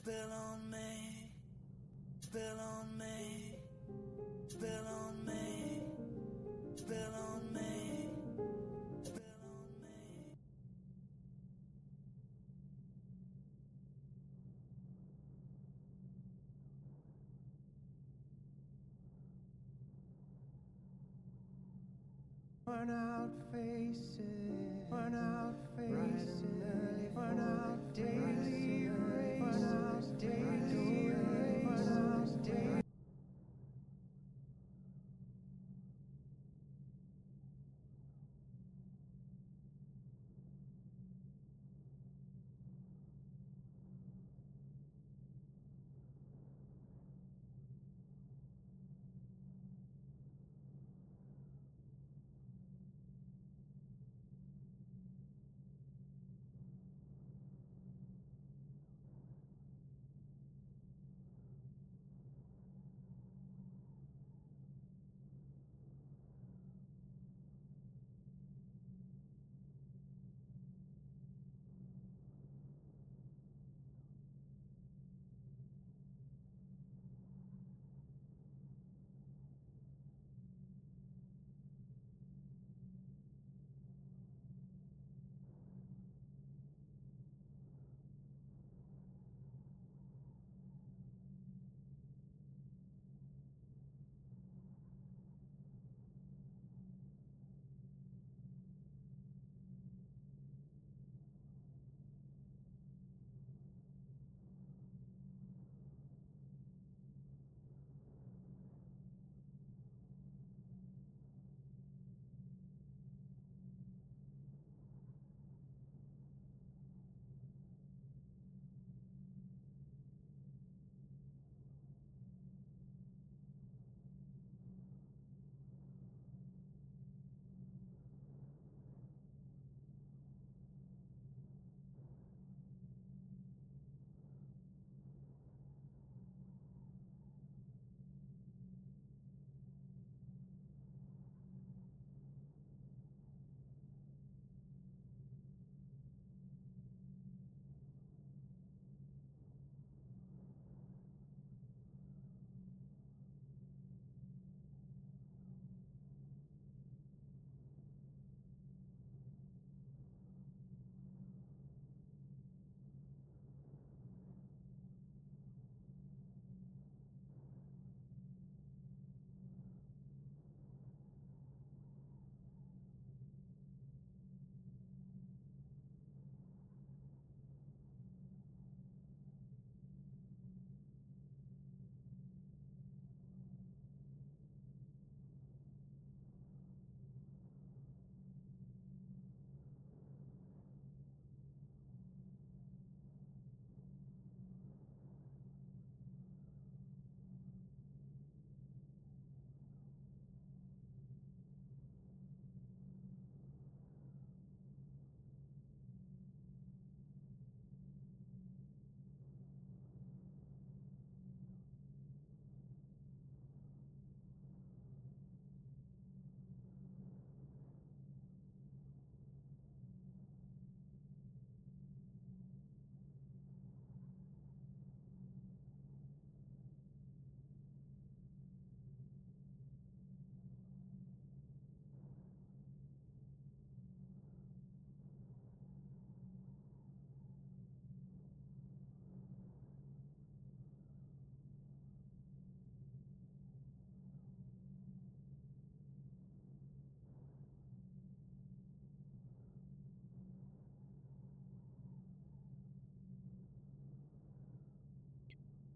Spill on me, spill on me, spill on me, spill on me, spill on me. Worn out faces, worn out faces, worn out daily race, worn out daily race, worn out daily.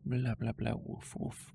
Bla bla bla, woof woof.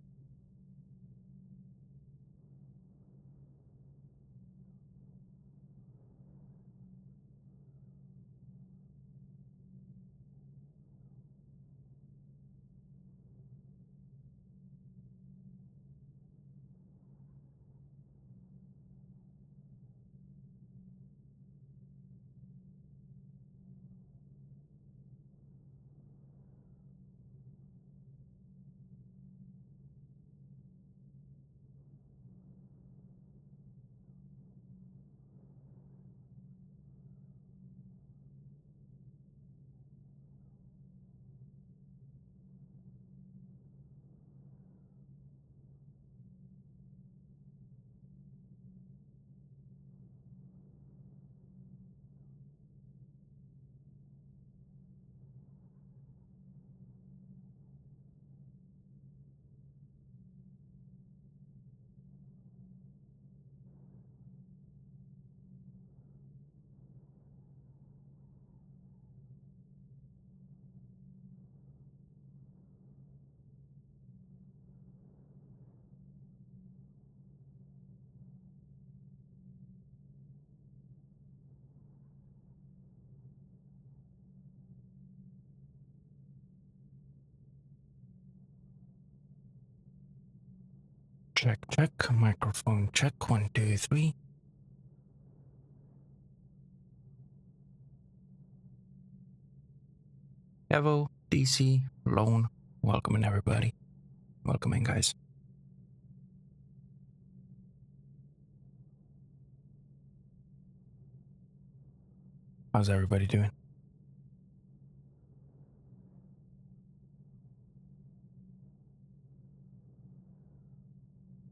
Check, check. Microphone check. 1, 2, 3. Evo, DC, Lone. Welcoming everybody. Welcoming, guys. How's everybody doing?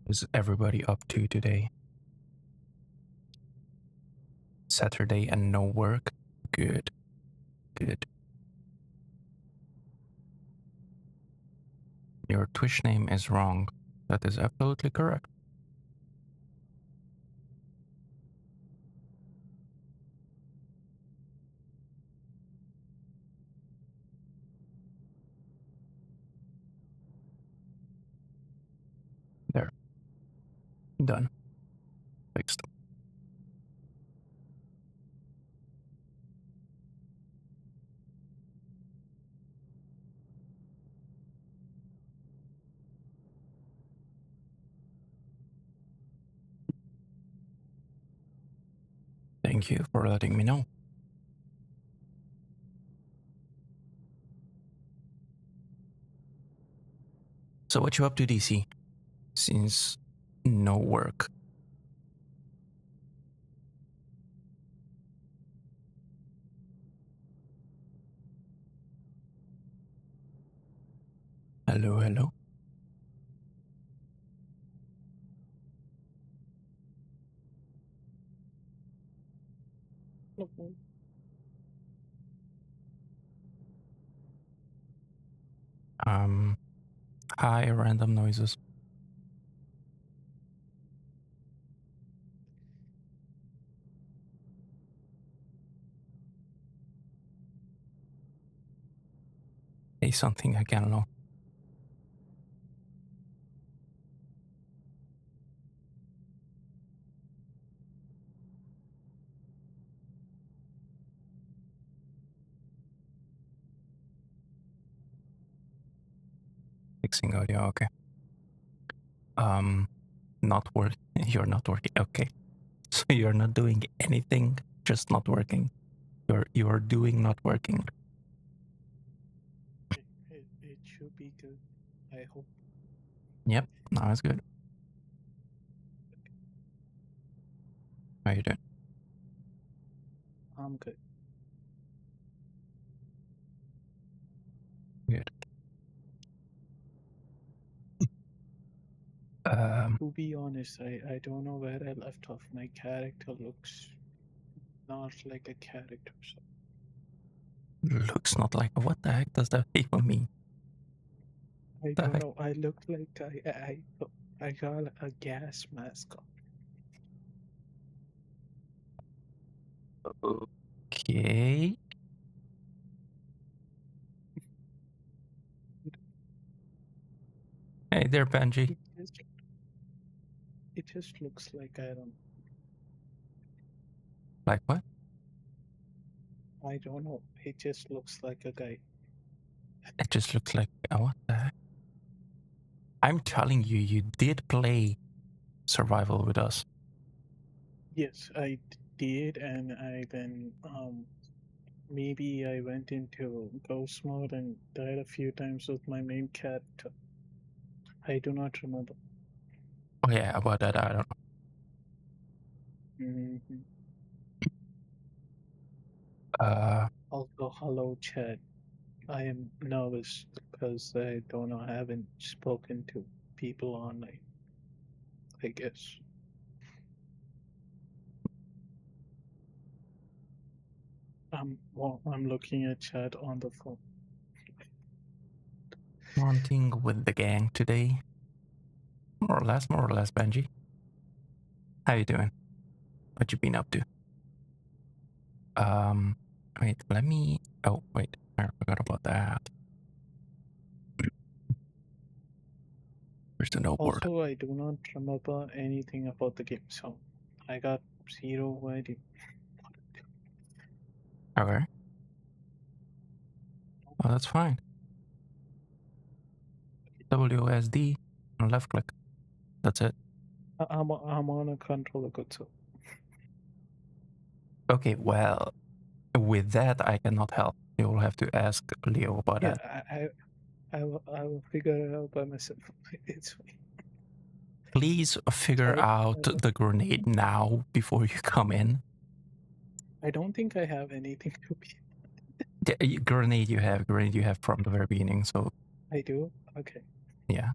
Is everybody up to today? Saturday and no work? Good. Good. Your Twitch name is wrong. That is absolutely correct. There. Done. Fixed. Thank you for letting me know. So what you up to, DC? Since no work. Hello, hello. Okay. Hi, random noises. Hey, something I can't know. Fixing audio, okay. Not work. You're not working. Okay. So you're not doing anything, just not working. You're doing not working. It should be good. I hope. Yep, now it's good. How you doing? I'm good. Good. To be honest, I don't know where I left off. My character looks not like a character. So Looks not like. What the heck does that even mean? I The don't heck? know. I look like I got a gas mask on. Okay. Hey there, Benji. It just looks like I don't. Like what? I don't know. It just looks like a guy. It just looks like. What the heck? I'm telling you, you did play survival with us. Yes, I did, and I then maybe I went into ghost mode and died a few times with my main character. I do not remember. Oh yeah, about that I don't know. Mm-hmm. Also, hello, chat. I am nervous because I don't know. I haven't spoken to people online. I guess. I'm looking at chat on the phone. Wanting with the gang today. More or less, Benji. How you doing? What you been up to? Wait, let me. Oh, wait, I forgot about that. Where's the no board? Also, I do not remember anything about the game, so I got zero idea. Okay. Oh, that's fine. WSD and left click. That's it. I'm on a controller good, so Okay, well, with that, I cannot help. You will have to ask Leo about yeah, that. I will figure it out by myself. It's fine. Please figure out the grenade now before you come in. I don't think I have anything to be. The grenade you have from the very beginning. So I do? Okay. yeah,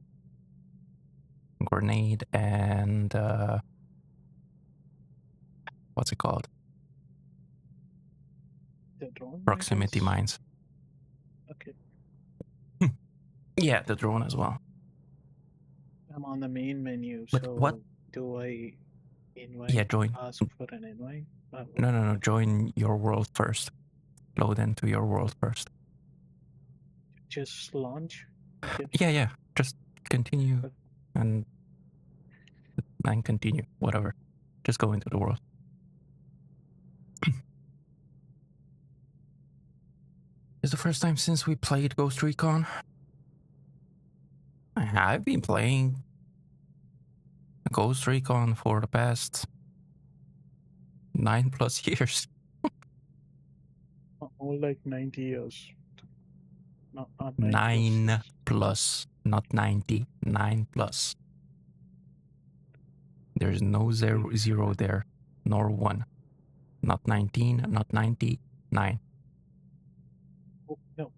grenade and what's it called? The drone, I Proximity guess? mines. Okay. Yeah, the drone as well. I'm on the main menu, But what? so do I Yeah, invite, join. ask for an invite? No. Join your world first. Load into your world first. Just launch, I guess. Yeah. Just continue Okay. and continue. Whatever. Just go into the world. It's the first time since we played Ghost Recon. I've been playing Ghost Recon for the past 9+ years. More like 90 years. Not 9 plus 9 years. plus, not 90. 9+. There's no zero there, nor 1. Not 19, not 90, 9. Oh, no.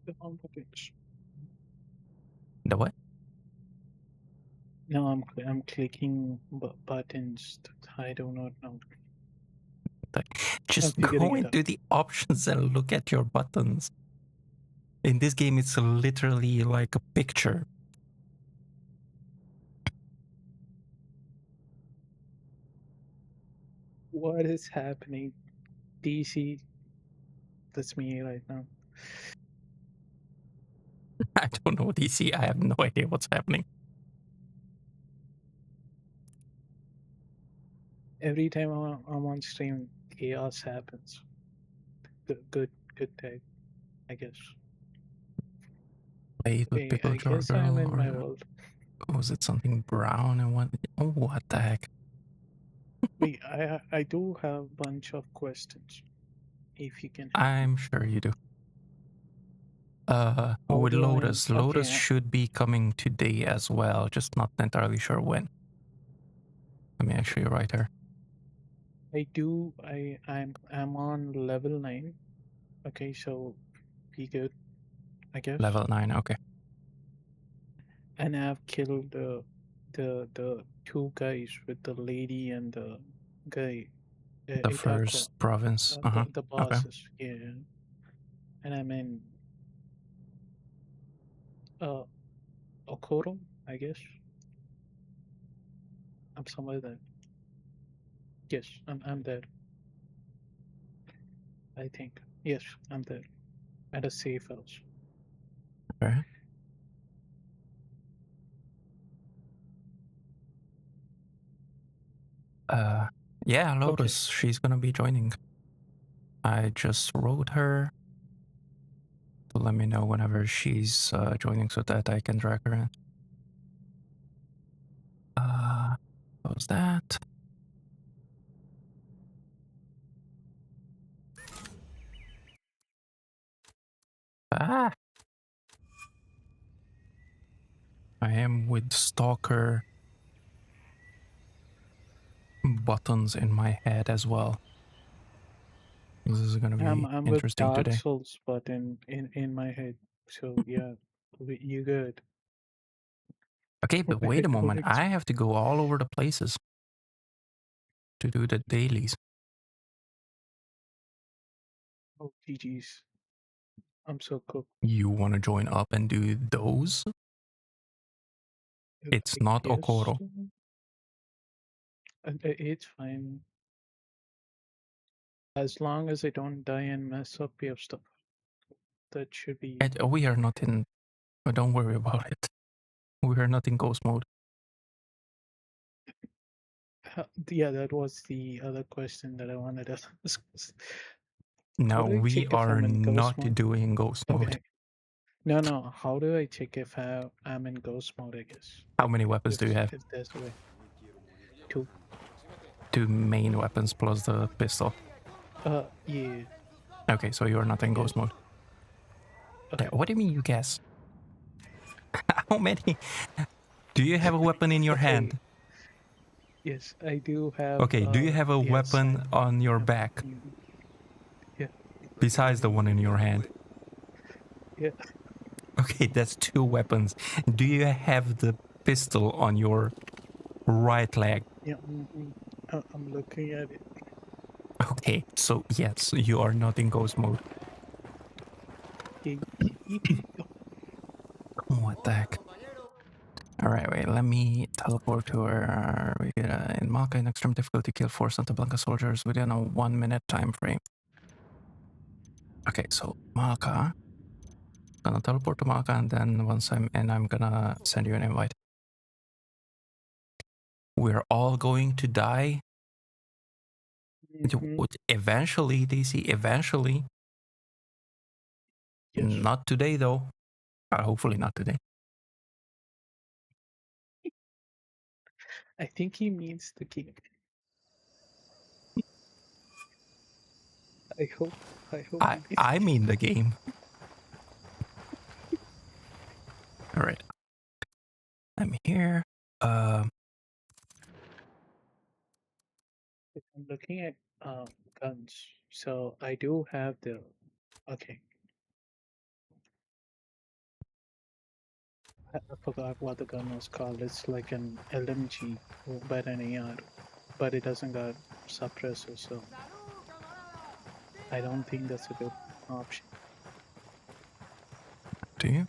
The wrong buttons. The what? No, I'm clicking buttons that I do not know. I'm Just figuring go it out. into the options and look at your buttons. In this game, it's literally like a picture. What is happening? DC, that's me right now. I don't know, DC. I have no idea what's happening. Every time I'm on stream, chaos happens. Good day, I guess. Played with Okay, Pickle I Jar guess I'm Girl, in my or world. was it something brown and what? Oh, what the heck? Wait, I do have a bunch of questions. If you can help me. I'm sure you do. How With do I? Lotus. Lotus should be coming today as well, just not entirely sure when. Let me actually write her. I'm on level 9. Okay, so be good, I guess. Level 9, okay. And I've killed the two guys with the lady and the guy. The Itako, first province. the Okay. bosses, yeah. And I'm in Okoro, I guess. I'm somewhere there. Yes, I'm there. I think. Yes, I'm there. At a safe house. Okay. Yeah, Lotus, she's gonna be joining. I just wrote her to let me know whenever she's joining so that I can drag her in. Close that. I am with Stalker buttons in my head as well. This is gonna be I'm with interesting Dark today. Souls, but in my head. So yeah, you good. Okay, but wait a moment. I have to go all over the places to do the dailies. Oh, GG's. I'm so cooked. You want to join up and do those? It's I not guess Okoro. it's fine. As long as I don't die and mess up your stuff. That should be. And we are not in. Don't worry about it. We are not in ghost mode. Yeah, that was the other question that I wanted to ask. How No, do I we check if are I'm in ghost not mode? doing ghost mode. Okay. No. How do I check if I'm in ghost mode? I guess How many weapons do you have? if there's a way. 2. 2 main weapons plus the pistol. Yeah. Okay, so you're not in Yeah. ghost mode. Okay. What do you mean you guess? How many? Do you have a weapon in your Okay. hand? Yes, I do have. Okay, do you have a weapon Sam. on your back Yeah. besides the one in your hand? Yeah. Okay, that's 2 weapons. Do you have the pistol on your right leg? Yeah. I'm looking at it. Okay, so yes, you are not in ghost mode. Yeah. What the heck? Alright, wait, let me teleport to her. We get in Malka in extreme difficulty, kill 4 Santa Blanca soldiers within a 1 minute time frame. Okay, so Malka. Gonna teleport to Malka, and then once I'm in, I'm gonna send you an invite. We're all going to die. Mhm. Eventually, DC, eventually. Yes. Not today, though. Hopefully not today. I think he means the king. I hope. I mean the game. Alright. I'm here. I'm looking at guns. So I do have the. Okay. I forgot what the gun was called. It's like an LMG, but an AR, but it doesn't got suppressor, so I don't think that's a good option. Do you?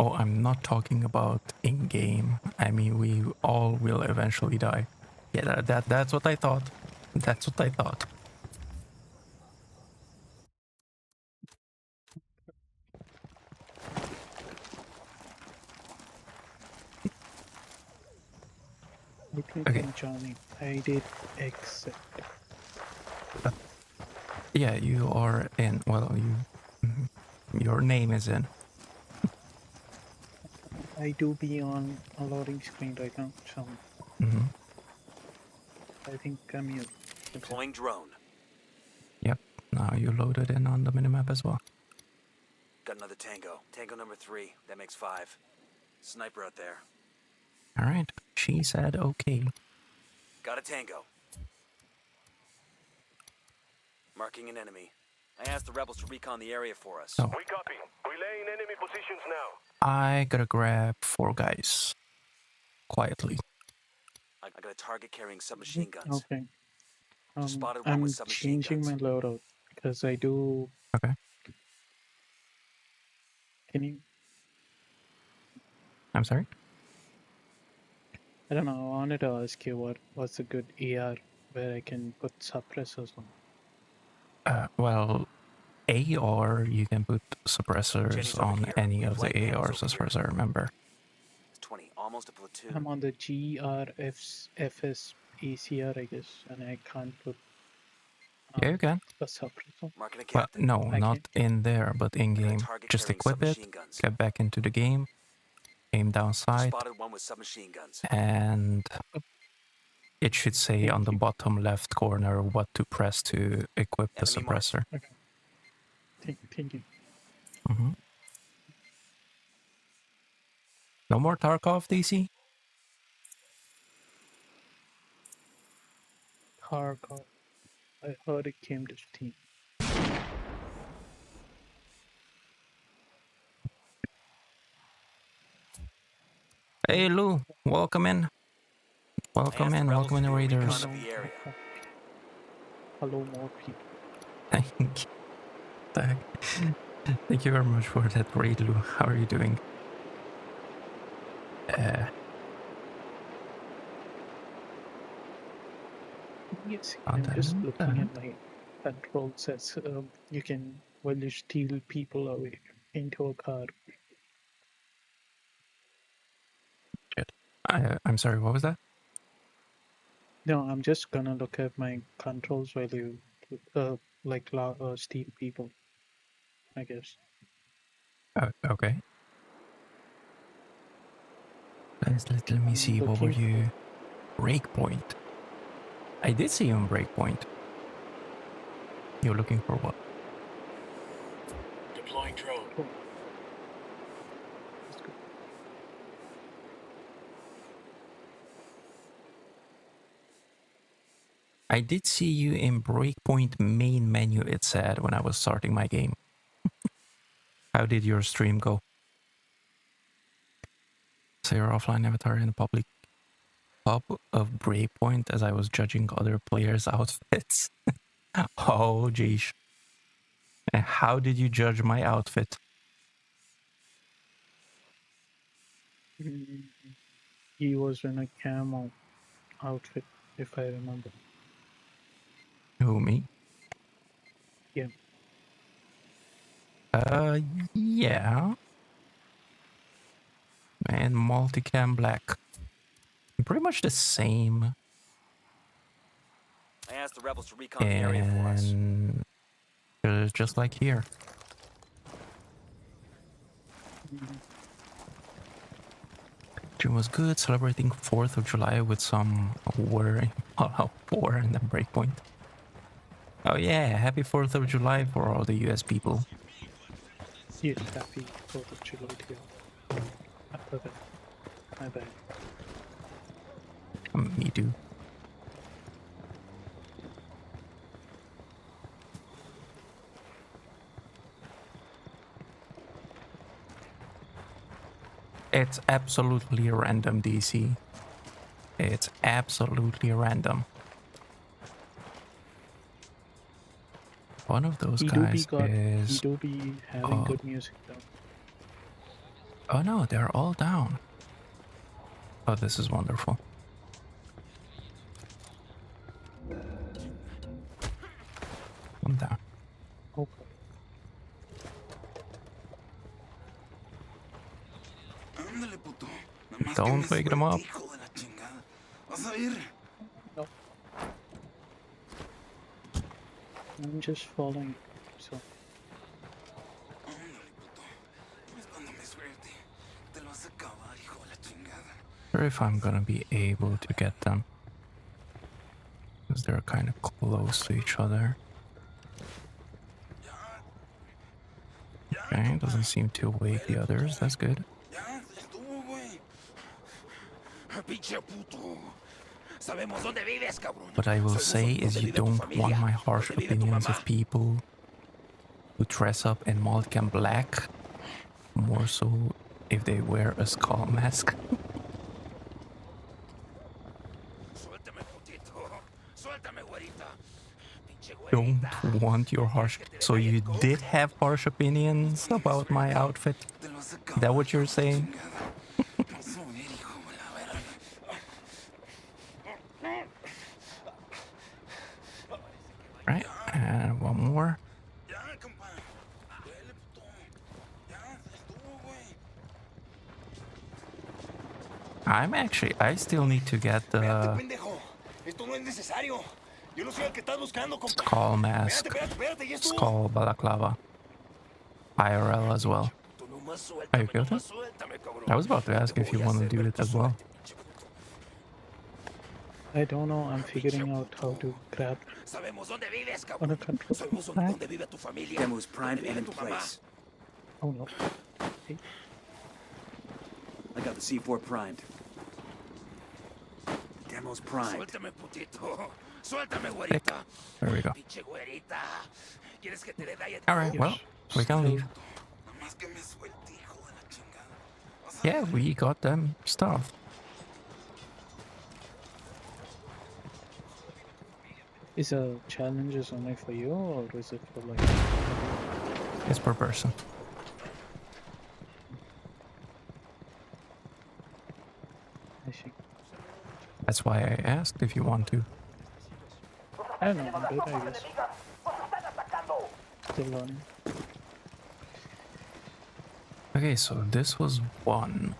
Oh, I'm not talking about in-game. I mean, we all will eventually die. Yeah, that's what I thought. That's what I thought. I think Okay. I'm joining. I did accept. Yeah, you are in. Well, your name is in. I do be on a loading screen right now, so Mm-hmm. I think I'm here. Deploying drone. Yep. Now you loaded in on the minimap as well. Got another tango. Tango number 3. That makes 5. Sniper out there. All right. She said okay. Got a tango. Marking an enemy. I asked the rebels to recon the area for us. So We copy. Relaying enemy positions now. I gotta grab 4 guys quietly. I got a target carrying submachine guns. Okay. Spotted one with I'm submachine changing guns. my loadout because I do. Okay. Can you? I'm sorry. I don't know. I wanted to ask you what's a good AR where I can put suppressors on. Well, AR, you can put suppressors Jenny's over on here. any We have of the light panels ARs over as far here. as I remember. It's 20. Almost a platoon. I'm on the GRFS ACR, I guess, and I can't put Yeah, you can. a suppressor. Marking a Well, captain. no, I not can. in there, but in I got a game. target Just carrying equip it, submachine guns. get back into the game, aim down sight, Spotted one with submachine guns. and it should say Thank on the you. bottom left corner what to press to equip the Enemy marked. suppressor. Okay. Thank you. Mm-hmm. No more Tarkov, DC? Kharkov. I heard it came to Steam. Hey, Lou, welcome in. I Welcome asked the in, rebels welcome to in, do a recon Raiders. of the area. Hello, more people. Thank you very much for that raid, Lou. How are you doing? Yes, I'm just looking at my controls as you can, well, you steal people away into a car. Shit. I'm sorry, what was that? No, I'm just gonna look at my controls while you steal people, I guess. Okay. Let me see. What were looking you? Breakpoint. I did see you on Breakpoint. You're looking for what? Deploying drone. for. Let's go. I did see you in Breakpoint main menu, it said, when I was starting my game. How did your stream go? So your offline avatar in the public pub of Breakpoint as I was judging other players' outfits. Oh, geez. And how did you judge my outfit? Mm, He was in a camo outfit, if I remember. Who, me? Yeah. Yeah. And multicam black. Pretty much the same. I asked the rebels to recon the area for us. And just like here. Mhm. June was good, celebrating 4th of July with some war in Fallout 4 and then Breakpoint. Oh yeah, happy 4th of July for all the US people. Yes, happy 4th of July to you. Okay. My bad. Me too. It's absolutely random, DC. It's absolutely random. One of those guys He is... do be having good music though. Oh no, they're all down. Oh, this is wonderful. I'm down. Okay. Ándale, puto. Nada más que Don't me wake them up. suelte, hijo de la chingada. Vas a ver. No. I'm just following. So Ándale, puto. Es cuando me suelte. Te lo vas a acabar, hijo de la chingada. Sure if I'm gonna be able to get them. Because they're kind of close to each other. Okay, doesn't seem to wake the others. That's good. Ya, estuvo, güey. Pinche puto. Sabemos dónde vives, cabrón. What I will say is you don't want my harsh opinions of people who dress up in multicam black. More so if they wear a skull mask. Suéltame, putito. Suéltame, güerita. Pinche Don't güerita. want your harsh... So you did have harsh opinions about my outfit? Te lo vas a Is that what you're acabar, saying? chingada. Vas a ver, hijo de la verga. Right, and one more. Ya, compa. Duele, puto. Ya, estuvo, güey. I still need to get Espérate, the pendejo. Esto no es necesario. Yo no soy el que estás buscando, compa. skull mask, Espérate, ya estuvo. skull balaclava, IRL as well. Tú nomás Are you suéltame, good with nomás it? suéltame, cabrón. I was about to ask Te if you voy a want to hacer do ver it tu as well. suerte, pinche puto. I don't know. I'm figuring out how to grab Sabemos dónde vives, on cabrón. a control. Sabemos Ah. dónde vive tu familia. Demo's primed dónde and vive in tu mamá. place. Oh no. Hey. I got the C4 primed. Demo's primed. Suéltame, putito. Suéltame, güerita. There we go. Pinche güerita. ¿Quieres que te dé diet? Alright, well, we can leave. Nomás que me suelte, hijo de la chingada. Vas a Yeah, ver. we got them stuff. Is a challenge is only for you or is it for like It's per person. I see. That's why I asked if you want to. I don't know, I'm good, I guess. Still learning. Okay, so this was one.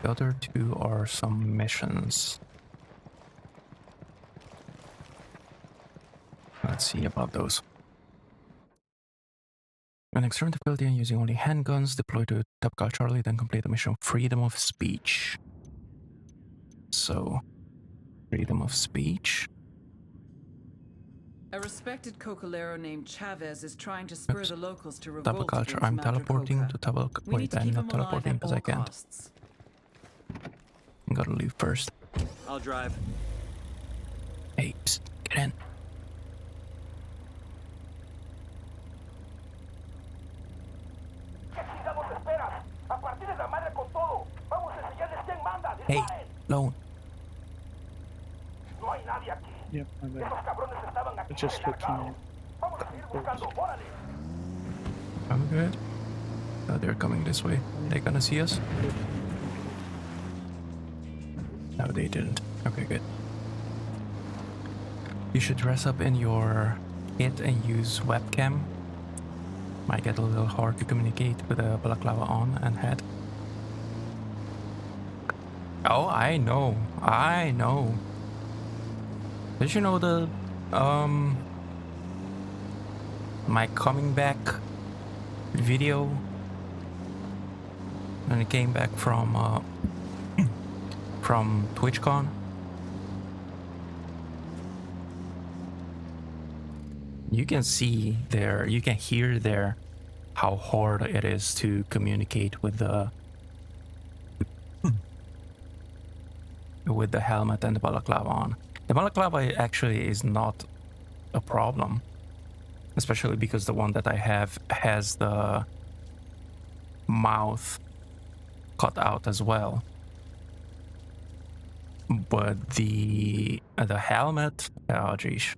The other two are some missions. Let's see about those. An extreme difficulty and using only handguns, deploy to Topgal Charlie, then complete the mission Freedom of Speech. So, freedom of speech. A respected cocalero named Chavez is trying to spur Oops. the locals to revolt Tabakal, against I'm Commander teleporting Coca. to Tabak. We need Wait, to I'm keep not him alive teleporting at because all I can't. costs. I gotta leave first. I'll drive. Hey, psst, get in. Hey, Lone. Yep, I'm there. Just looking at couples. I'm good. Oh, they're coming this way. They gonna see us? No, they didn't. Okay, good. You should dress up in your kit and use webcam. Might get a little hard to communicate with a balaclava on and head. Oh, I know. I know. Did you know the my coming back video when it came back from TwitchCon? You can see there, you can hear there how hard it is to communicate with the helmet and the balaclava on. The balaclava actually is not a problem, especially because the one that I have has the mouth cut out as well. But the helmet, oh geez.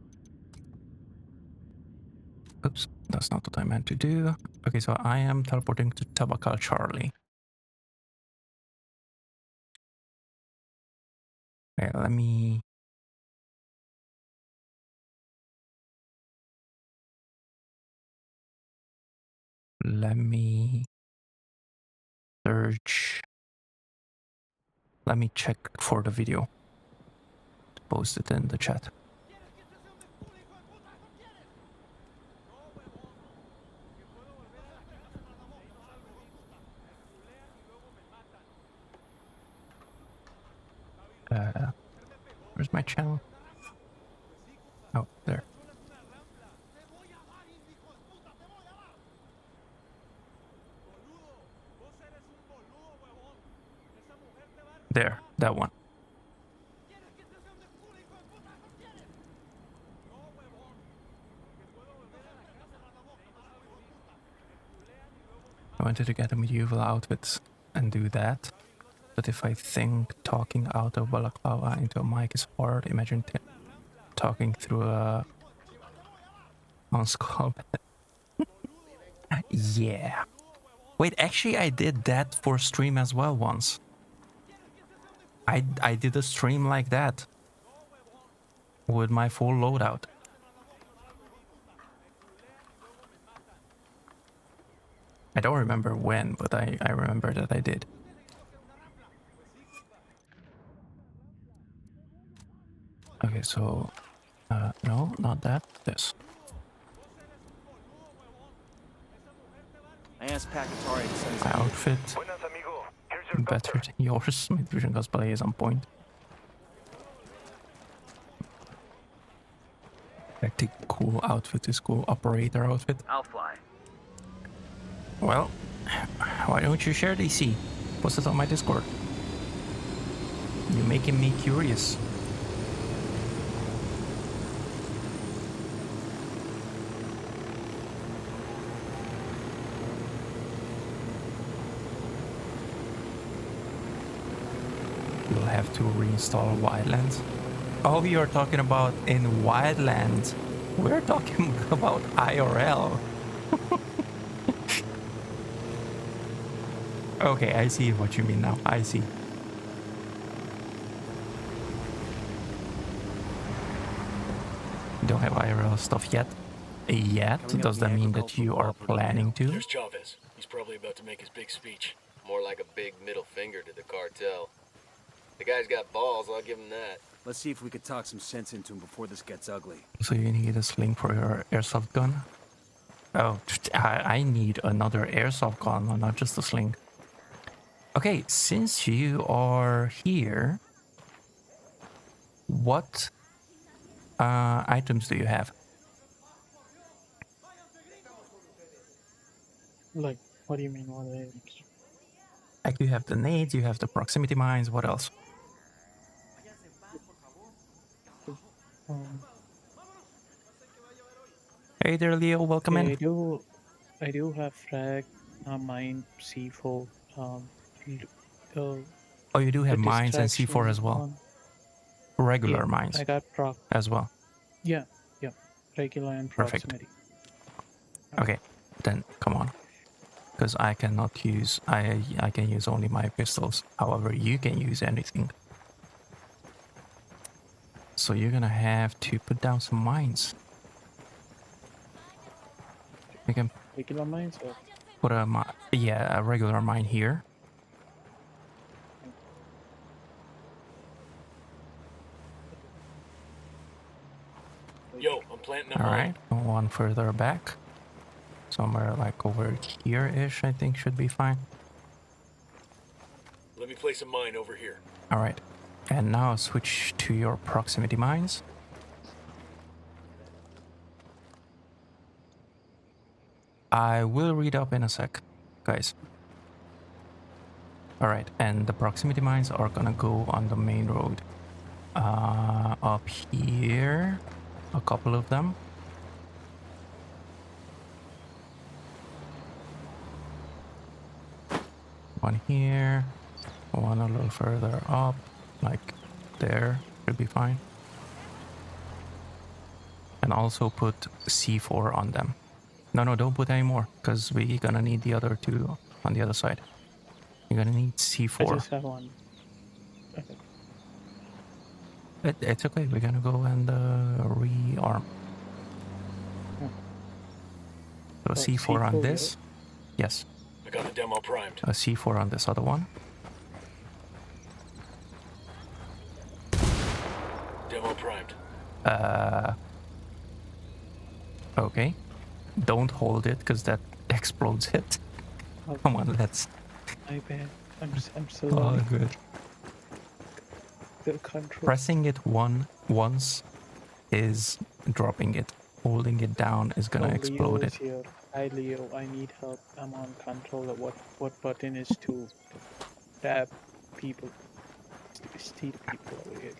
Oops, that's not what I meant to do. Okay, so I am teleporting to Tabakal Charlie. Okay, let me search. Let me check for the video. Post it in the chat. Where's my channel? Oh, there. There, that one. I wanted to get a medieval outfit and do that. But if I think talking out of balaclava into a mic is hard, imagine talking through a on-scope. Yeah. Wait, actually I did that for stream as well once. I did a stream like that with my full loadout. I don't remember when, but I remember that I did. Okay, so no, not that. This. I asked Pacatari to send us My a outfit Buenas, amigo. Here's your better doctor. than yours. My vision cosplay is on point. Hectic, cool outfit is cool. Operator outfit. I'll fly. Well, why don't you share DC? Post it on my Discord. You're making me curious. You'll have to reinstall Wildlands. Oh, you're talking about in Wildlands. We're talking about IRL. Okay, I see what you mean now. I see. Don't have IRL stuff yet. Does that mean that you are planning to? There's Chavez. He's probably about to make his big speech. More like a big middle finger to the cartel. The guy's got balls, I'll give him that. Let's see if we could talk some sense into him before this gets ugly. So you need a sling for your airsoft gun? Oh, I need another airsoft gun, not just a sling. Okay, since you are here, what items do you have? Like, what do you mean? What items? Like you have the nades, you have the proximity mines. What else? Um, Hey there, Leo. Welcome in. I do have frag, mine, C4, l- Oh, you do the have mines and C4 distraction as well. one. Regular Yeah, mines I got proc. as well. Yeah, yeah, regular and Perfect. proximity. Okay, then come on. Because I cannot use, I can use only my pistols. However, you can use anything. So you're gonna have to put down some mines. You can Regular mines or put a a regular mine here. Yo, I'm planting a All mine. right, one further back. Somewhere like over here-ish, I think should be fine. Let me place a mine over here. All right, and now switch to your proximity mines. I will read up in a sec, guys. All right, and the proximity mines are gonna go on the main road. Up here, a couple of them. One here, one a little further up, like there, should be fine. And also put C4 on them. No, don't put any more, because we're gonna need the other two on the other side. You're gonna need I C4. just have one. Okay. It's okay, we're gonna go and rearm. Hmm. So C4 on C4, this. Yes, I got the demo primed. a C4 on this other one. Demo primed. Okay. Don't hold it, because that explodes it. Okay. Come on, let's... My bad. I'm so Oh, good. the control. Pressing it once is dropping it. Holding it down is gonna Leo explode is it. here. Hi Leo, I need help. I'm on controller. What button is to stab people? Steal people over here.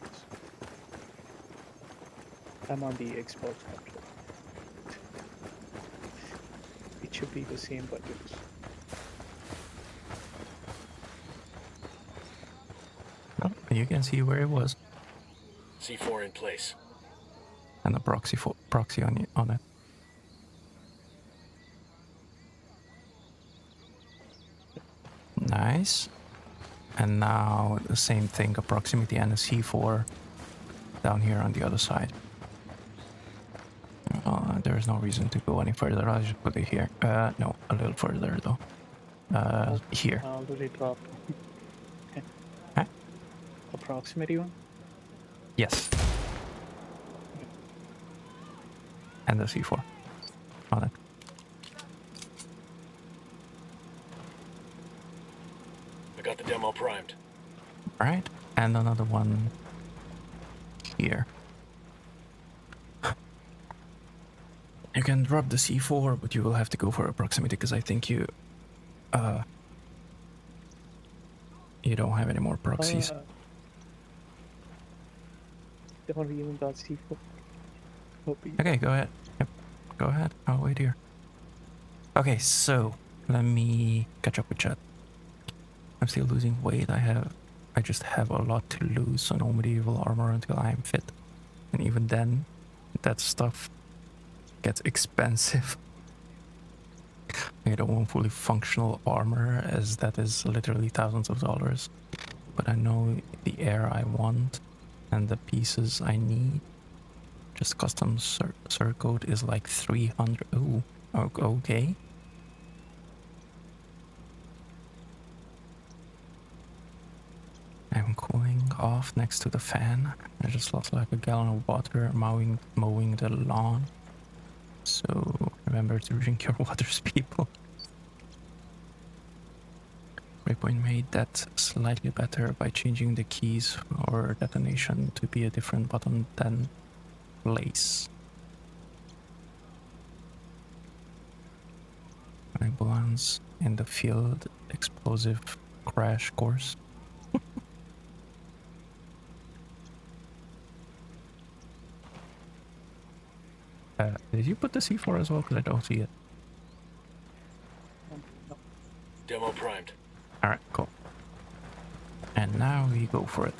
I'm on the Xbox controller. It should be the same buttons. Oh, you can see where it was. C4 in place. And the proxy on it. Nice. And now the same thing, a proximity and a C4 down here on the other side. There is no reason to go any further. I'll just put it here. No, a little further though. Here. I already dropped. Okay. Huh? A proximity one? Yes. And the C4 on it. I got the demo primed. Alright, and another one here. You can drop the C4, but you will have to go for a proximity because I think you don't have any more proxies. Don't even got C4. Okay, go ahead. Yep, go ahead. I'll wait here. Okay, so let me catch up with chat. I'm still losing weight. I just have a lot to lose, so no medieval armor until I am fit. And even then, that stuff gets expensive. I don't want fully functional armor, as that is literally thousands of dollars. But I know the air I want and the pieces I need. Just custom code is like 300. Ooh, okay. I'm cooling off next to the fan. I just lost like a gallon of water mowing the lawn. So November to drink your waters, people. Breakpoint made that slightly better by changing the keys or detonation to be a different button than Ambulance in the field explosive crash course. Did you put the C4 as well? Because I don't see it. Demo primed. Alright, cool. And now we go for it.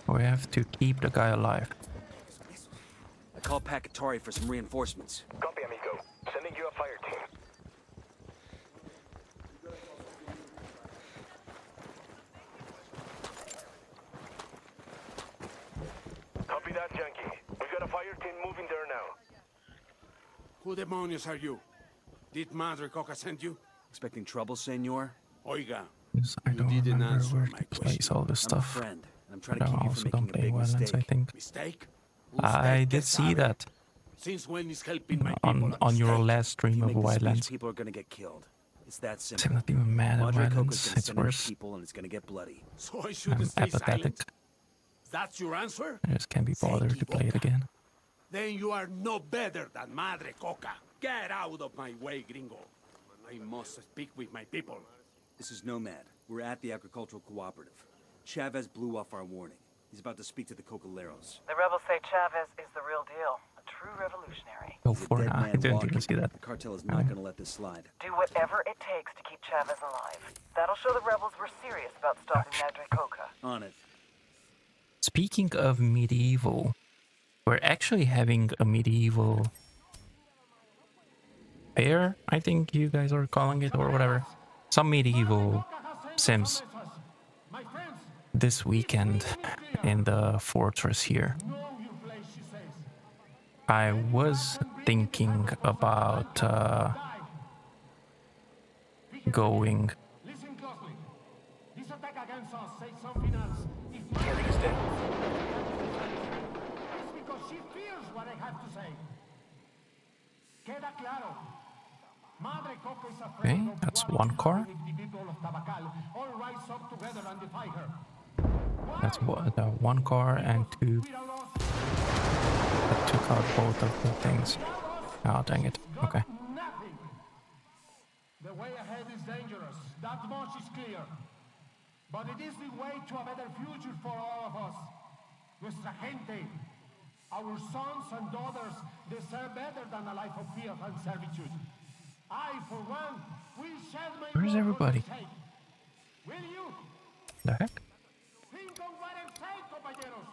We have to keep the guy alive. I called Pacatari for some reinforcements. Copy, amigo. Sending you a fire team. Copy that, Yankee. We got a fire team moving there now. Who demonios are you? Did Madre Coca send you? Expecting trouble, senor? Oiga, Because I You don't didn't remember answer where my to place question. all this I'm a stuff. friend, and I'm trying But to I keep you also from don't making a play big wildlands, I mistake. think. mistake? I Usted did que see sabe? that Since when is helping my people on your mistake? last If stream you of make this speech, Wildlands. people are gonna get killed. It's that I'm simple. not even mad at Madre Coca's Wildlands. gonna It's send in her worse. people, and it's gonna get bloody. So I should I'm stay apathetic. silent? That's your answer? I just can't be bothered to play it again. Then you are no better than Madre Coca. Get out of my way, gringo. I must speak with my people. This is Nomad. We're at the agricultural cooperative. Chavez blew off our warning. He's about to speak to the Cocaleros. The rebels say Chavez is the real deal. A true revolutionary. Go He's a for it. dead I man didn't walking. even see that. The cartel is not gonna let this slide. Do whatever it takes to keep Chavez alive. That'll show the rebels we're serious about stopping Madre Coca. On it. Speaking of medieval, we're actually having a medieval fair, I think you guys are calling it, or whatever. Some medieval Sims this weekend in the fortress here. I was thinking about going. Listen closely. This attack against us says something else. If Target is dead. it's because she fears what I have to say. Queda claro. Madre Coca is afraid Okay, of that's what one will car. happen if the people of Tabacal all rise up together and defy her. That's one car and two. That took out both of the things. Oh, dang it. Okay. Nothing. The way ahead is dangerous. That much is clear. But it is the way to a better future for all of us. Nuestra gente. Our sons and daughters deserve better than a life of fear and servitude. I, for one, will shed my Where's blood for everybody? their sake. Will you? The heck? Think on what I'm saying, compañeros.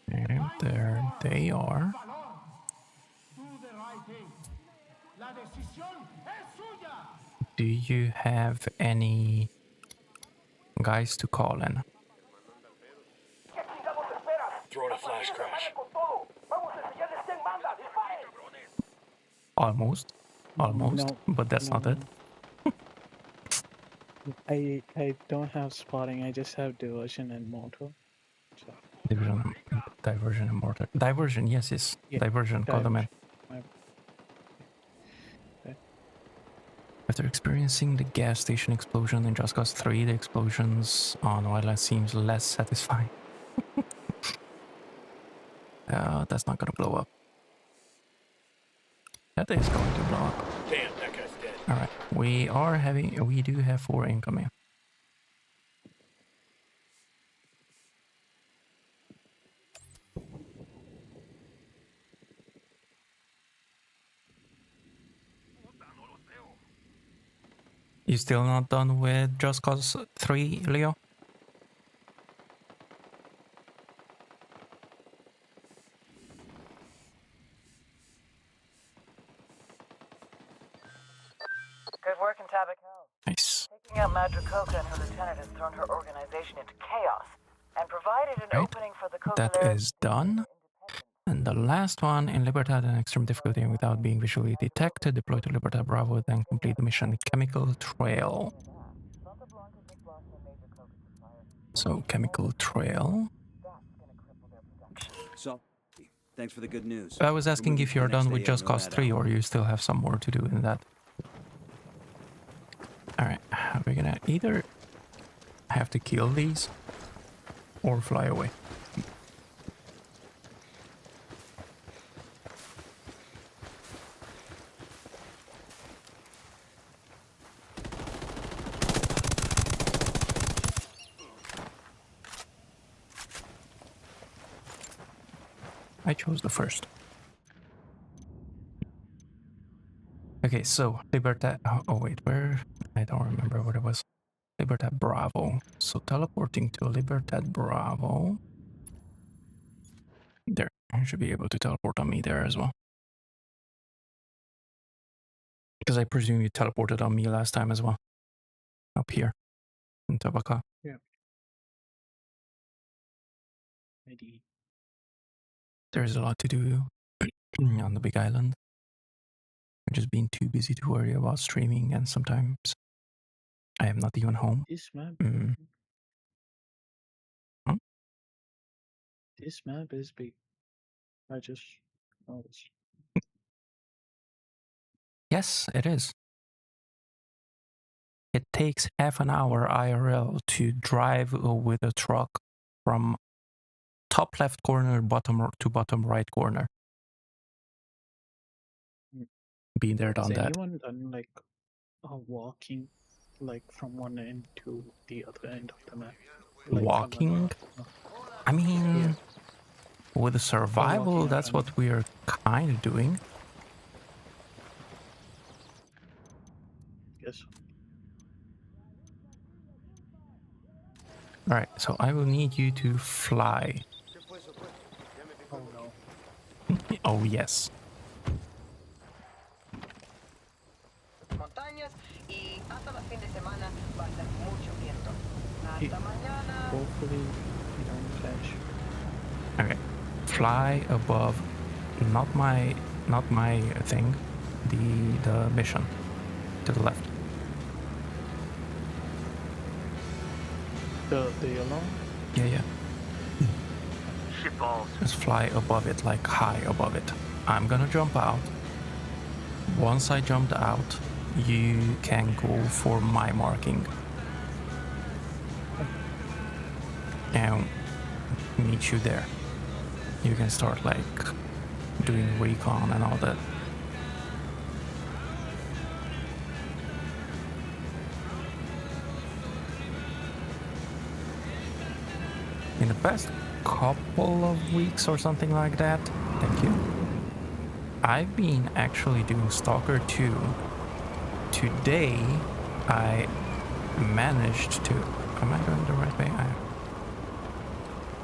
And there they are. Valor. Do the right thing. La decisión es suya. Do you have any guys to call in? Throwing a flash crash. Almost. Almost. No, But that's not it. I don't have spotting. I just have diversion and mortal. So, Diversion and mortar. Diversion, yes, yes. Yeah, Diversion, call them in. diversion. Okay. After experiencing the gas station explosion in Just Cause 3, the explosions on Wildlands seems less satisfying. That's not gonna blow up. That is going to blow up. Damn, that guy's dead. Alright, we do have 4 incoming. You still not done with Just Cause 3, Leo? Good work in Tabacal. Nice. Taking out Madre Coca and her lieutenant has thrown her organization into chaos and provided an Right. opening for the That Cocaleros is done. And the last one, in Libertad and extreme difficulty and without being visually detected, deploy to Libertad Bravo, then complete the mission Chemical Trail. So, Chemical Trail. So, thanks for the good news. I was asking We're if moving you're to the done next with AO Just Cause Nomad 3 hour. or you still have some more to do in that. Alright, we're gonna either have to kill these or fly away. I chose the first. Okay, so Libertad. Oh wait, where? I don't remember what it was. Libertad Bravo. So teleporting to Libertad Bravo. There, I should be able to teleport on me there as well. Because I presume you teleported on me last time as well. Up here in Tabaka. Yeah. Maybe. There's a lot to do on the big island. I've just been too busy to worry about streaming, and sometimes I am not even home. This map. Mm. Huh? This map is big. I just noticed. Yes, it is. It takes half an hour IRL to drive with a truck from top left corner to bottom right corner. Been there, Has done that. anyone done like walking, like from one end to the other end of the map? Like Walking? I mean, yeah. with the survival, walking that's around. what we're kind of doing. Yes. Alright, so I will need you to fly. Oh no. Oh, yes. Montañas y hasta el fin de semana va a ser mucho viento. Hasta mañana. Hopefully you don't crash. Okay. Fly above, not my thing, the mission, to the left. The yellow? Yeah. Shit balls. Just fly above it, like high above it. I'm gonna jump out. Once I jumped out, you can go for my marking. And meet you there. You can start like doing recon and all that. In the past couple of weeks or something like that, thank you, I've been actually doing Stalker 2. Today, I managed to... Am I going the right way?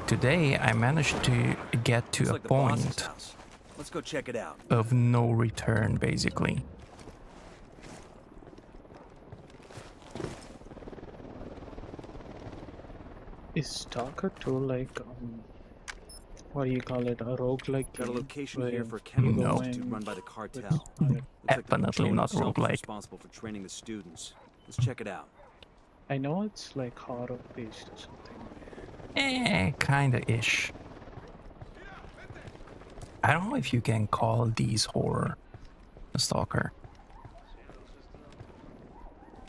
Today, I managed to get to a Looks like the boss's point house. Let's go check it out. of no return, basically. Is Stalker 2 like what do you call it? A roguelike Got a game location where here for a chemical No. institute run by the cartel. it's- Looks like the Definitely patrol not itself is roguelike. responsible for training the students. Let's check it out. I know it's like horror based or something. Kinda-ish. I don't know if you can call these horror, the Stalker.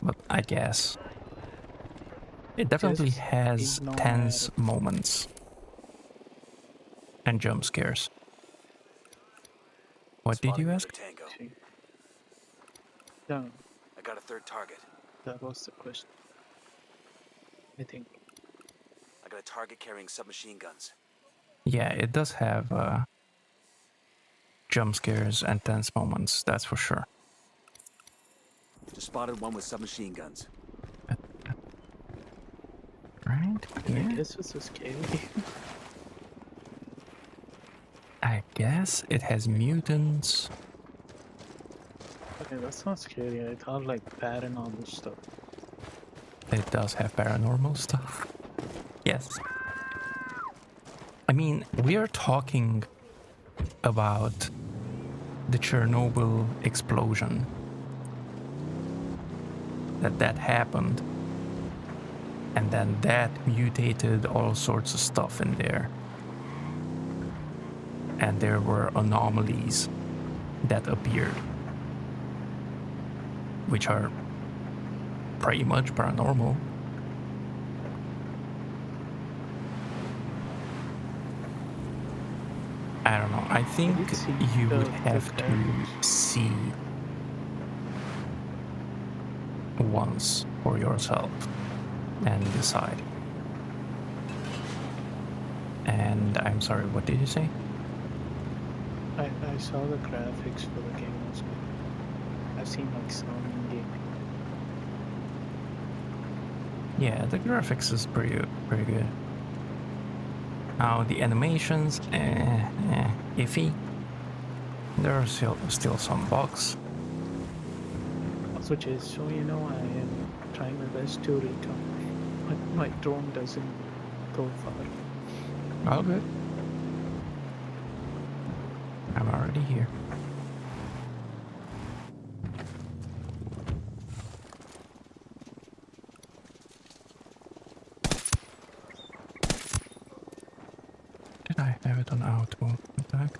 But I guess. It definitely Just has ignore tense it. moments. And jump scares. What did you ask? Tango. See? Yeah, I got a third target. that was the question. I think. I got a target carrying submachine guns. Yeah, it does have jump scares and tense moments, that's for sure. Just spotted one with submachine guns. Right? I Yeah. guess it's a scary. I guess it has mutants. Okay, that's not scary. I thought like paranormal stuff. It does have paranormal stuff. Yes. I mean, we are talking about the Chernobyl explosion. That happened. And then that mutated all sorts of stuff in there. and there were anomalies that appeared, which are pretty much paranormal. I don't know. I think did see you would the have to graphics. see once for yourself and decide. And I'm sorry, what did you say? I saw the graphics for the game was good. I've seen like some in-game. Yeah, the graphics is pretty good. Now the animations, iffy. There are still some bugs. Also, just so you know, I am trying my best to return, but my drone doesn't go far. All good. I'm already here. Did I have it on auto attack?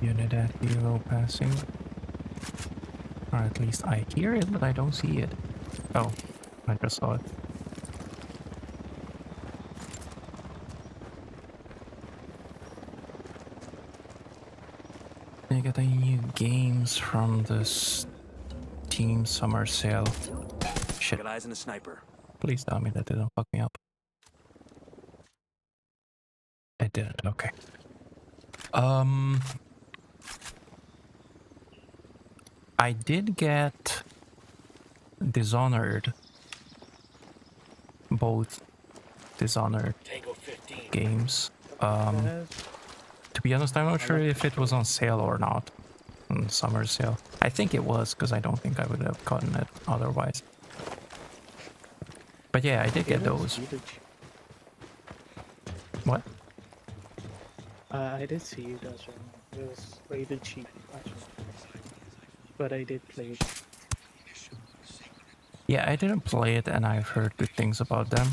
Unit at below passing. Or at least I hear it, but I don't see it. Oh, I just saw it. They got any new games from the Steam Summer Sale. Shit. Got eyes on a sniper. Please tell me that didn't fuck me up. It didn't, okay. I did get Dishonored. Both Dishonored Tango 15. games. Yes. To be honest, I'm not sure if it was on sale or not. On summer sale. I think it was, because I don't think I would have gotten it otherwise. But yeah, I did get those. What? I did see it as well. It was rated cheap, actually. But I did play it. Yeah, I didn't play it and I've heard good things about them.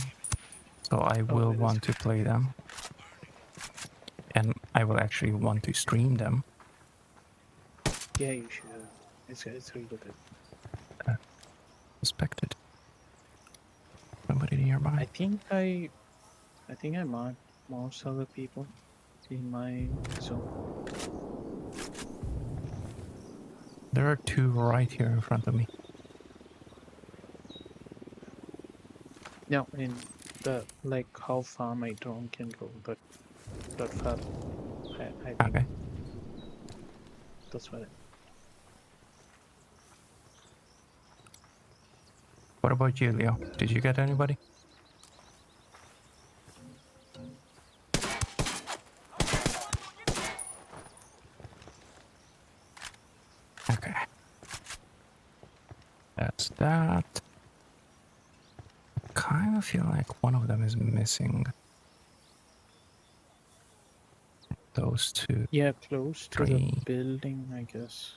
So I will it is want to play them. And I will actually want to stream them. Yeah, you should. It's really good. Suspected. Somebody nearby. I think I marked most other people in my zone. There are two right here in front of me. No, in the like how far my drone can go, but that far. I think Okay. that's what. What about you, Leo? Did you get anybody? Okay. That's that. I kind of feel like one of them is missing. Those two. Yeah, close to Three. the building, I guess.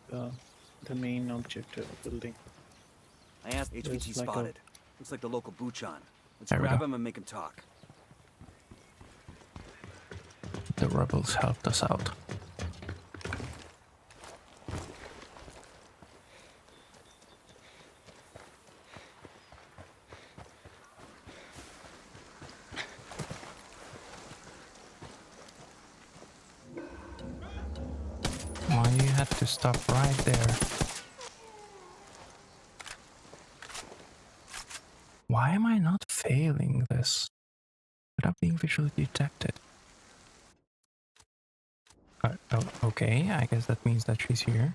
The main objective building. I asked HVT There's like a- spotted. Looks like the local Buchan. Let's There we grab go. him and make him talk. The rebels helped us out. Why you had to stop right there? Why am I not failing this without being visually detected? Oh, okay, I guess that means that she's here.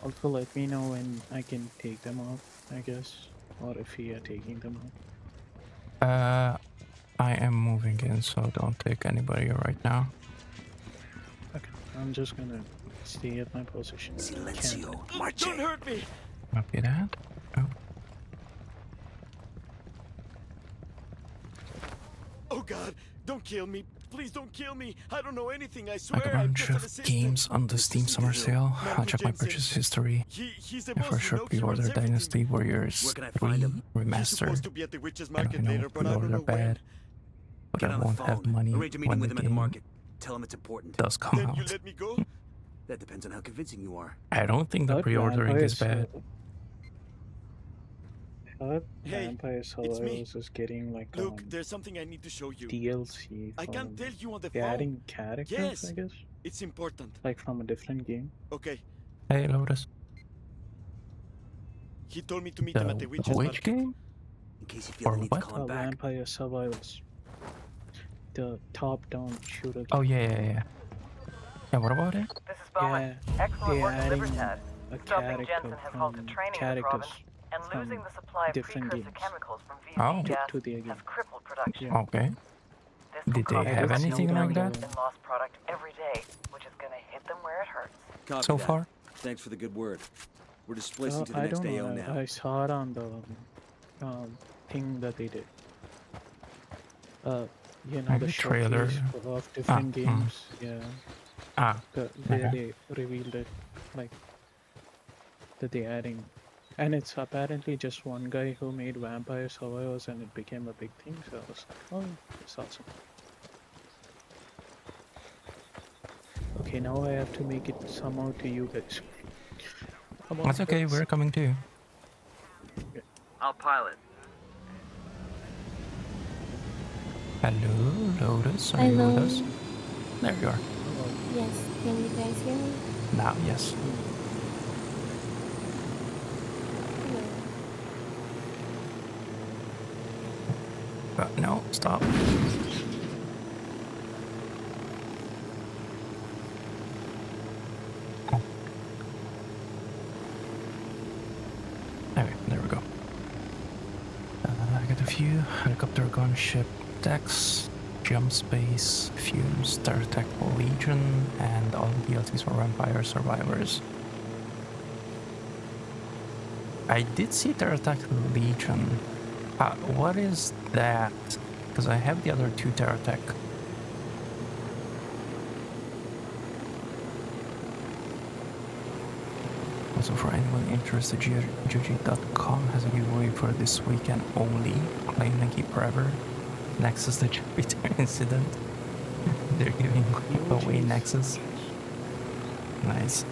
Also, let me know when I can take them off, I guess, or if we are taking them off. I am moving in, so don't take anybody right now. Okay, I'm just gonna stay at my position. Silencio. Can't. Marche. Don't hurt me! Copy that. Oh, Oh God, don't kill me. Please don't kill me. I don't know anything, I like a swear. I'm bunch just an of assistant. games on the Steam Summer Sale. I check my purchase history. He's the And boss, for you sure, know, he runs pre-order everything. Dynasty Warriors Where can I 3 find him? He's Remaster. supposed to be at the witches And market I know later, but I don't pre-order know when. bad, but Get I on the won't have phone. money Arrange a meeting when with the him at the game market. Tell him it's important. does come Then you out. let me go? That depends on how convincing you are. I don't think the Third pre-ordering is bad. Third Hey, Vampire it's me. Survivors is getting like Look, there's something I need to show you. DLC. I can't tell you on the They're phone. adding characters, Yes. I guess, It's important. like from a different game. Okay. Hey, Lotus. He told me to meet him at the The witches Witch market. game? In case you feel Or the need what? to call him back. Vampire Survivors. The top-down shooter. Oh, yeah. Yeah, what about it? This is Bowman. Yeah, Excellent they're work at adding Libertad. a Stopping character Jensen has halted from training in the characters province, and from losing the supply of different precursor games. chemicals from Oh. VC gas to their game. has crippled production. Yeah. Okay. This Did will they cause have us anything no like millions that? in lost product every day, which is going to hit them where it hurts. Copy So that. far? Thanks for the good word. We're displacing to the I next don't AO know. now. I saw it on the thing that they did. You know, Maybe the trailer. showcase of different games. Yeah, Ah, where okay. they revealed it, like that they're adding, and it's apparently just one guy who made Vampire Survivors, and it became a big thing. So I was like, oh, that's awesome. Okay, now I have to make it somehow to you guys. Come on, That's okay, guys. we're coming too. I'll pilot. Hello, Lotus, are you with Hello. us? There you are. Yes, can you guys hear me? Now, yes. Hello. But no, stop. Okay, there we go. I got a few helicopter gunship decks, jump space, fumes, pterodactyl legion, and all the DLCs for Vampire Survivors. I did see pterodactyl legion. What is that? Because I have the other two pterodactyl. Also, for anyone interested, GG.com has a giveaway for this weekend only. Claim and keep forever. Nexus the Jupiter incident. They're giving away Nexus. Nice.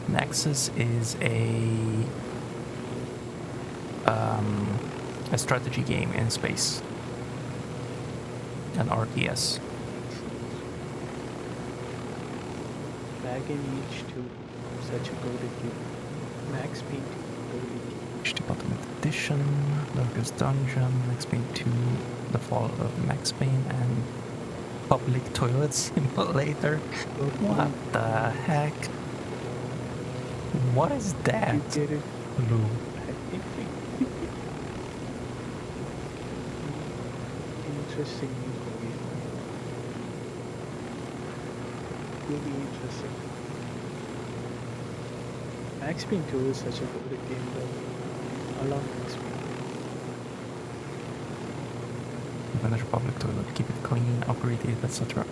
Nexus is a strategy game in space. An RTS. Dragon Age 2, such a good game. Max Payne 2, The Ultimate Edition, Darkest Dungeon, Max Payne 2, The Fall of Max Payne, and Public Toilet Simulator. What the heck? What is that? You get it? Lou? Interesting movie. Really interesting. Max Payne 2 is such a good game though. I love Max Payne. Manage public toilet, keep it clean, upgrade it, etc.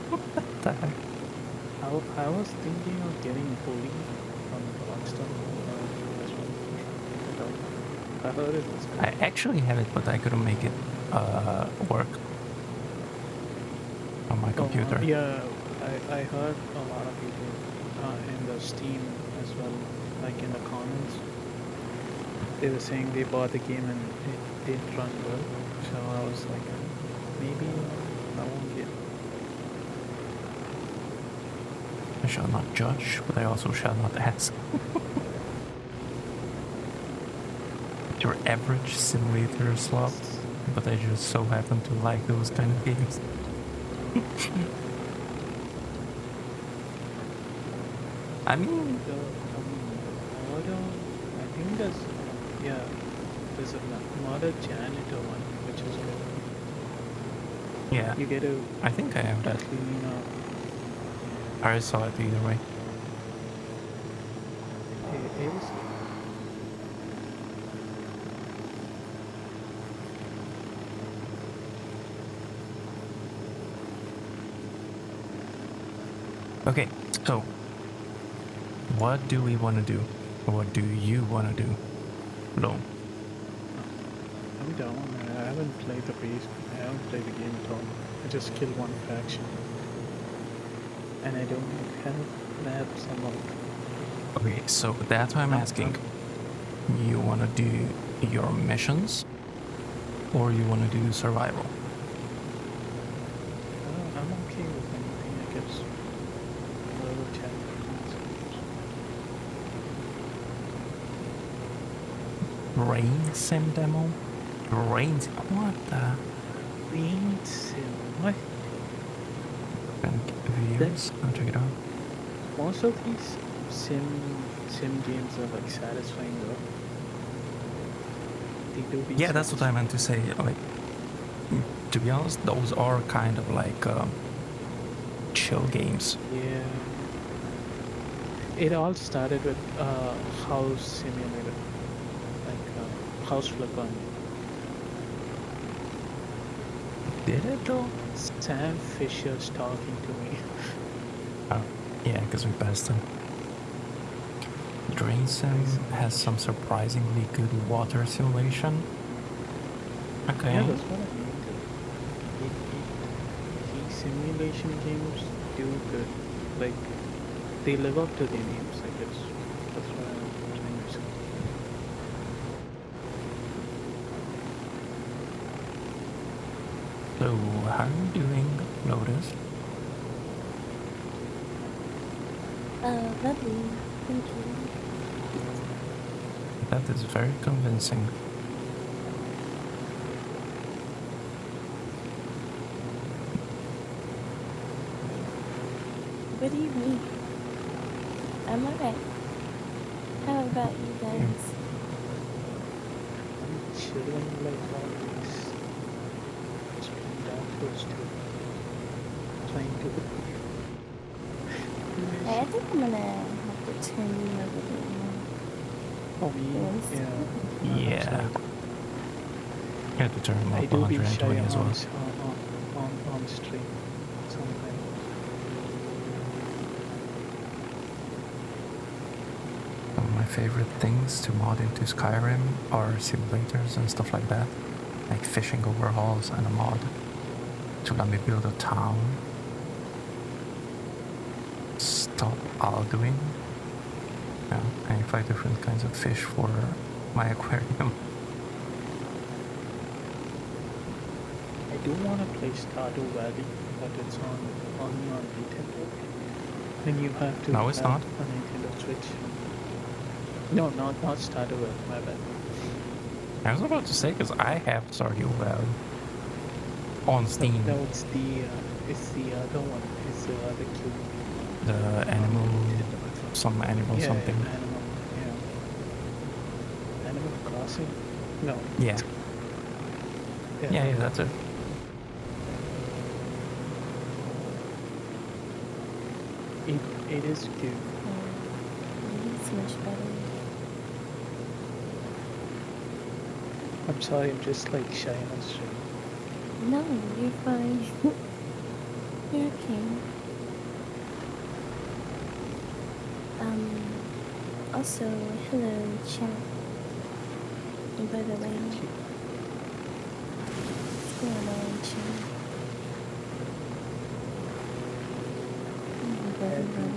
What the heck? I was thinking of getting Holy from Rockstar. I heard it was good. I actually have it, but I couldn't make it work on my computer. Yeah, I heard a lot of people in the Steam as well, like in the comments. They were saying they bought the game and it didn't run well. So I was like, maybe I won't get it. I shall not judge, but I also shall not ask. Your average simulator slot, but I just so happen to like those kind of games. I mean, I think there's, yeah, there's a modded janitor one, which is good. Yeah, You get to I think I have that. clean up. I saw it either way. It is. Okay, so what do we want to do? What do you want to do? Lo. I'm down. I haven't played the base. I haven't played the game at all. I just killed one faction. And I don't have maps unlocked. Okay, so that's why I'm asking. You want to do your missions? Or you want to do survival? I'm okay with anything, I guess. Whatever chapter. Rain sim demo? Rain sim? What the? Rain sim? What? Videos? I'll check it out. Most of these sim games are like satisfying though. They do be Yeah, that's what I meant to say. Like, to be honest, those are kind of like chill games. Yeah. It all started with house simulator, like house flipper. Did it though? Sam Fisher's talking to me. Oh, yeah, because we passed him. Drain Sim has some surprisingly good water simulation. Okay. Yeah, that's what I mean. These simulation games do good. Like, they live up to their names, I guess. That's what I'm trying to say. So, how are you doing, Lotus? Lovely. Thank you. That is very convincing. What do you mean? I'm alright. How about you guys? I'm chilling like always. Just being down close to trying to. I think I'm gonna have to turn you over there now. Oh, me? Yeah. Yeah. I had to turn him I up do be 120 shy as well. on stream sometimes. Some of my favorite things to mod into Skyrim are simulators and stuff like that. Like fishing overhauls and a mod to let me build a town. Stop Alduin. Yeah, and 5 different kinds of fish for my aquarium. I do want to play Stardew Valley, but it's only on Nintendo. And you have to No, it's have not. a Nintendo Switch. No, not Stardew Valley, my bad. I was about to say, because I have Stardew Valley on Steam. No, it's the other one. It's the other cute. The animal, some animal Yeah, something. Animal, yeah. Animal Crossing? No. Yeah. Yeah, that's it. It is cute. It's much better. I'm sorry, I'm just like shy on stream. No, you're fine. You're okay. Also, hello, chat. And by the way, what's going on,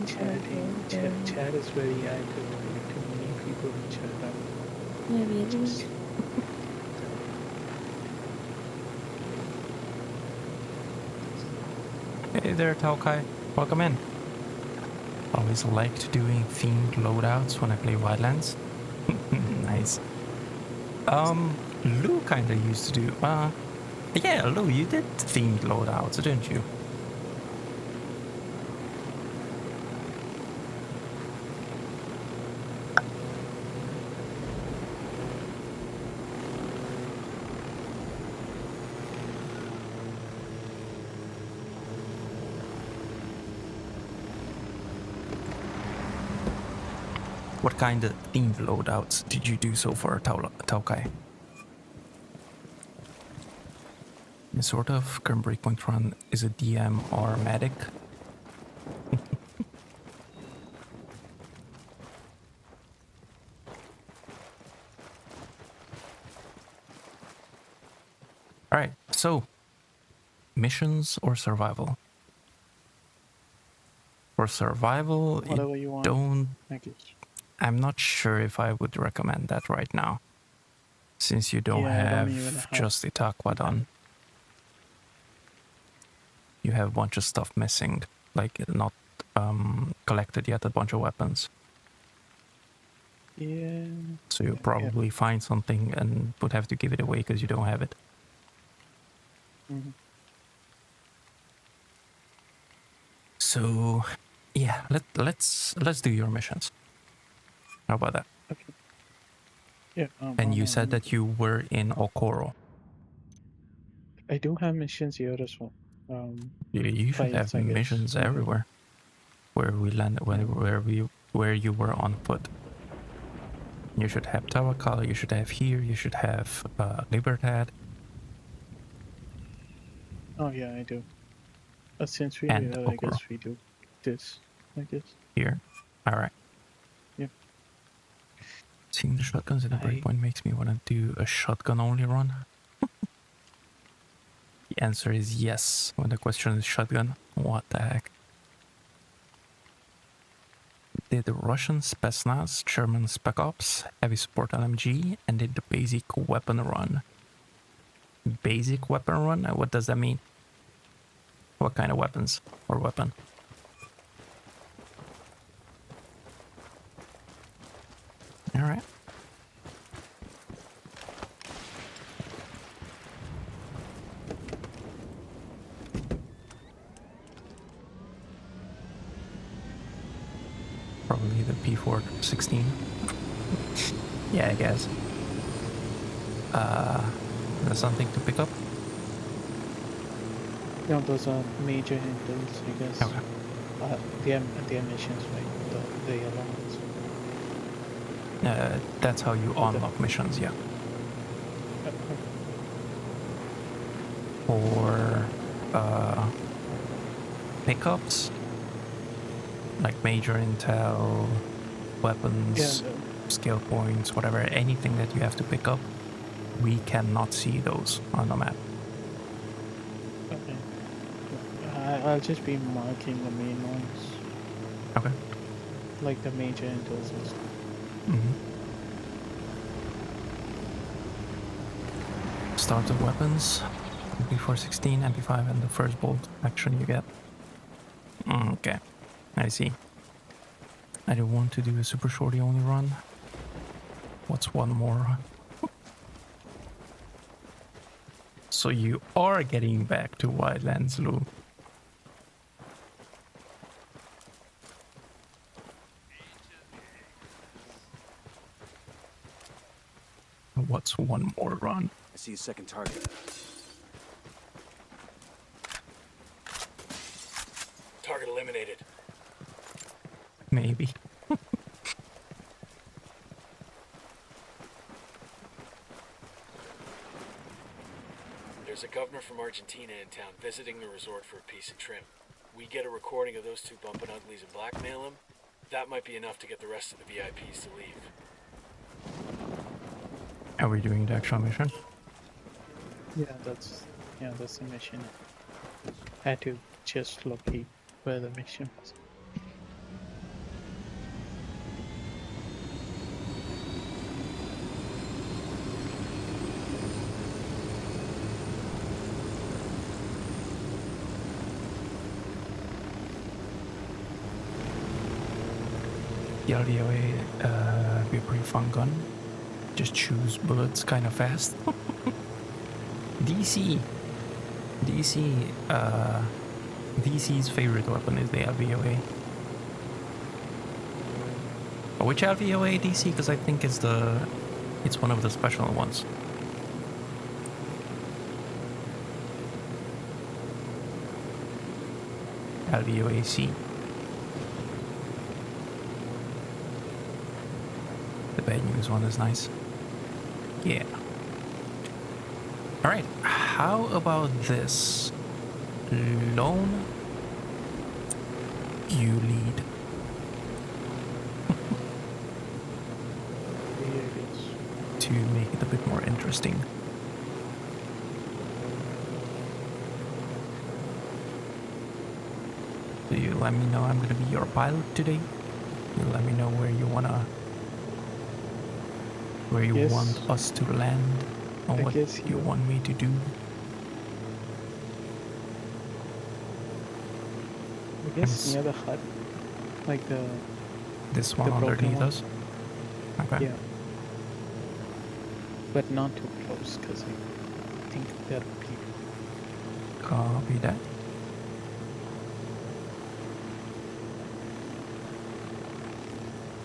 chat? Chat is very active. Too many people in chat. Yeah, really? Hey there, Taukai. Welcome in. Always liked doing themed loadouts when I play Wildlands. Nice. Lou kinda used to do, yeah, Lou, you did themed loadouts, didn't you? What kind of themed loadouts did you do so far, Taukai? Sort of. Current breakpoint run is a DM or medic. Alright, so missions or survival? For survival, Whatever you want. I'm not sure if I would recommend that right now. Since you don't Yeah, I don't have even have just Itaqua done. You have a bunch of stuff missing, like not collected yet, a bunch of weapons. Yeah. So you'll probably find something and would have to give it away because you don't have it. Mm-hmm. So, yeah, let's do your missions. How about that? Okay. Yeah. And you said that you were in Okoro. I do have missions here as well. You should have fights, I guess. missions Okay. everywhere. Where we landed, where you were on foot. You should have Tawakal, you should have here, you should have Libertad. Oh yeah, I do. Since we And I guess Okoro. we do this. I guess. Here. Alright. Yep. Seeing the shotguns in the breakpoint makes me want to do a shotgun only run. The answer is yes. When the question is shotgun, what the heck? Did the Russian Spetsnaz, German Spec Ops, heavy support LMG, and did the basic weapon run. Basic weapon run? What does that mean? What kind of weapons or weapon? Alright. Probably the P416. Yeah, I guess. There's something to pick up? No, those are major handles, I guess. Okay. The missions, right? The yellow ones. That's how you unlock missions, yeah. For pickups, like major intel, weapons, skill points, whatever, anything that you have to pick up, we cannot see those on the map. Okay. I'll just be marking the main ones. Okay. Like the major intels and stuff. Start of weapons, MP416, MP5, and the first bolt action you get. Okay, I see. I don't want to do a super shorty only run. What's one more? So you are getting back to wildlands, Lou. What's one more run? I see a second target. Target eliminated. Maybe. There's a governor from Argentina in town visiting the resort for a piece of trim. We get a recording of those two bumping uglies and blackmail him. That might be enough to get the rest of the VIPs to leave. Are we doing the actual mission? Yeah, that's the mission. I had to just locate where the mission was. The LDOA be a pretty fun gun. Just choose bullets kind of fast. DC's favorite weapon is the LVOA. Which LVOA DC? Because I think it's one of the special ones. LVOA-C. The bad news one is nice. Yeah. Alright, how about this? Lone, you lead. To make it a bit more interesting. So you let me know I'm gonna be your pilot today. You let me know where you want Yes. want us to land, and I what guess you want me to do. I guess near the hut, like this one the broken underneath one. us. Okay. Yeah, but not too close because I think there are people. Copy that.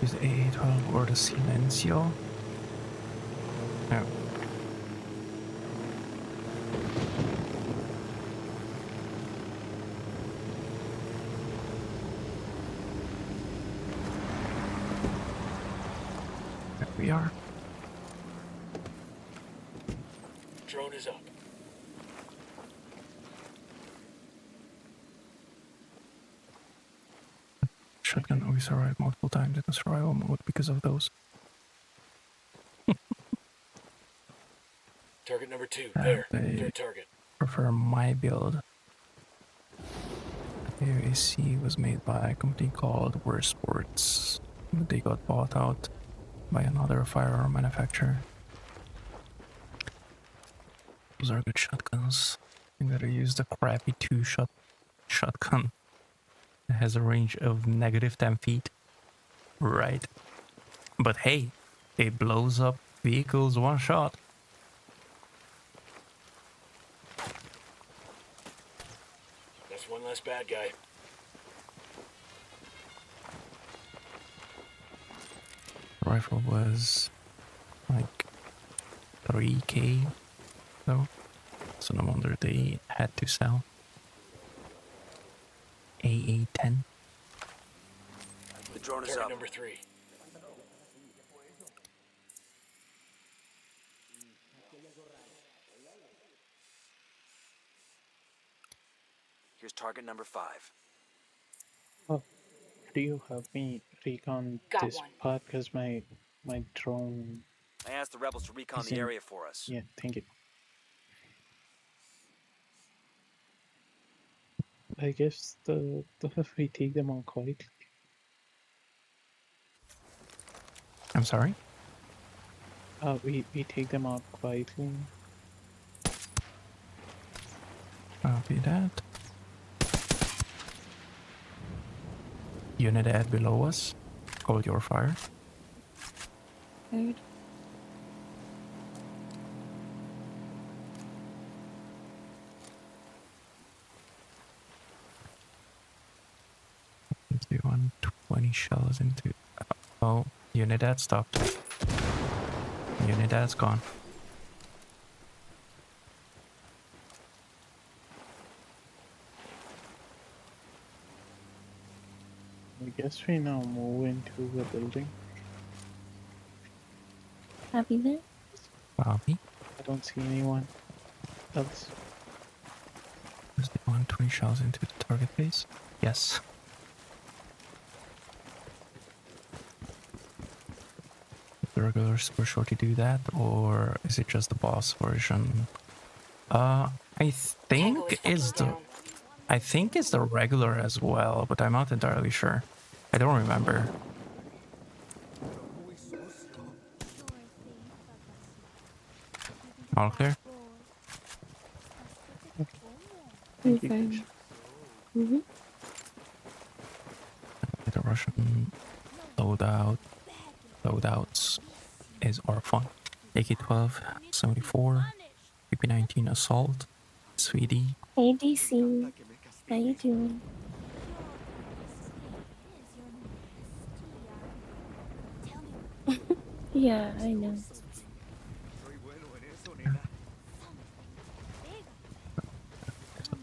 Use A12 or the Silencio. No. There we are. Drone is up. Shotgun always survived multiple times in the survival mode because of those. Target number 2, there. They Third target. prefer my build. The AAC was made by a company called War Sports, but they got bought out by another firearm manufacturer. Those are good shotguns. I gotta use the crappy 2-shot shotgun. It has a range of negative 10 feet. Right. But hey, it blows up vehicles one shot. That's one less bad guy. The rifle was like 3K though, so no wonder they had to sell. AA-10. The drone is Target up. number 3. Here's target number 5. Oh, do you have me recon Got this one. part because my drone? I asked the rebels to recon the Isn't- area for us. Yeah, thank you. I guess we take them on quietly. I'm sorry? We take them out quietly. Copy that. Unit ad below us. Hold your fire. Heard. Do 120 shells into. Oh, unit ad stopped. Unit ad's gone. I guess we now move into the building. Happy there? Copy. I don't see anyone else. Does the 120 shells into the target base? Yes. The regulars were sure to do that, or is it just the boss version? I think is the I think it's the regular as well, but I'm not entirely sure. I don't remember. All clear? Confirmed. Mm-hmm. The Russian loadouts are fun. AK-12, 74, PP-19 assault, sweetie. Hey DC, how you doing? Yeah, I know.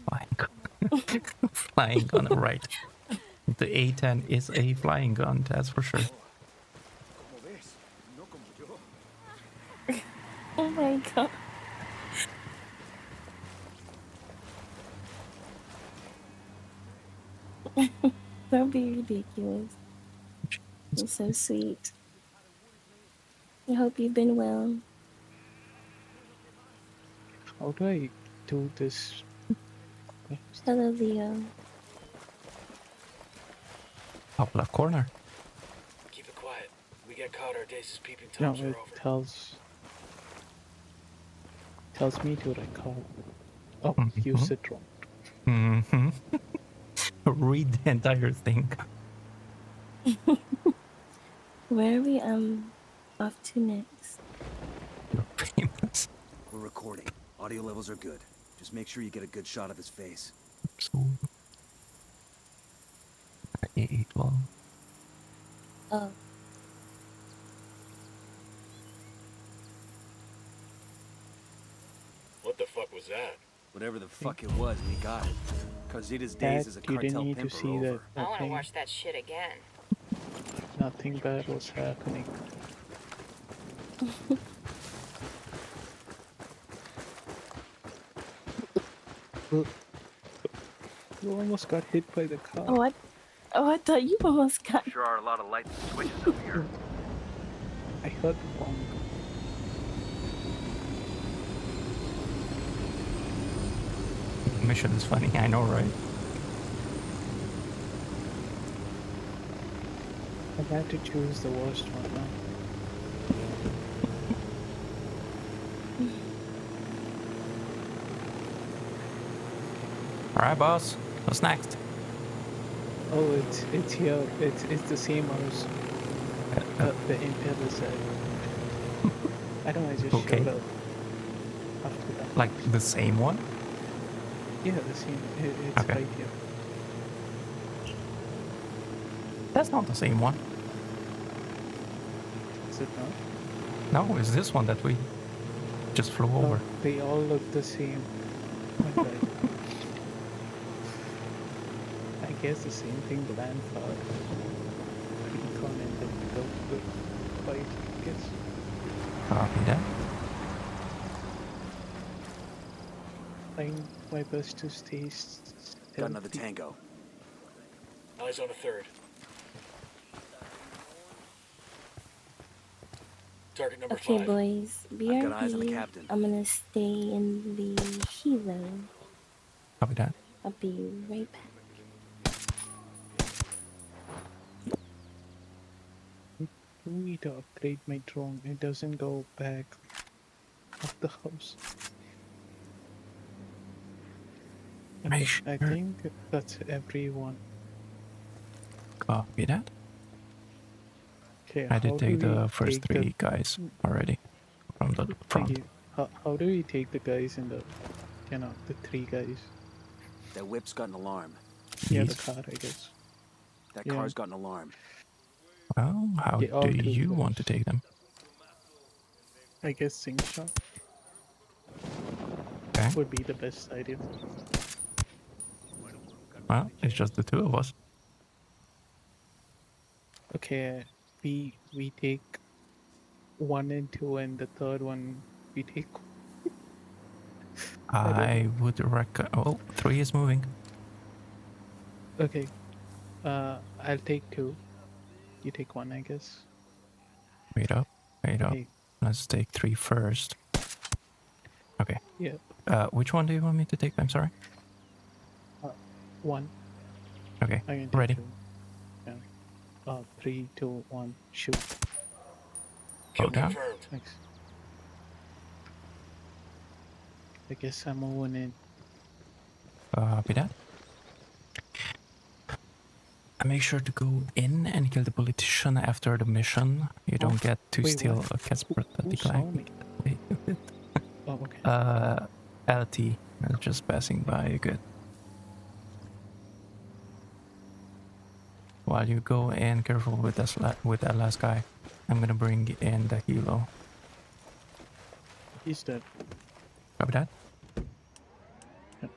Flying gun. Flying gun, right. The A-10 is a flying gun, that's for sure. my god. Don't be ridiculous. You're so sweet. I hope you've been well. How do I do this? Hello, Leo. Top left corner. Keep it quiet. We get caught, our days as peeping No, toms are it over. tells me to record. Oh, you Mhm. said wrong. Mm-hmm. Read the entire thing. Where are we off to next? You're famous. We're recording. Audio levels are good. Just make sure you get a good shot of his face. So, 8, well, Oh, What the fuck was that? Whatever the fuck it was, we got it. Carzita's Dad, days as a you didn't cartel need to pimp see are that over. I want to nothing, watch that shit again. nothing bad was happening. You almost got hit by the car. I thought you almost got. Sure are a lot of lights and switches over here. I heard the bonk. mission is funny, I know, right? I had to choose the worst one now. Alright, boss. What's next? Oh, it's here. It's the same house. The Imperial side. I don't know. I just Okay. showed up after that. Like the same one? Yeah, the same. It's Okay. right here. That's not the same one. Is it not? No, it's this one that we just flew over. No, they all look the same. Okay. I guess the same thing. Land for recon and then go to fight. I guess. Copy that. Trying my best to stay. Got another stealthy. tango. Eyes on a third. Target number Okay, 5. boys. I've got eyes on the BRB. captain. I'm gonna stay in the helo. Copy that. I'll be right back. I need to upgrade my drone. It doesn't go back of the house. Okay, Make I sure. think that's everyone. Copy that. Okay, I how did do take we the first take 3 guys already from the Thank front. you. How do we take the guys in the, the 3 guys? That whip's got an alarm. Yeah, the These- car, I guess. That Yeah. car's got an alarm. Well, how Yeah, all do 2 you want to cars. take them? I guess Sing Shot Okay. would be the best idea. Well, it's just the 2 of us. Okay, we take 1 and 2, and the third one we take. I would recommend. Oh, 3 is moving. Okay, I'll take 2. You take 1, I guess. Wait up. Wait up. Okay, Let's take 3 first. Okay. yeah, Which one do you want me to take? I'm sorry. 1. Okay. I can take Ready. 2. Yeah. 3, 2, 1, shoot. Kill down. confirmed. Thanks. I guess I'm moving in. Copy that. And make sure to go in and kill the politician after the mission. You don't get to wait, steal what? a Casper Who saw me? Oh, okay. LT. Just passing by. You're good. While you go in, careful with that last guy. I'm gonna bring in the helo. He's dead. Copy that. Yep.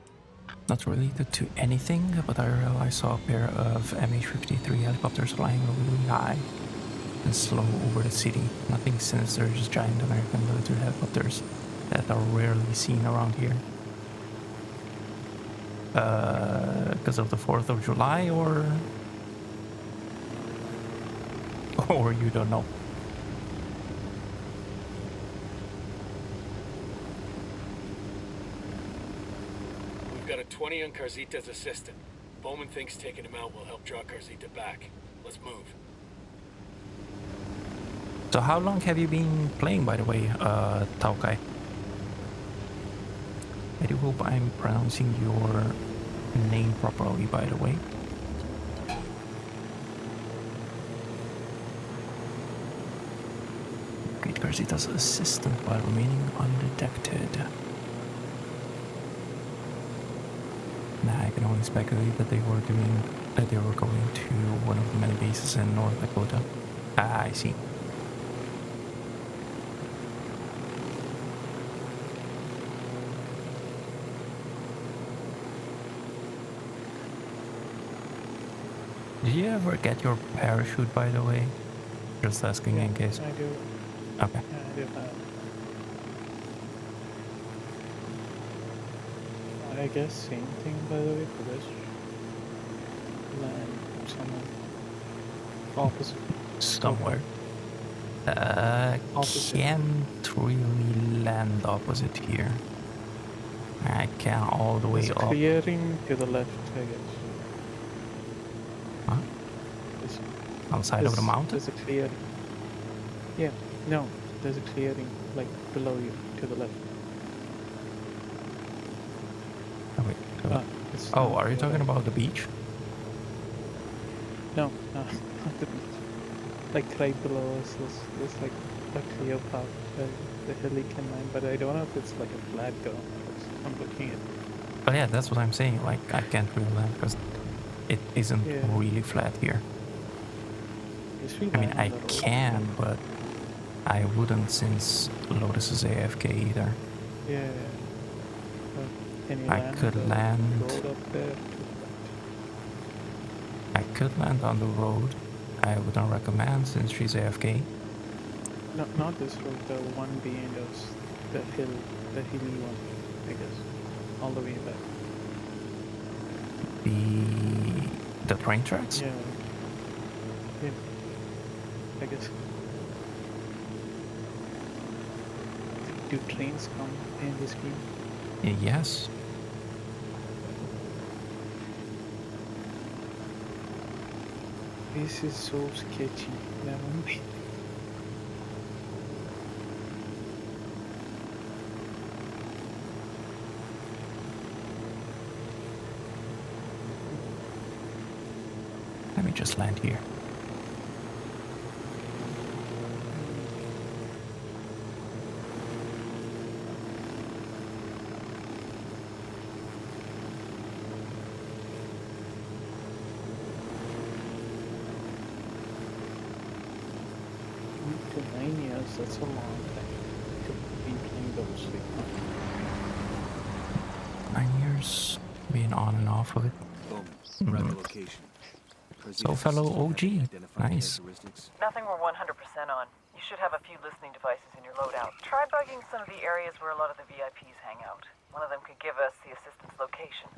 Not related to anything, but I saw a pair of MH-53 helicopters flying really high and slow over the city. Nothing sinister, just giant American military helicopters. that are rarely seen around here. Because of the 4th of July, or you don't know? We've got a 20 on Carzita's assistant. Bowman thinks taking him out will help draw Carzita back. Let's move. So how long have you been playing, by the way, Taukai? I do hope I'm pronouncing your name properly, by the way. Great Carzita's assistant while remaining undetected. Nah, I can only speculate that they were going to one of the many bases in North Dakota. Ah, I see. Did you ever get your parachute, by the way? Just asking in case. I do. Okay. Yeah, I do have. I guess same thing, by the way, for this. Land somewhere. Opposite. Somewhere. Opposite. Can't really land opposite here. I can all the way There's a up. clearing to the left, I guess. Huh? There's, On the side of the mountain? There's a clearing. Yeah, no, there's a clearing, like, below you, to the left. Oh, wait. It's Oh, not are you to the talking left. about the beach? No, not the beach. Like, right below us, there's like a clear path, the hilly can line, but I don't know if it's like a flat ground. I'm looking at. But yeah, that's what I'm saying. Like, I can't really land because it isn't Yeah. really flat here. Yes, we I mean, land I on the road, can, but I wouldn't since Lotus is AFK either. Yeah. But can you I land could on the land. road up there? I could land on the road. I wouldn't recommend since she's AFK. No, not this road. The one behind us, the hilly one, I guess, all the way back. The train tracks? Yeah. Yeah. I guess. Do trains come in this game? Yes. This is so sketchy. Never mind. Let me just land here. To 9 years, that's a long time to be playing those like 9 years being on and off of it. Boom. We're at the location. So, fellow OG, nice. Nothing we're 100% on. You should have a few listening devices in your loadout. Try bugging some of the areas where a lot of the VIPs hang out. One of them could give us the assistant's location.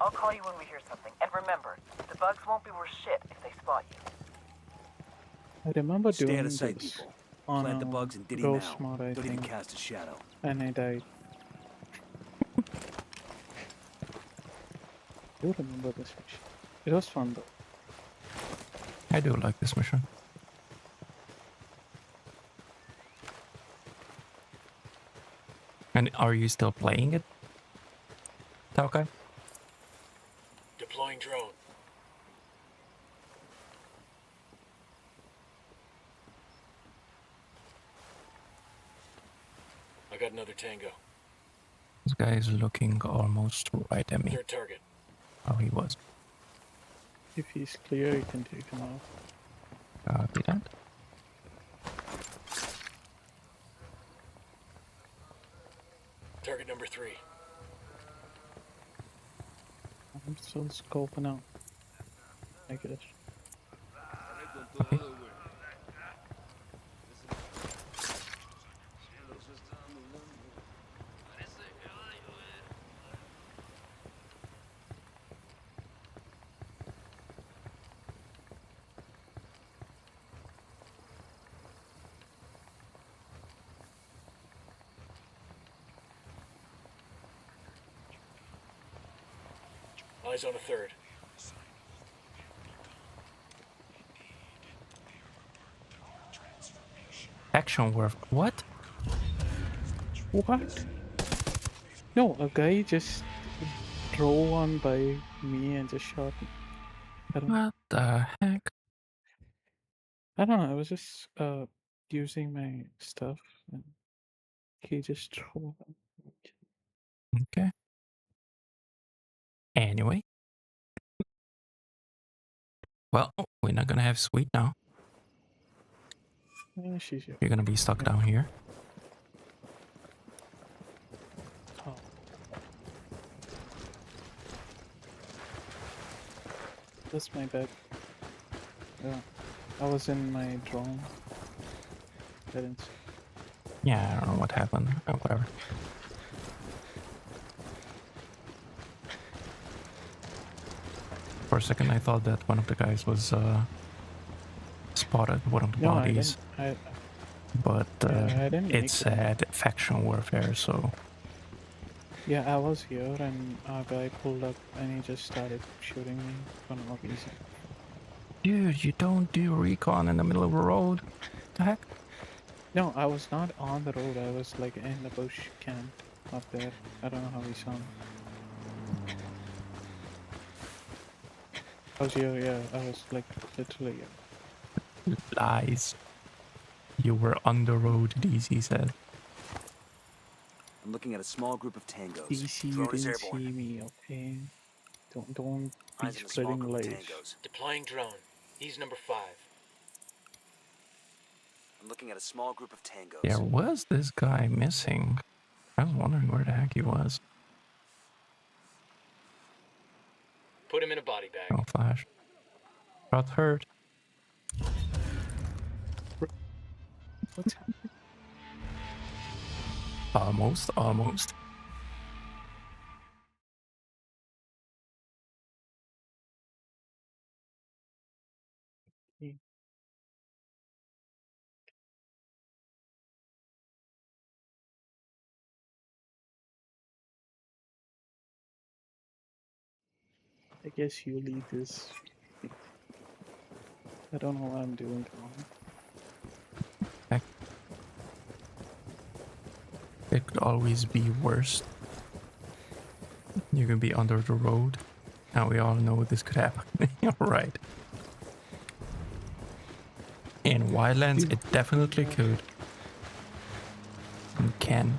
I'll call you when we hear something. And remember, the bugs won't be worth shit if they spot you. I remember Stay doing out of sight, this people. on Plant the bugs and diddy Ghost now. mod, I Don't even think, cast a shadow. and I died. I do remember this mission. It was fun though. I do like this mission. And are you still playing it, Taukai? Deploying drone. I got another tango. This guy is looking almost right at me. Third target. Oh, he was. If he's clear, you can take him off. Copy that. Target number 3. I'm still scoping out. I guess. Okay. Eyes on a third. Action worth what? What? No, a guy just drove on by me and just shot me. What the heck? I don't know. I was just using my stuff, and he just drove on. Okay. Anyway. Well, we're not gonna have Sweet now. Yeah, she's here. You're gonna be stuck down here. Oh. That's my bad. Yeah. I was in my drone. I didn't see. Yeah, I don't know what happened. Oh, whatever. For a second, I thought that one of the guys was spotted one of the No, bodies, I didn't. but I didn't it make said faction warfare, so Yeah, I was here and a guy pulled up and he just started shooting me for no reason. dude, you don't do recon in the middle of the road. The heck? No, I was not on the road. I was like in the bush camp up there. I don't know how he saw me. I was here, yeah. I was like literally here. Lies. You were on the road, DC said. I'm looking at a small group of tangos. DC, you Drone is didn't airborne. see me, okay? Don't be Eyes on a small spreading group of lies. tangos. Deploying drone. He's number 5. I'm looking at a small group of tangos. There was this guy missing. I was wondering where the heck he was. Put him in a body bag. Oh, flash. Got hurt. What's happening? Almost, almost. I guess you lead this. I don't know what I'm doing wrong. Heck. It could always be worse. You can be under the road. Now we all know this could happen. Right. In wildlands, it definitely could. And can.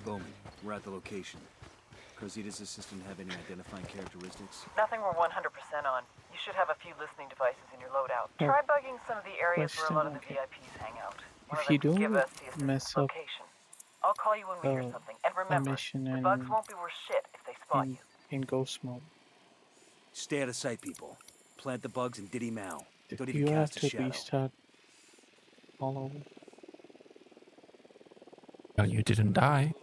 Bowman, we're at the location. Crozita's assistant have any identifying characteristics? Nothing we're 100% on. You should have a few listening devices in your loadout. Try bugging some of the areas where a lot of the VIPs hang out. One If of you them can give don't us the assistant's mess up location. I'll call you when we hear something. And remember, mission the bugs won't be worth shit if they spot you. in ghost mode, Stay out of sight, people. Plant the bugs and Diddy Mao. Don't even you have cast a to shadow. restart all over. Well, you didn't die.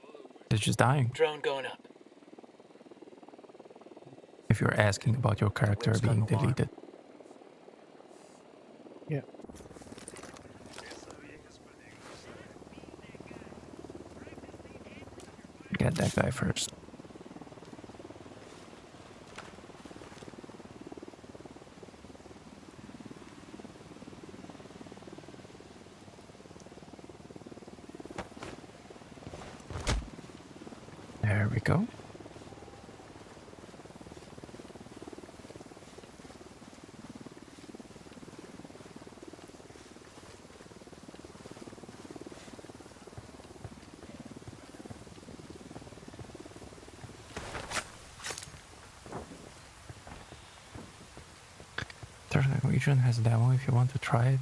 They're just dying. Drone going up. If you're asking about your character being deleted. Yeah. Get that guy first. There we go. Third region has a demo if you want to try it.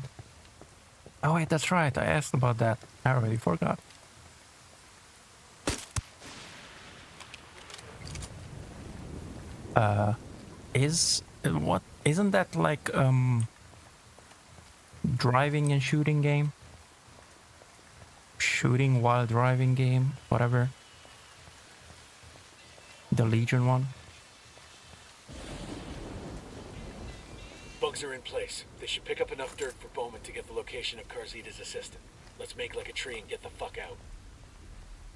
Oh wait, that's right. I asked about that. I already forgot. Isn't that like driving and shooting game? shooting while driving game, whatever. The Legion one. Bugs are in place. They should pick up enough dirt for Bowman to get the location of Carzita's assistant. Let's make like a tree and get the fuck out.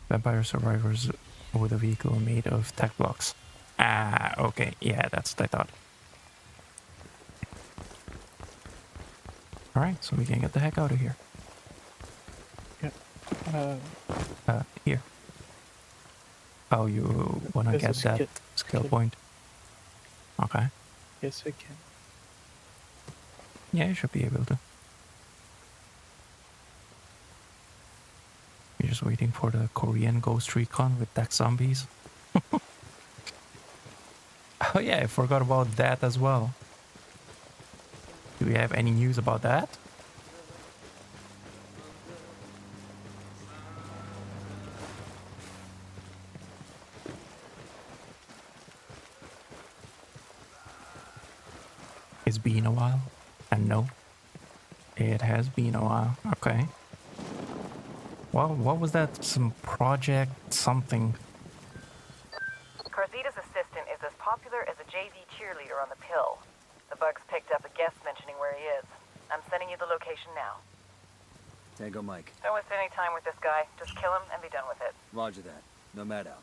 Vampire survivors with a vehicle made of tech blocks. Ah, okay. Yeah, that's what I thought. Alright, so we can get the heck out of here. Yep. Here. Oh, you wanna get There's a that skill point? Okay. Yes, I can. Yeah, you should be able to. You're just waiting for the Korean Ghost Recon with tech zombies. Oh yeah, I forgot about that as well. Do we have any news about that? It's been a while. And no, it has been a while. Okay. Well, what was that? Some project something. Carzita's assistant is as popular as a JV cheerleader on the pill. The bugs picked up a guest mentioning where he is. I'm sending you the location now. Tango Mike. Don't waste any time with this guy. Just kill him and be done with it. Roger that. Nomad out.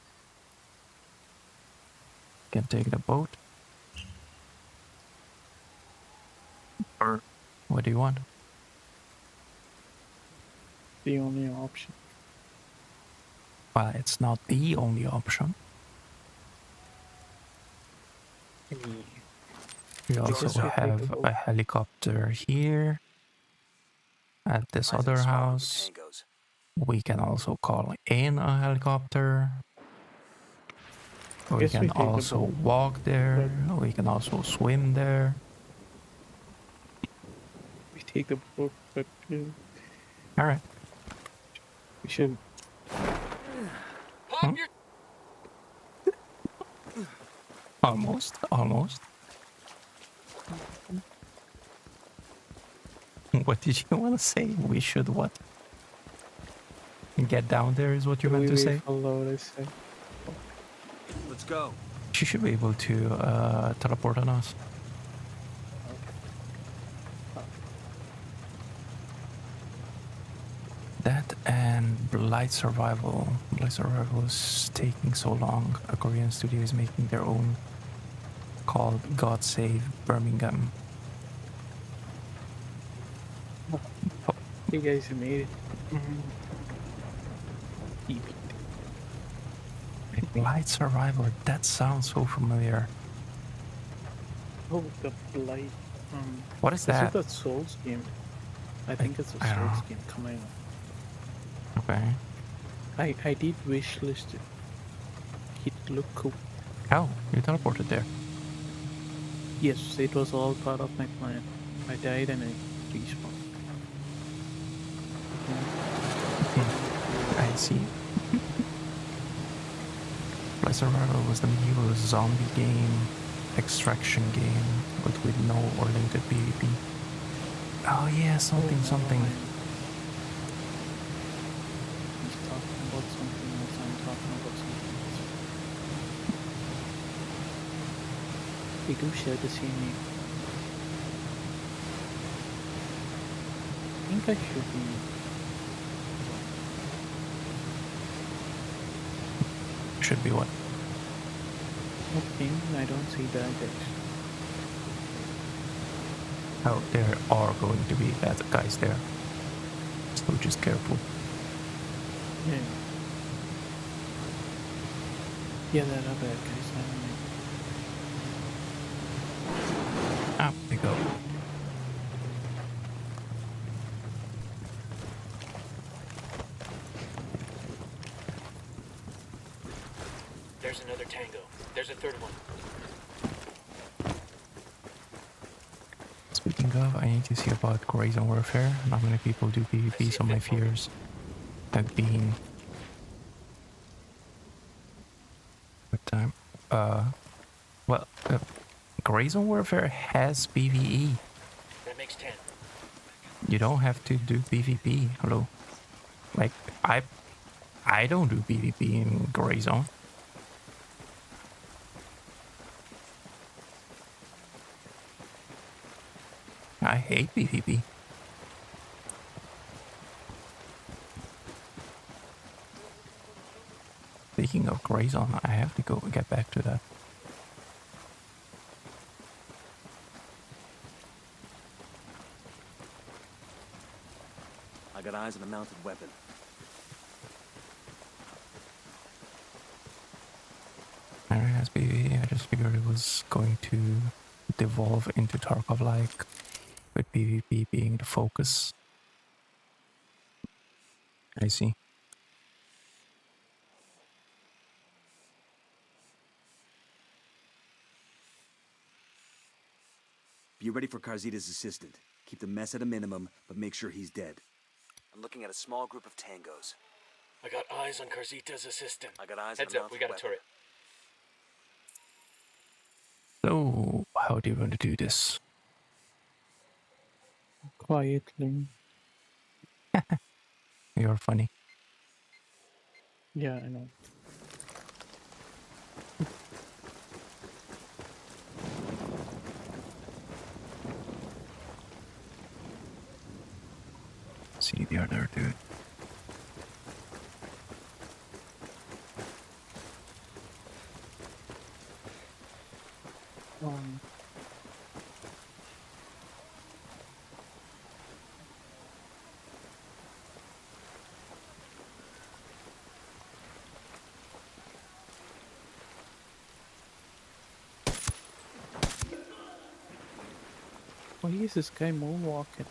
Can take the boat. Or what do you want? The only option. Well, it's not the only option. We also have a helicopter here at this other house. We can also call in a helicopter. We can also walk there. We can also swim there. We take the boat, but Alright. we should. Hmm? Almost. What did you want to say? We should what? Get down there is what you meant to say? Let's go. She should be able to teleport on us. That and Blight Survival. Blight Survival is taking so long. A Korean studio is making their own called God Save Birmingham. You guys made it. Blight Survivor, that sounds so familiar. Oh, the Blight. What is that? Is it a Souls game? I think it's a Souls game coming up. Okay. I did wishlist it. It looked cool. How? You teleported there? Yes, it was all part of my plan. I died and I respawned. I see. Blight Survivor was the medieval zombie game, extraction game, but with no or limited PvP. Oh yeah, something. He's talking about something else. I'm talking about something else. We do share the same name. I think I should be. Should be what? Okay, I don't see bad guys. Oh, there are going to be bad guys there. So just careful. Yeah. Yeah, there are bad guys. Up we go. There's another tango. There's a third one. Speaking of, I need to see about Horizon Warfare. Not many people do PvP, so my fears have been... What time? Well, Horizon Warfare has PvE. That makes 10. You don't have to do PvP. Hello. Like, I don't do PvP in Gray Zone. I hate PvP. Speaking of Gray Zone, I have to go and get back to that. I got eyes on a mounted weapon. Area has PvP. I just figured it was going to devolve into Tarkov-like, with PvP being the focus. I see. Be ready for Karzita's assistant. Keep the mess at a minimum, but make sure he's dead. I'm looking at a small group of tangos. I got eyes on Karzita's assistant. I got eyes Heads on a up, we mounted got a weapon. turret. So, how do you want to do this? Quietly. You're funny. Yeah, I know. See the other dude. Why is this guy moonwalking?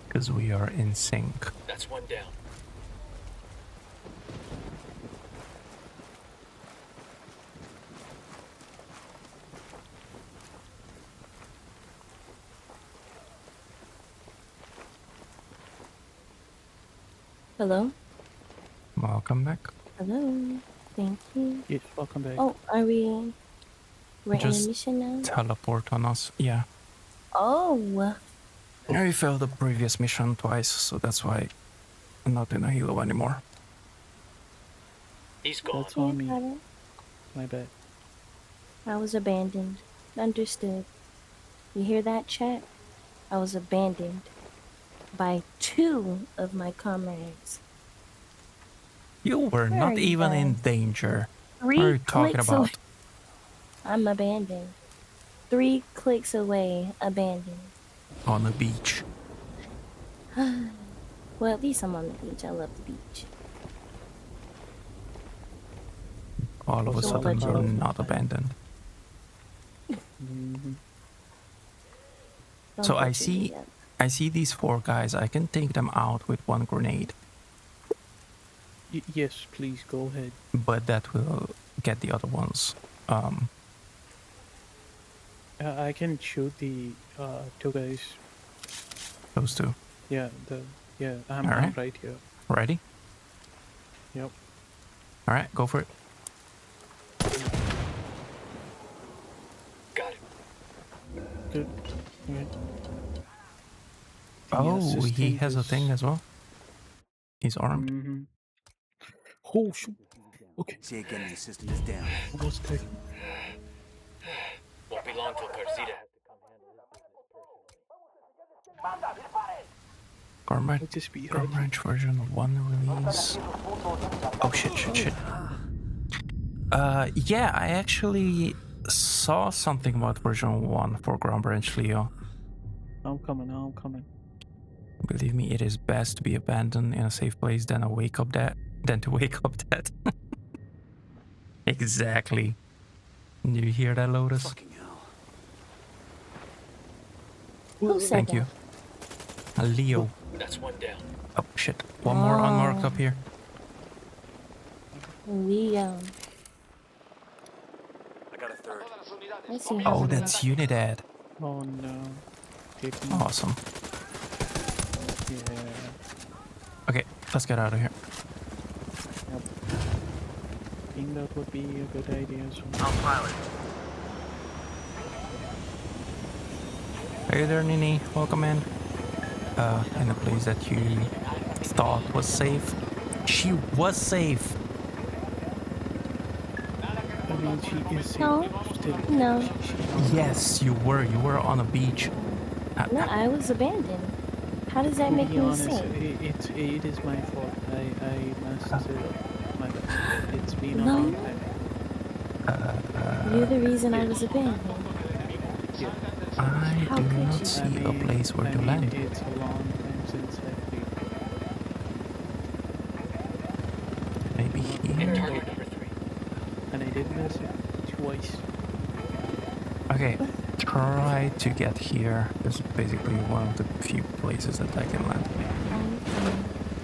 Because we are in sync. That's one down. Hello? Welcome back. Hello? Thank you. Yes, welcome back. Oh, we're in a Just mission now? teleport on us. Yeah. Oh! I failed the previous mission twice, so that's why I'm not in a helo anymore. He's gone. That's on Yeah, me. got it. My bad. I was abandoned. Understood. You hear that, chat? I was abandoned by 2 of my comrades. You were Where not are you even in guys? danger. 3 What are you talking clicks about? away. I'm abandoned. 3 clicks away, abandoned. On the beach. Well, at least I'm on the beach. I love the beach. All of a So sudden, what you're you- not abandoned. Mhm. Don't So I butcher me see, up. I see these 4 guys. I can take them out with 1 grenade, Yes, please go ahead. but that will get the other ones. I can shoot the 2 guys. Those 2. Yeah, I'm Alright. right here. Ready? Yep. All right, go for it. Got it. Good. Okay. The Oh, he assistant has a thing is- as well. He's armed. Mhm. Oh shoot. Okay. Say again, the assistant is down. Almost dead. Won't be long till Karzita has to come handle his business personally. Garment, Let's just be Garment version 1 release. Oh shit, shit, shit. Yeah, I actually saw something about version 1 for Ground Branch Leo. I'm coming. Believe me, it is best to be abandoned in a safe place than to wake up dead. Exactly. Did you hear that, Lotus? Fucking hell. Who said Thank that? you. Leo. That's one down. Oh shit. One more unmarked up here. Leo. I got a third. I see Oh, him. that's Unidad. Oh no. Take me. Awesome. Yeah. Okay, let's get out of here. Yep. I think that would be a good idea as well. I'll pilot. Hey there, Nini. Welcome in. In a place that you thought was safe. She was safe. I mean, she is safe. No, Still, no. Yes, you were. You were on a beach. No, I was abandoned. How does that To make be me honest, safe? it is my fault. I must my bad. It's been a No. long time. You're the reason I was abandoned. Yeah. I How do could not you? see a place where to land. It's a long time since I played. Maybe here. Target number 3. And I did miss it twice. Okay, try to get here. This is basically one of the few places that I can land.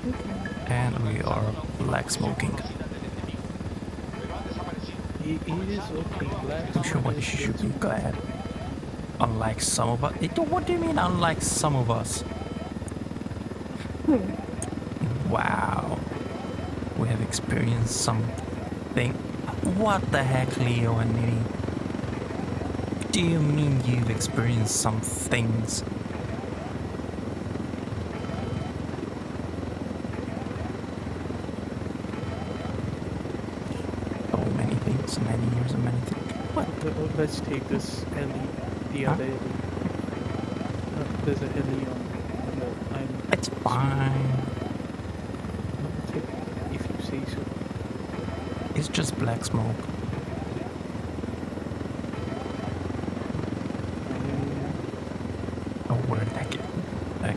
Okay. And we are black smoking. It is okay. Black I'm sure what you should be glad. Unlike some of us. What do you mean, unlike some of us? Wow. We have experienced something. What the heck, Leo and Nini? Do you mean you've experienced some things? So many things, many years and many things. What? Let's take this heli, the other heli. There's a heli on the island. It's fine. Okay, if you say so. It's just black smoke. Oh, we're attacking. Like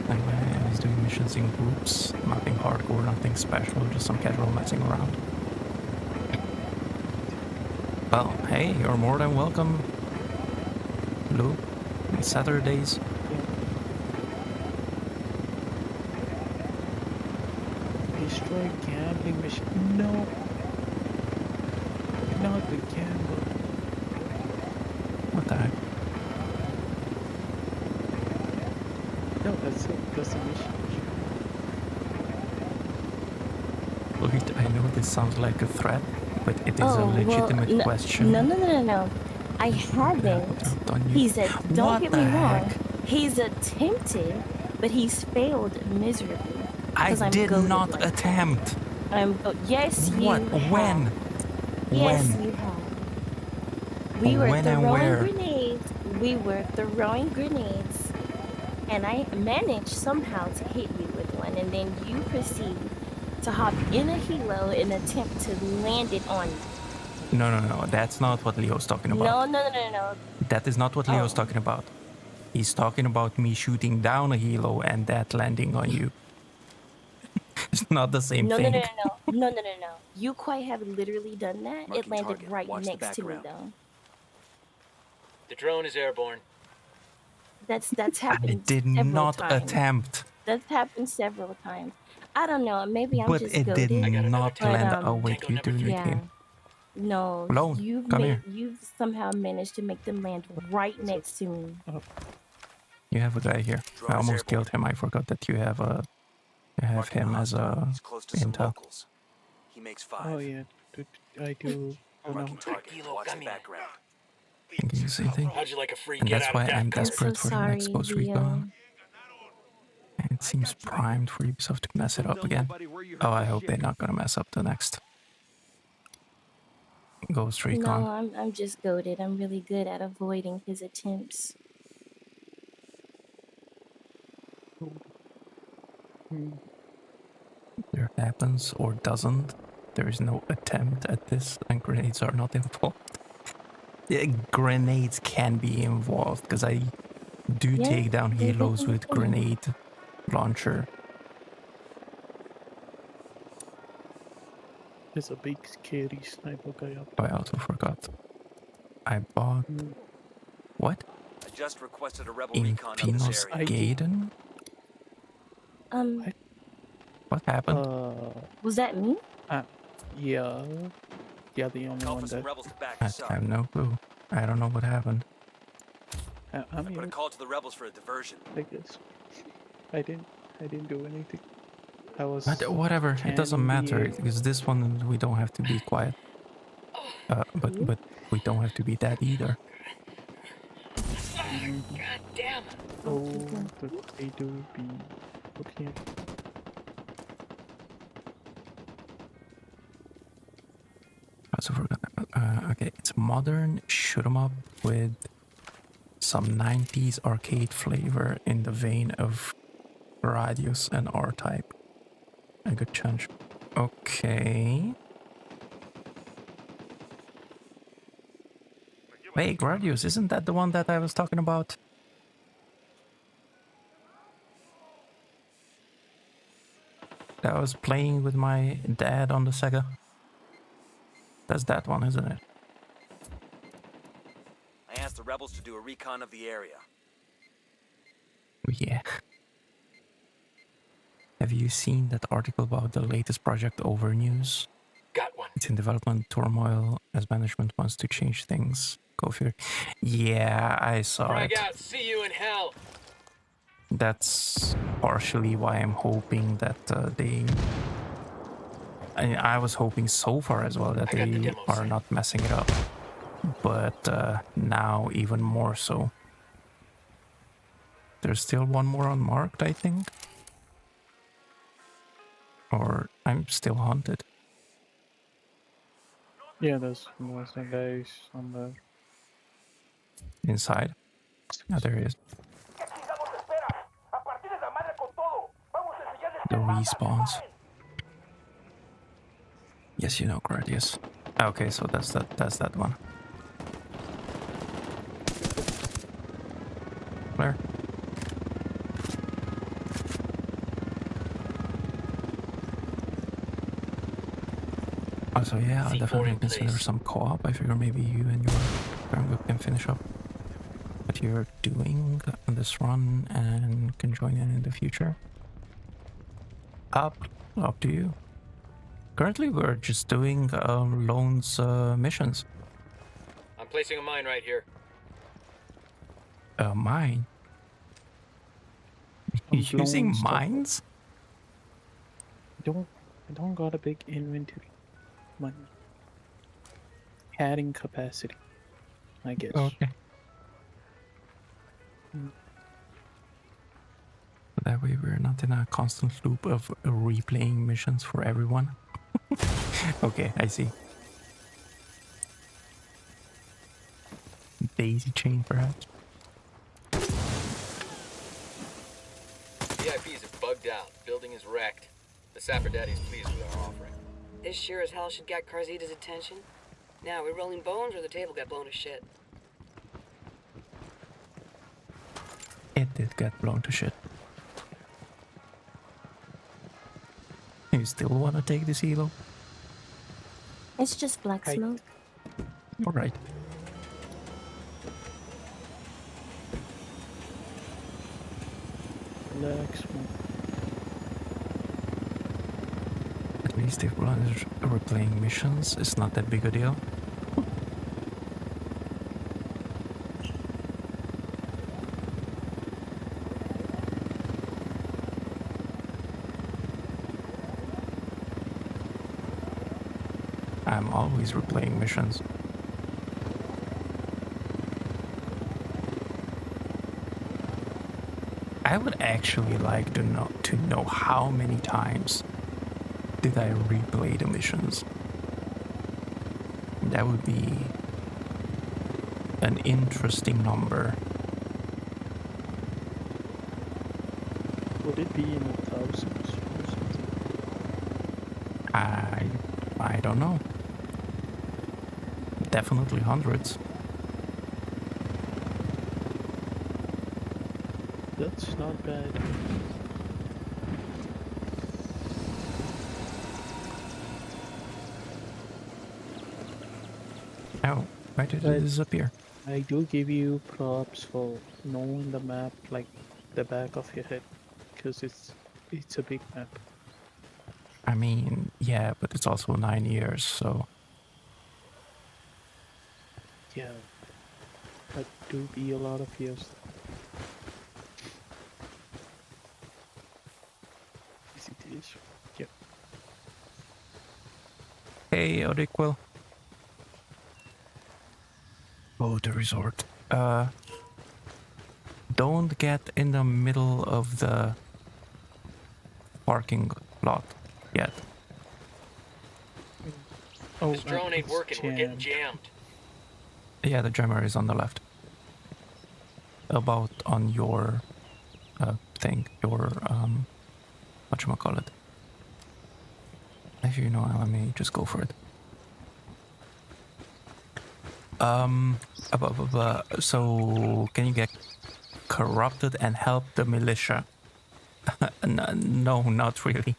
I was doing missions in groups, nothing hardcore, nothing special, just some casual messing around. Well, hey, you're more than welcome, Lou. It's Saturdays. Destroy gambling machine. No. Not the gamble. What the heck? No, that's it. That's the mission. Wait, I know this sounds like a threat, but it is a Oh, legitimate well, question. No. I haven't. He said, don't get me wrong. He's attempted, but he's failed miserably. I did not like attempt. Yes, you What? have. When? Yes, When? you have. We were When and throwing where? grenades. We were throwing grenades. And I managed somehow to hit you with one. And then you proceed to hop in a helo and attempt to land it on you. No. That's not what Leo's talking about. No. That is not what Leo's talking about. He's talking about me shooting down a helo and that landing on you. It's not the same thing. No. You quite have literally done that. Marking It landed target. right Watch the next to me, background. though. The drone is airborne. That's happened. I did several not times. attempt. That's happened several times. I don't know. Maybe I'm But just it did goated. not But, land. Oh wait, you do need yeah. him. No, Alone. Come here. you've somehow managed to make them land right next to me. You have a guy here. Drone I is almost airborne. killed him. I forgot that you have Marking him as hostile. a He's close to some intel. locals. He makes 5. Oh yeah, I do. Oh, no. Marking target. Watch the background. Thinking the same thing. How'd you like a free And get that's out why of I'm death card? desperate for the sorry, next Ghost Leo. Recon. And it seems primed for Ubisoft to mess it up again. Oh, I hope they're not gonna mess up the next Ghost Recon. No, I'm just goated. I'm really good at avoiding his attempts. There happens or doesn't. There is no attempt at this, and grenades are not involved. Yeah, grenades can be involved because I do take down helos with grenade launcher. There's a big scary sniper guy up Oh, I also forgot. I bought what? I just requested a rebel In recon in this Pinos area. Gaiden? What happened? Was that me? Yeah. Yeah, the only Call one for some that. rebels to back I us up. have no clue. I don't know what happened. I I put a mean, call to the rebels for a diversion. I guess. I didn't do anything. I was. But whatever, it doesn't matter because this one we don't have to be quiet. But we don't have to be that either. God damn it. Oh, but they do be looking at. So we're gonna, okay, it's modern shoot 'em up with some 90s arcade flavor in the vein of Gradius and R-Type. A good chance. Okay. Hey, Gradius, isn't that the one that I was talking about? That I was playing with my dad on the Sega? That's that one, isn't it? I asked the rebels to do a recon of the area. Yeah. Have you seen that article about the latest Project Over news? Got one. It's in development turmoil as management wants to change things. Go figure. Yeah, I saw Frag it. out. See you in hell. That's partially why I'm hoping that I was hoping so far as well that they are not messing it up. But now even more so. There's still one more unmarked, I think. Or I'm still haunted. Yeah, there's some guys on the Inside? Oh, there he is. The respawns. Yes, you know, Gradius. Okay, so that's that one. Where? Also, yeah, I'll definitely consider some co-op. I figure maybe you and your friend group can finish up what you're doing on this run and can join in the future. Up to you. Currently, we're just doing loans missions. I'm placing a mine right here. A mine? Using mines? I don't got a big inventory. Money. Carrying capacity, I guess. Okay. That way we're not in a constant loop of replaying missions for everyone. Okay, I see. Daisy chain, perhaps? VIPs are bugged out. Building is wrecked. The Sapper Daddy's pleased with our offering. This sure as hell should get Carzita's attention. Now, we rolling bones or the table got blown to shit? It did get blown to shit. You still want to take this elo? It's just black smoke. Alright. Black smoke. At least if we're playing missions, it's not that big a deal. I'm always replaying missions. I would actually like to know how many times did I replay the missions. That would be an interesting number. Would it be in the thousands or something? I don't know. Definitely hundreds. That's not bad. Oh, why did it disappear? I do give you props for knowing the map like the back of your head, because it's a big map. I mean, yeah, but it's also 9 years, so... Yeah, that do be a lot of years. Yes, it is. Yep. Hey, Odequil. Oh, the resort. don't get in the middle of the parking lot yet. Oh, This drone ain't it's working. We're getting jammed. jammed. Yeah, the jammer is on the left. About on your thing, your whatchamacallit. If you know, let me just go for it. So can you get corrupted and help the militia? No, not really.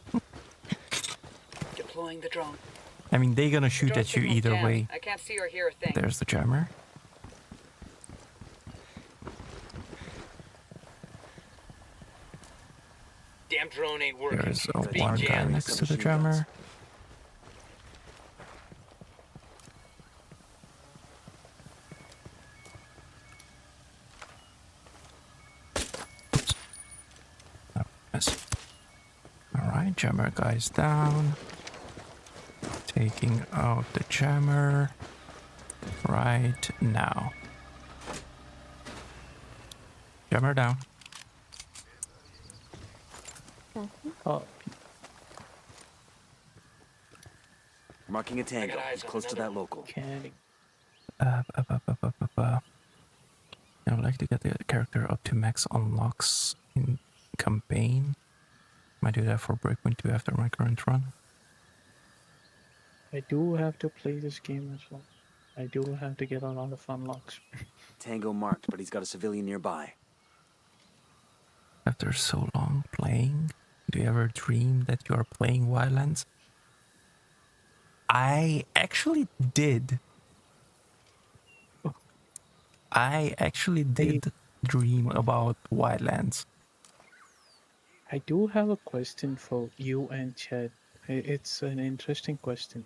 Deploying the drone. I mean, they're gonna shoot Drone at you signal's either jammed. way. I can't see or hear a thing. There's the jammer. Damn drone ain't working. There's It's being one guy jammed. next to the jammer. Oops. Oh, miss. Alright, jammer guy's down. Taking out the jammer right now. Jammer down. Oh, Marking a tango. He's close to that local. canning. I would like to get the character up to max unlocks in campaign. Might do that for Breakpoint 2 after my current run. I do have to play this game as well. I do have to get a lot of unlocks. Tango marked, but he's got a civilian nearby. After so long playing, do you ever dream that you are playing Wildlands? I actually did. I actually did dream about Wildlands. I do have a question for you and Chad. It's an interesting question.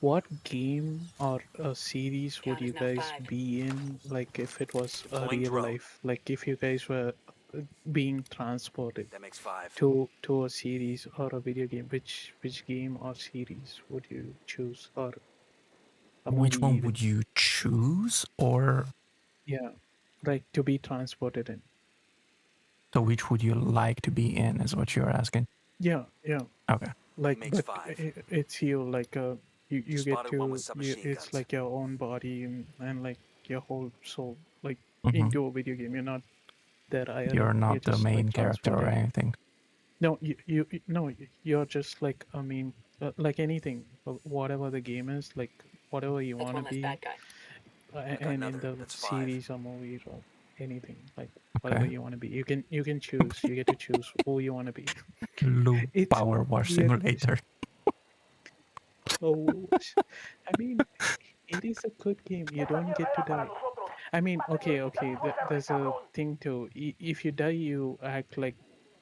What game or a series would you guys be in, like if it was a Deploying real drone. life, like if you guys were being transported That makes 5. to a series or a video game? Which game or series would you choose, or a Which movie one even? would you choose, or Yeah, like to be transported in. so which would you like to be in is what you're asking? Yeah, yeah. Okay. Like, Makes but 5. it's you, like you get Spotted one to with submachine it's guns. like your own body and like your whole soul, like Mhm. into a video game. You're not there IRL. You're not the just main like character or transported. anything. No, no, you're just like, I mean, like anything, whatever the game is, like whatever you That's want to one less be, bad guy. got and in another. the That's 5. series or movies or anything, like whatever Okay. you want to be, you can choose. You get to choose who you want to be. Loop It's Power a Wash weird Simulator. Oh, I mean, it is a good game. You don't get to die. I mean, okay, there's a thing too. If you die, you act like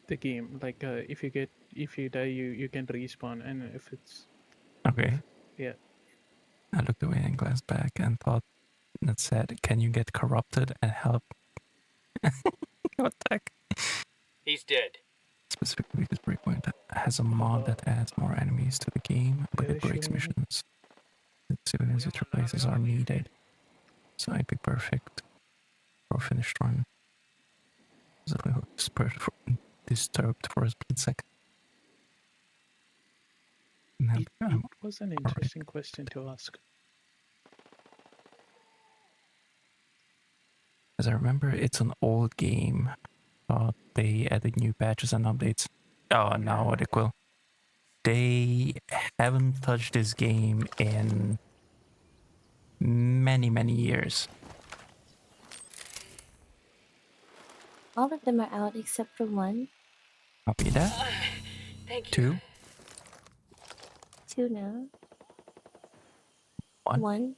the game. Like, if you die, you can respawn. And if it's Okay. yeah, I looked away and glanced back and thought that said, "Can you get corrupted and help?" What the heck? He's dead. Specifically because Breakpoint has a mod that adds more enemies to the game, but they're it breaks shooting at me. missions. The civilians it replaces are needed. So I'd be perfect for a finished run. Was a little disturbed for a split second. It was an interesting question to ask. As I remember, it's an old game. They added new patches and updates. Oh, now what it will. They haven't touched this game in many, many years. All of them are out except for one. Copy that. Thank you. 2 now. One. 1.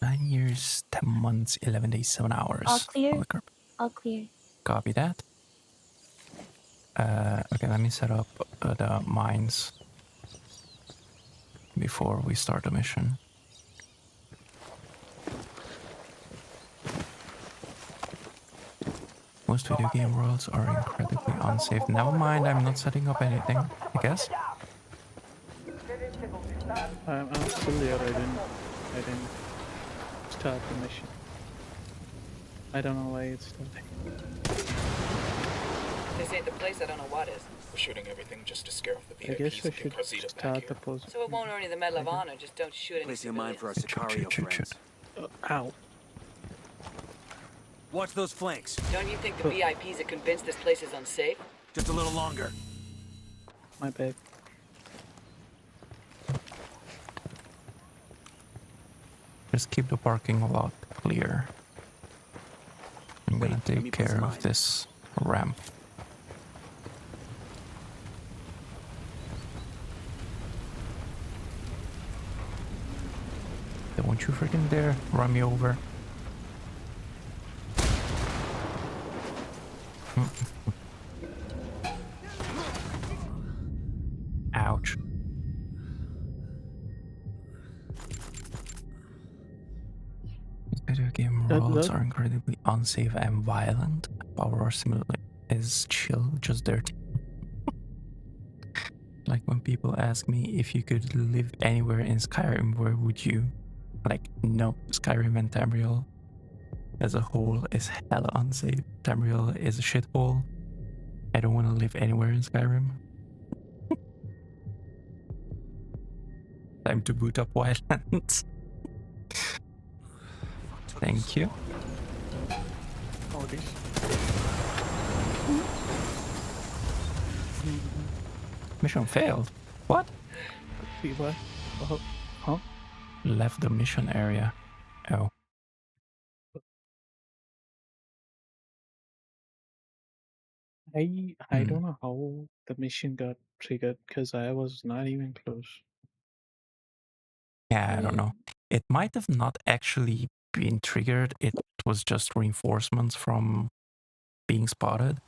9 years, 10 months, 11 days, 7 hours. All clear? On the curb. All clear. Copy that. Okay, let me set up the mines before we start the mission. Most video game worlds are incredibly unsafe. Never mind, I'm not setting up anything, I guess. I'm still there. I didn't I didn't start the mission. I don't know why it's starting. This ain't the place, I don't know what is. We're shooting everything just to scare off the I guess VIPs I and get should Carzita back start the here. pose. So it won't earn you the Medal of Honor, just don't shoot any Placing a mine for our civilians. Sicario friends. Ow. Watch those flanks. Don't you think the VIPs are convinced this place is unsafe? Just a little longer. My bad. Just keep the parking lot clear. I'm gonna Wait, let me take place a care mine. of this ramp. Don't you freaking dare run me over. Ouch. Video game worlds are incredibly unsafe and violent. Power simulator is chill, just dirty. Like when people ask me if you could live anywhere in Skyrim, where would you? Like, no, Skyrim and Tamriel as a whole is hella unsafe. Tamriel is a shithole. I don't want to live anywhere in Skyrim. Time to boot up Wildlands. Thank you. Oh, this. Mission failed. What? Wait, what? Oh, huh? Left the mission area. Oh. I don't know how the mission got triggered because I was not even close. Yeah, I don't know. It might have not actually been triggered. It was just reinforcements from being spotted.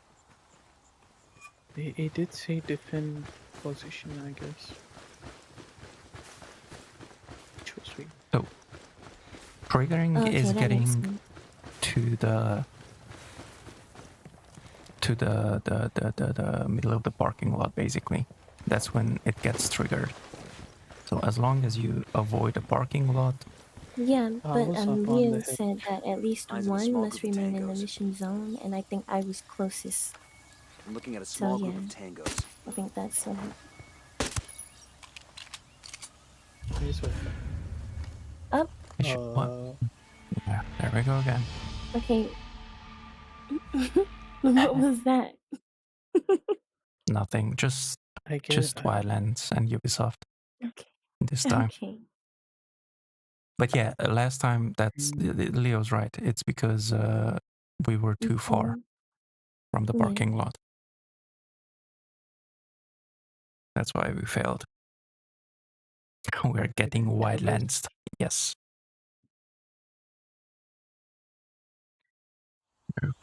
It did say defend position, I guess. Which was sweet. So, triggering Okay, is that makes getting sense. to the middle of the parking lot, basically. That's when it gets triggered. So as long as you avoid the parking lot. Yeah, I but was up on Leo the hill. said that at least Eyes of a one small must group of remain in the tangos. mission zone, and I think I was closest. I'm looking at a So small yeah, group of tangos. I think that's what happened. Here's what. Up. Yeah, there we go again. Okay. What was that? Nothing. Just Wildlands and Ubisoft. Okay. This time. Okay. But yeah, last time Leo's right. It's because we were too far from the parking lot. That's why we failed. We're getting Wildlands. Yes.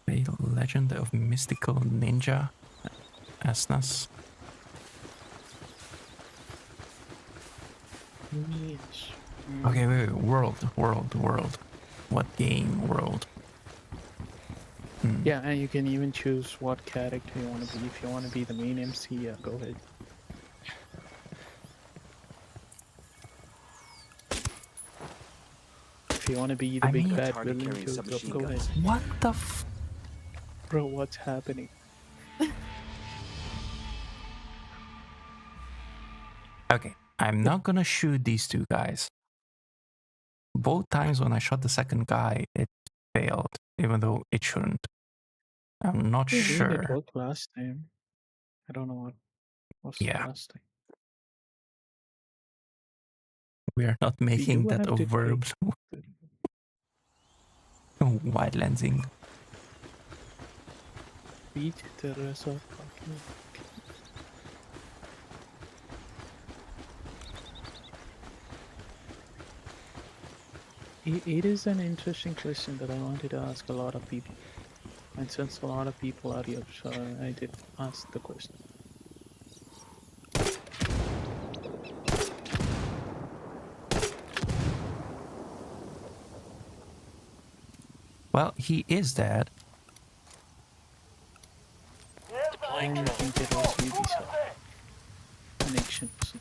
Play Legend of Mystical Ninja Asnas. Yes. Okay, wait. World. What game? World. Yeah, and you can even choose what character you want to be. If you want to be the main MC, yeah, go ahead. If you want to be the big bad villain, go ahead. What the Bro, what's happening? Okay, I'm not gonna shoot these two guys. Both times when I shot the second guy, it failed, even though it shouldn't. I'm not sure. It worked last time. I don't know what was the last time. We are not making that a verb. Wildlandsing. Beach the resort parking. It is an interesting question that I wanted to ask a lot of people. And since a lot of people are here, so I did ask the question. Well, he is dead. I think it was Ubisoft connection or something.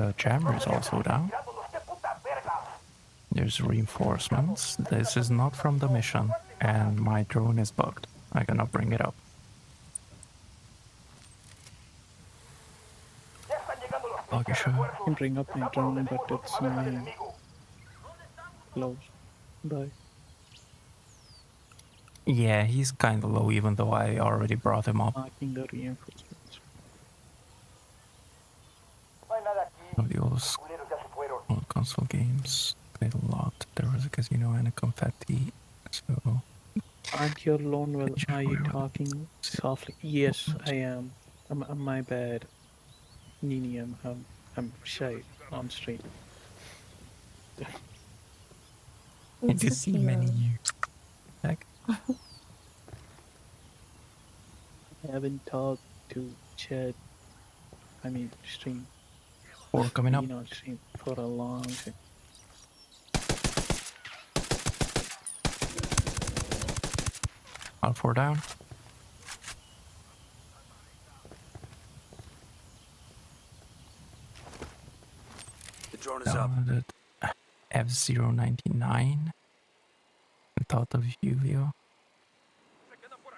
the jammer is also down. There's reinforcements. This is not from the mission, and my drone is bugged. I cannot bring it up. Okay, sure. I can bring up my drone, but it's close. Bye. Yeah, he's kind of low, even though I already brought him up. Marking the reinforcements. The old console games played a lot. There was a casino and a confetti, so... Aren't you alone? Well, are you talking softly? Yes, I am. My bad. Nini, I'm shy on stream. Did you see many years back? I haven't talked to chat. I mean, stream. Or coming up. Not stream for a long time. All 4 down. The drone is up. F099. I thought of you, Leo.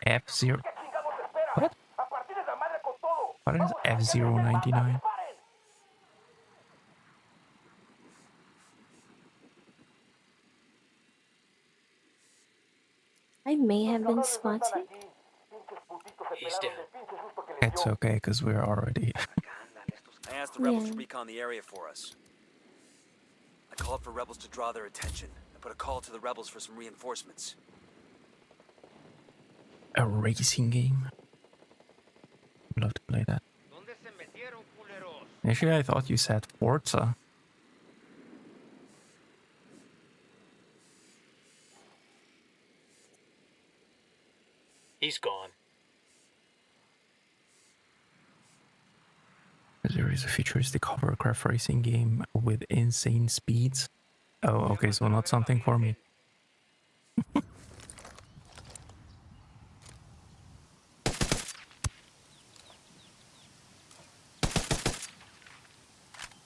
F0. What? What is F099? I may have been spotted. He's down. It's okay, because we're already... I asked the rebels to recon the area for us. I called for rebels to draw their attention. I put a call to the rebels for some reinforcements. A racing game. I'd love to play that. Actually, I thought you said Forza. He's gone. There is a futuristic hovercraft racing game with insane speeds. Oh, okay, so not something for me.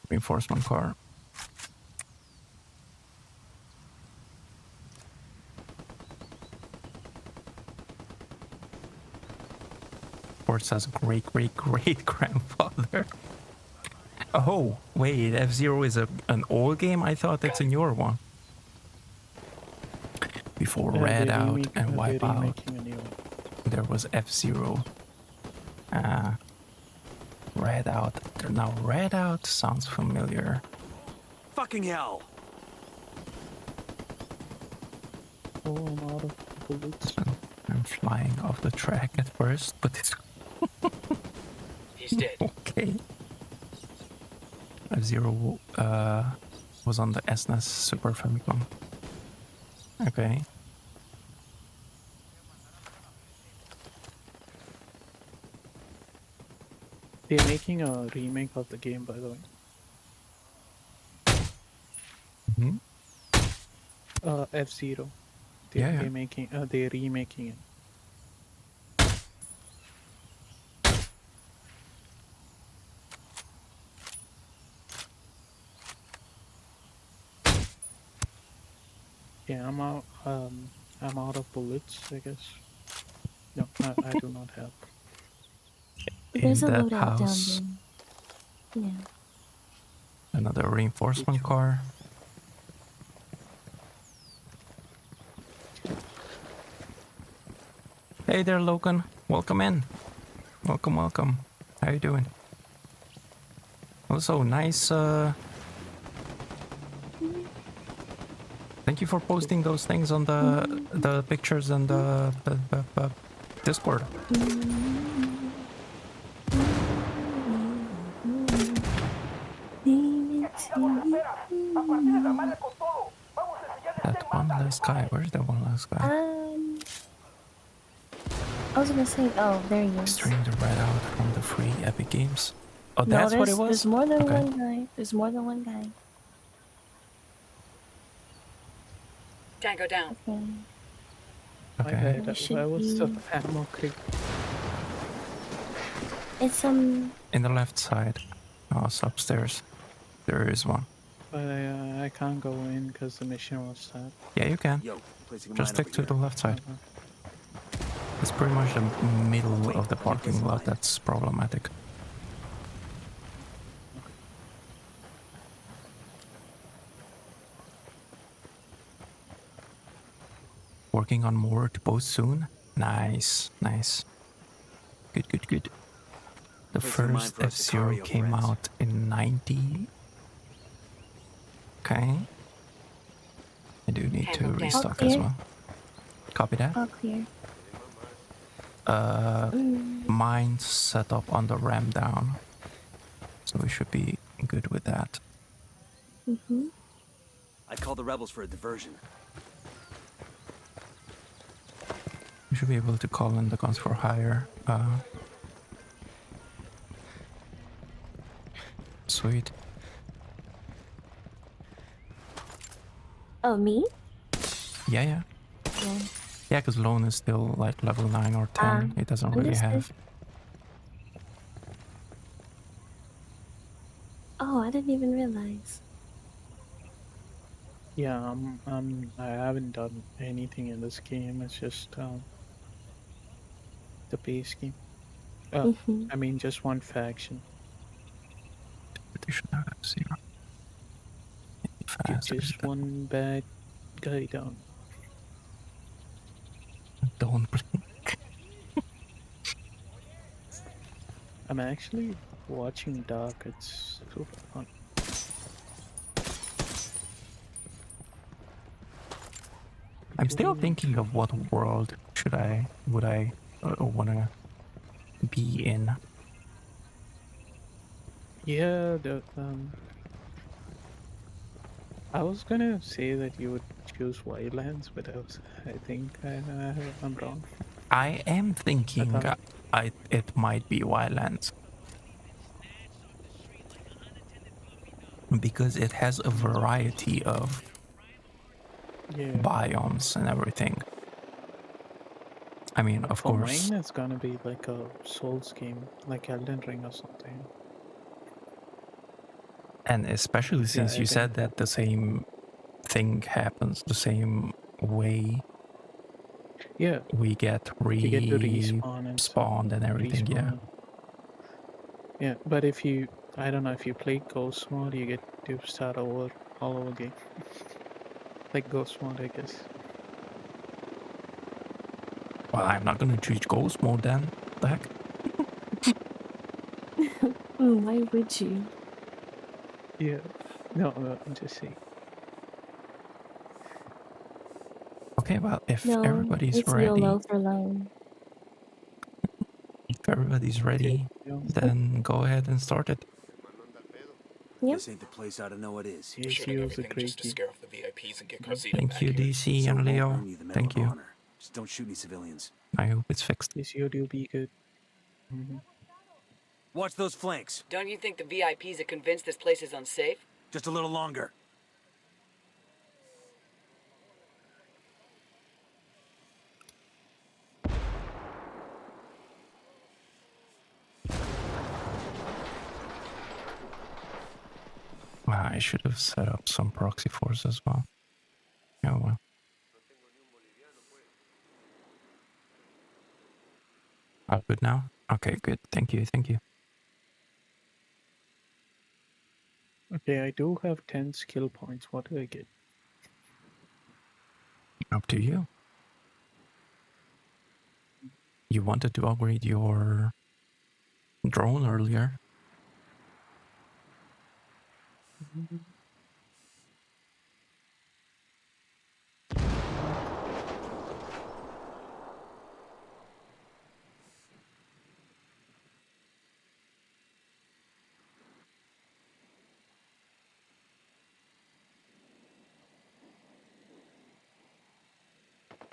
Reinforcement car. Forza's great-great-great-grandfather. Oh, wait, F-Zero is an old game? I thought it's a newer one. Before Red Out and Wipeout, there was F-Zero. Red Out. Now, Red Out sounds familiar. Fucking hell! Oh, I'm out of bullets. I'm flying off the track at first, but it's... He's dead. Okay. F-Zero was on the SNES Super Famicom. Okay. They're making a remake of the game, by the way. Hmm? F-Zero. Yeah. They're remaking it. Yeah, I'm out of bullets, I guess. No, I do not have. There's a In that loadout house, down there. Yeah. another reinforcement car. Hey there, Logan. Welcome in. Welcome, welcome. How you doing? Also, nice. Thank you for posting those things on the pictures and the Discord. That one last guy. Where's that one last guy? I was gonna say, oh, there he is. Stream the Red Out from the free Epic Games. Oh, No, that's what it was? There's more than Okay. one guy. There's more than one guy. Tango down. Okay. Where was the ammo crate? It's In the left side. Oh, it's upstairs. There is one. But I can't go in because the mission was set. Yeah, you can. Yo, placing a Just mine stick over to here. the left side. Uh-huh. It's pretty much the middle Wait, of the let me place parking a lot mine. that's problematic. Working on more to post soon. Nice, nice. Good, good, good. The Placing a mine first for our F-Zero Sicario came friends. out in 90. Okay. I do need to Tango down. All restock as clear. well. Copy that. All clear. Uh, Mm. mine set up on the ramp down. So we should be good with that. Mm-hmm. I called the rebels for a diversion. We should be able to call in the guns for hire. Sweet. Oh, me? Yeah, yeah. Yeah. Yeah, because Lone is still like level 9 or 10. It doesn't really Understood. have. Oh, I didn't even realize. Yeah, I haven't done anything in this game. It's just the base game. Mm-hmm. I mean, just one faction. Petition F0. Get Fast. just one bad guy down. Don't blink. I'm actually watching Dark. It's super fun. I'm still thinking of what world would I wanna be in. Yeah, I was gonna say that you would choose wildlands, but I think I'm wrong. I am thinking thought- it might be wildlands. Because it has a variety of Yeah. biomes and everything. I mean, of For course. mine, it's gonna be like a Souls game, like Elden Ring or something. And especially since I you think- said that the same thing happens the same way. Yeah. We get You get to respawn and spawned and everything, yeah. Yeah, but if you, I don't know, if you play Ghost mode, you get to start over, all over again. Like Ghost mode, I guess. Well, I'm not gonna choose ghost mode then. What the heck? Why would you? Yeah. No, I'm just saying. Okay, well, if No, everybody's it's ready, YOLO for Lone. if everybody's ready, then go ahead and start it. Yep. This ain't the place I don't know it is. Yeah, Shooting everything just to scare off the VIPs and get Carzita Thank back you, here. DC So and it won't Leo. earn you the Medal Thank of you. Honor. Just don't shoot any civilians. I hope it's fixed. This year you'll be good. Watch those flanks. Don't you think the VIPs are convinced this place is unsafe? Just a little longer. I should have set up some proxy force as well. Oh well. All good now? Okay, good. Thank you, thank you. Okay, I do have 10 skill points. What do I get? Up to you. You wanted to upgrade your drone earlier.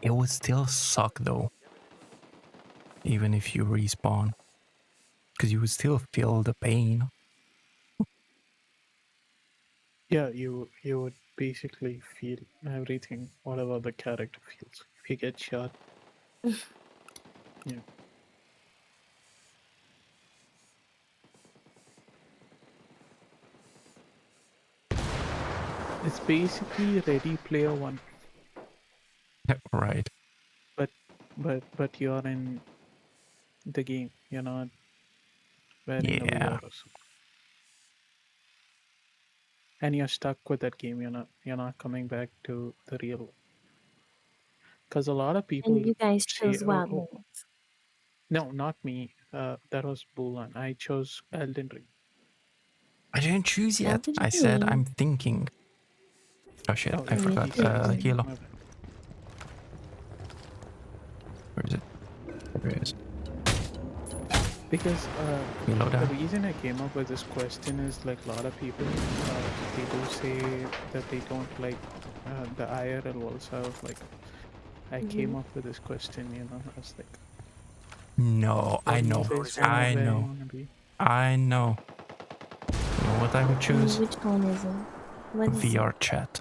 It would still suck though. Even if you respawn. Because you would still feel the pain. Yeah, you would basically feel everything, whatever the character feels. If you get shot. Yeah. It's basically Ready Player One, Right. but you're in the game. You're not wearing a Yeah. VR or something. And you're stuck with that game. You're not coming back to the real one. Because a lot of people And you guys say, chose oh, Wildlands. no, not me. That was Bulan. I chose Elden Ring. I didn't choose yet. Elden I said Ring. I'm thinking. Oh shit, Oh, I you forgot. chose. Hilo. my bad. Where is it? There it is. Because Hilo the down. reason I came up with this question is like a lot of people, they do say that they don't like the IRL world. So I was like, I came up with this question, I was like, No, what I do you know. guys I want, where you know. want to be? I know. You know what I would choose? Which one is it? What is it? VR chat.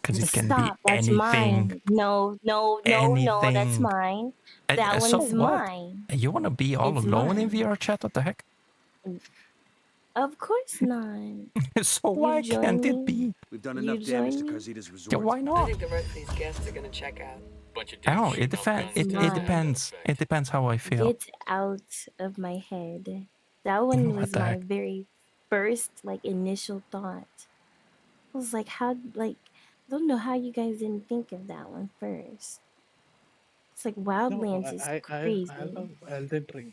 Because it can be Stop. That's anything. mine. No, no, no, no. That's Anything. mine. That So one's what? mine. You want to be all It's alone in mine. VR chat? What the heck? Of course not. So You why join can't it me? be? We've done You enough damage to join me? Carzita's resort. Yeah, why I not? think the rest of these guests are gonna check out. Bunch of I don't know. dudes It shooting off depends. guns It has mine. that depends. effect. It depends how I feel. Get out of my head. That one What was the my heck? very first initial thought. I was like, how I don't know how you guys didn't think of that one first. It's like No, Wildlands is I crazy. love Elden Ring.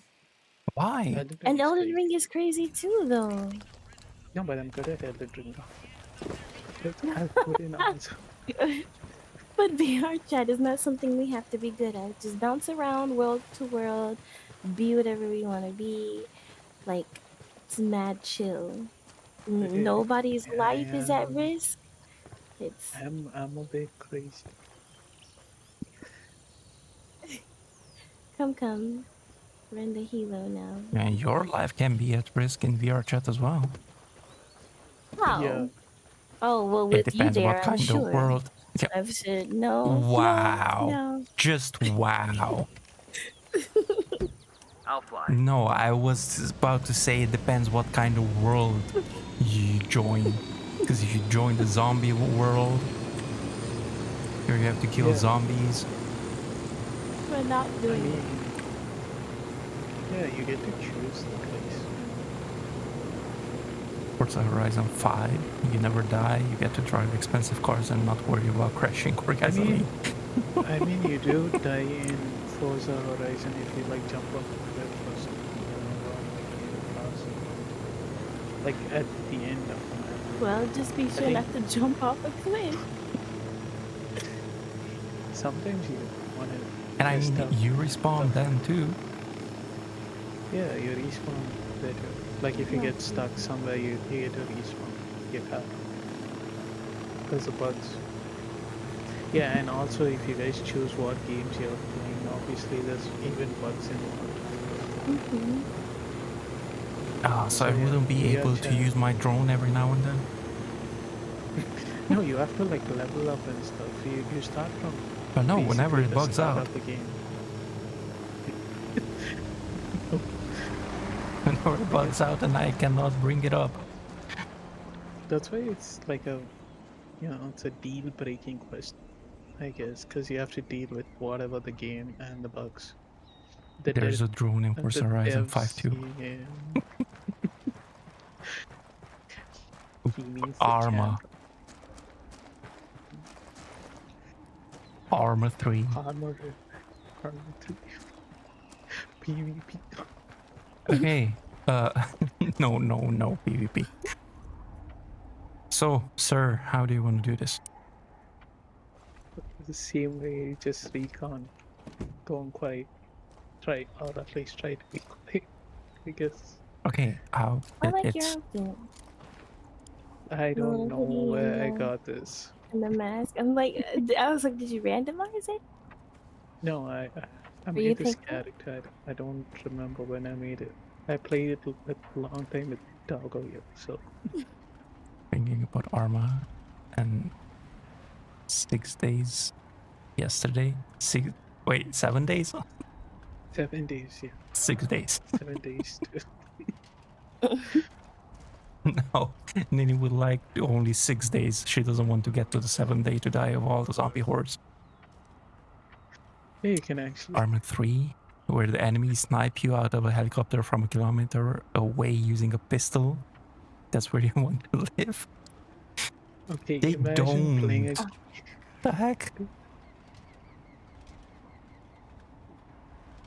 Why? Elden Ring And is Elden crazy. Ring is crazy too though. No, but I'm good at Elden Ring. I'll put in answer. But VR chat is not something we have to be good at. Just bounce around world to world, be whatever we want to be. Like, it's mad chill. Nobody's Yeah, life is at risk. It's I'm a bit crazy. come. Run the helo now. And your life can be at risk in VR chat as well. How? Yeah. Oh well, It with you depends there, what I'm kind of sure. world. Yeah. I've said no, Wow. no. Just wow. I'll fly. No, I was about to say it depends what kind of world you join. Because if you join the zombie world, here you have to kill zombies. We're not doing it. Yeah, you get to choose the place. Forza Horizon 5, you never die, you get to drive expensive cars and not worry about crashing or gasoline. I mean, you do die in Forza Horizon if you jump off a cliff or something. Like at the end of the map. Well, just be sure not to jump off a cliff. Sometimes you want to. And I mean, you respawn then too. Yeah, you respawn better. Like if you get stuck somewhere, you get to respawn. Get out. Because of bugs. Yeah, and also if you guys choose what games you're playing, obviously there's even bugs involved. So I wouldn't be able to use my drone every now and then? No, you have to level up and stuff. You start from. But no, whenever basically it the bugs start out. of the game. Whenever it bugs out and I cannot bring it up. That's why it's like a, it's a deal-breaking question, I guess, because you have to deal with whatever the game and the bugs. There's a drone in Forza Horizon 5 too. Yeah. He means the Arma. champ. Arma 3. Armor 3. PvP. Okay. No, PvP. So, sir, how do you want to do this? The same way, just recon. Don't quite try, or at least try to be quick, I guess. Okay, how? I like your outfit. I don't know hoodie where I and got this. and the mask. I was like, did you randomize it? No, I Or you made this picked it? character. I don't remember when I made it. I played it a long time with Doggo here, so. Thinking about Arma and 6 days yesterday. 7 days? 7 days, yeah. 6 days. 7 days. No, Nini would like only 6 days. She doesn't want to get to the 7th day to die of all the zombie hordes. Yeah, you can actually. Armored 3, where the enemies snipe you out of a helicopter from a kilometer away using a pistol. That's where you want to live. Okay, They imagine playing a. don't. The heck?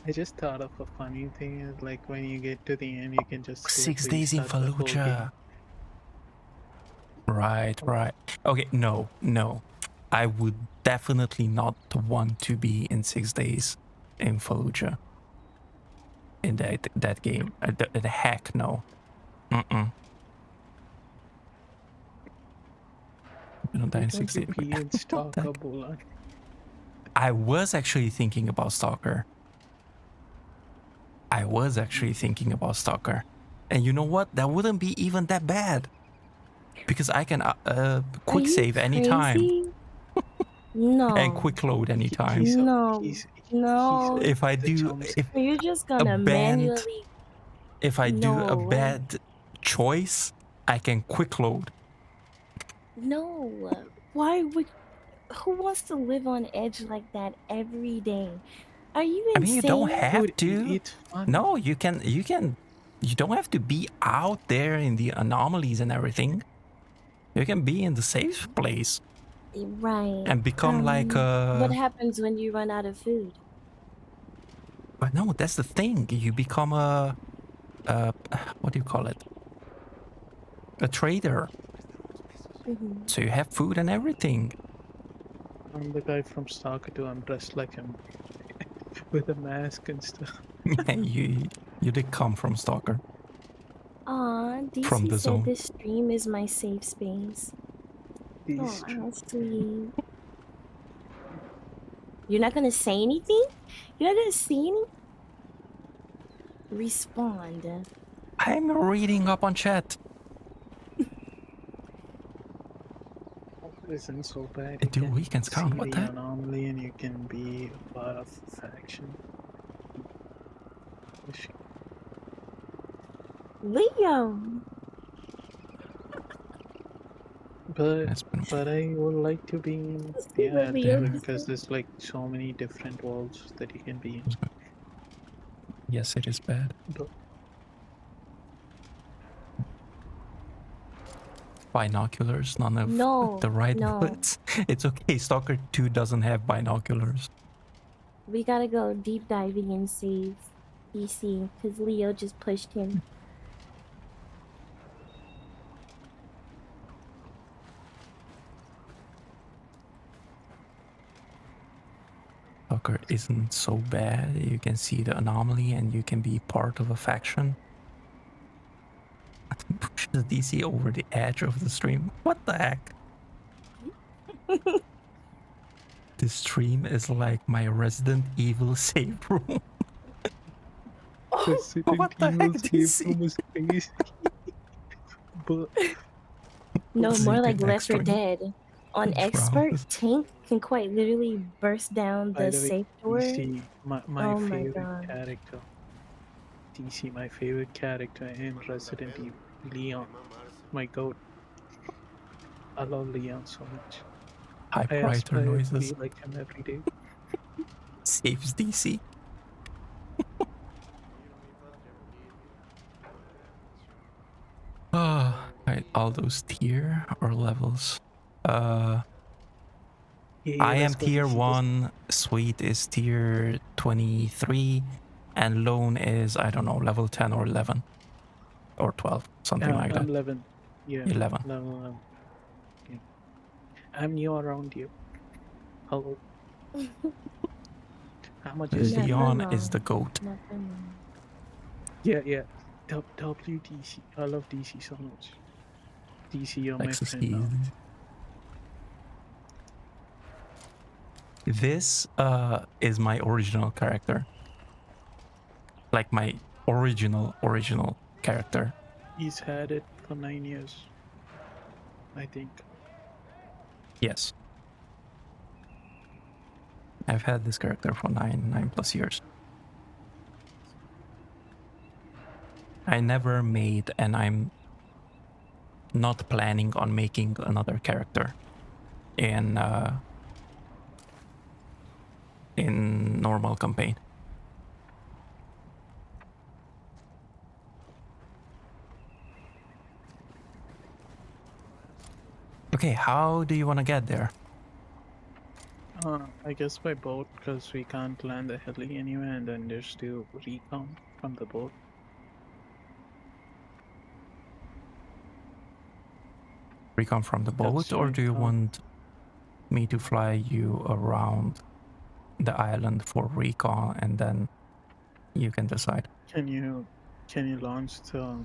I just thought of a funny thing is like when you get to the end, you can just 6 days in restart the whole game. Fallujah. Right. Okay, no. I would definitely not want to be in 6 days in Fallujah. In that game. The heck no. Mm-mm. You don't die in 6 days. Be in Stalker, Bulan. I was actually thinking about Stalker. And you know what? That wouldn't be even that bad. Because I can quick save anytime. No. And quick load anytime. No. If I do... You're just gonna manually... If I do a bad choice, I can quick load. No. Why would... Who wants to live on edge like that every day? Are you insane? I mean, you don't have to. It's fun. No, you can. You don't have to be out there in the anomalies and everything. You can be in the safe place. Right. And become like a... What happens when you run out of food? But no, that's the thing. You become a what do you call it? A trader. So you have food and everything. I'm the guy from Stalker 2. I'm dressed like him. With a mask and stuff. Yeah, you did come from Stalker. Aw, DC From the said zone. this stream is my safe space. Oh, how sweet. You're not gonna say anything? You're not gonna say anything? Respond. I'm reading up on chat. Isn't so bad. Do weekends count? What the heck? Anomaly, and you can be a part of a faction. Leo. But I would like to be in because there's like so many different worlds that you can be in. Yes, it is bad. Binoculars, none of the right bullets. It's okay, Stalker 2 doesn't have binoculars. We gotta go deep diving and save DC because Leo just pushed him. Stalker isn't so bad. You can see the anomaly and you can be part of a faction. Pushes DC over the edge of the stream. What the heck? This stream is like my Resident Evil save room. What the heck, DC? But no, more like Left 4 Dead. On Expert, Tank can quite literally burst down the safe door. DC, my favorite character. DC, my favorite character in Resident Evil, Leon. My goat. I love Leon so much. Typewriter noises. I be like him every day. Saves DC. Right, all those tier or levels. I am tier 1, Sweet is tier 23, and Lone is, I don't know, level 10 or 11. Or 12, something like that. 11. Yeah. 11. No, yeah. I'm new around you. Hello. How much is Leon is the goat. Yeah. WDC. I love DC so much. DC, you're my friend now. This is my original character. Like my original character. He's had it for 9 years. I think. Yes. I've had this character for 9 plus years. I never made, and I'm not planning on making another character in normal campaign. Okay, how do you want to get there? I guess by boat, because we can't land the heli anyway, and then there's still recon from the boat. Recon from the boat, That's or right, do you want me to fly you around the island for recon and then you can decide? Can you launch the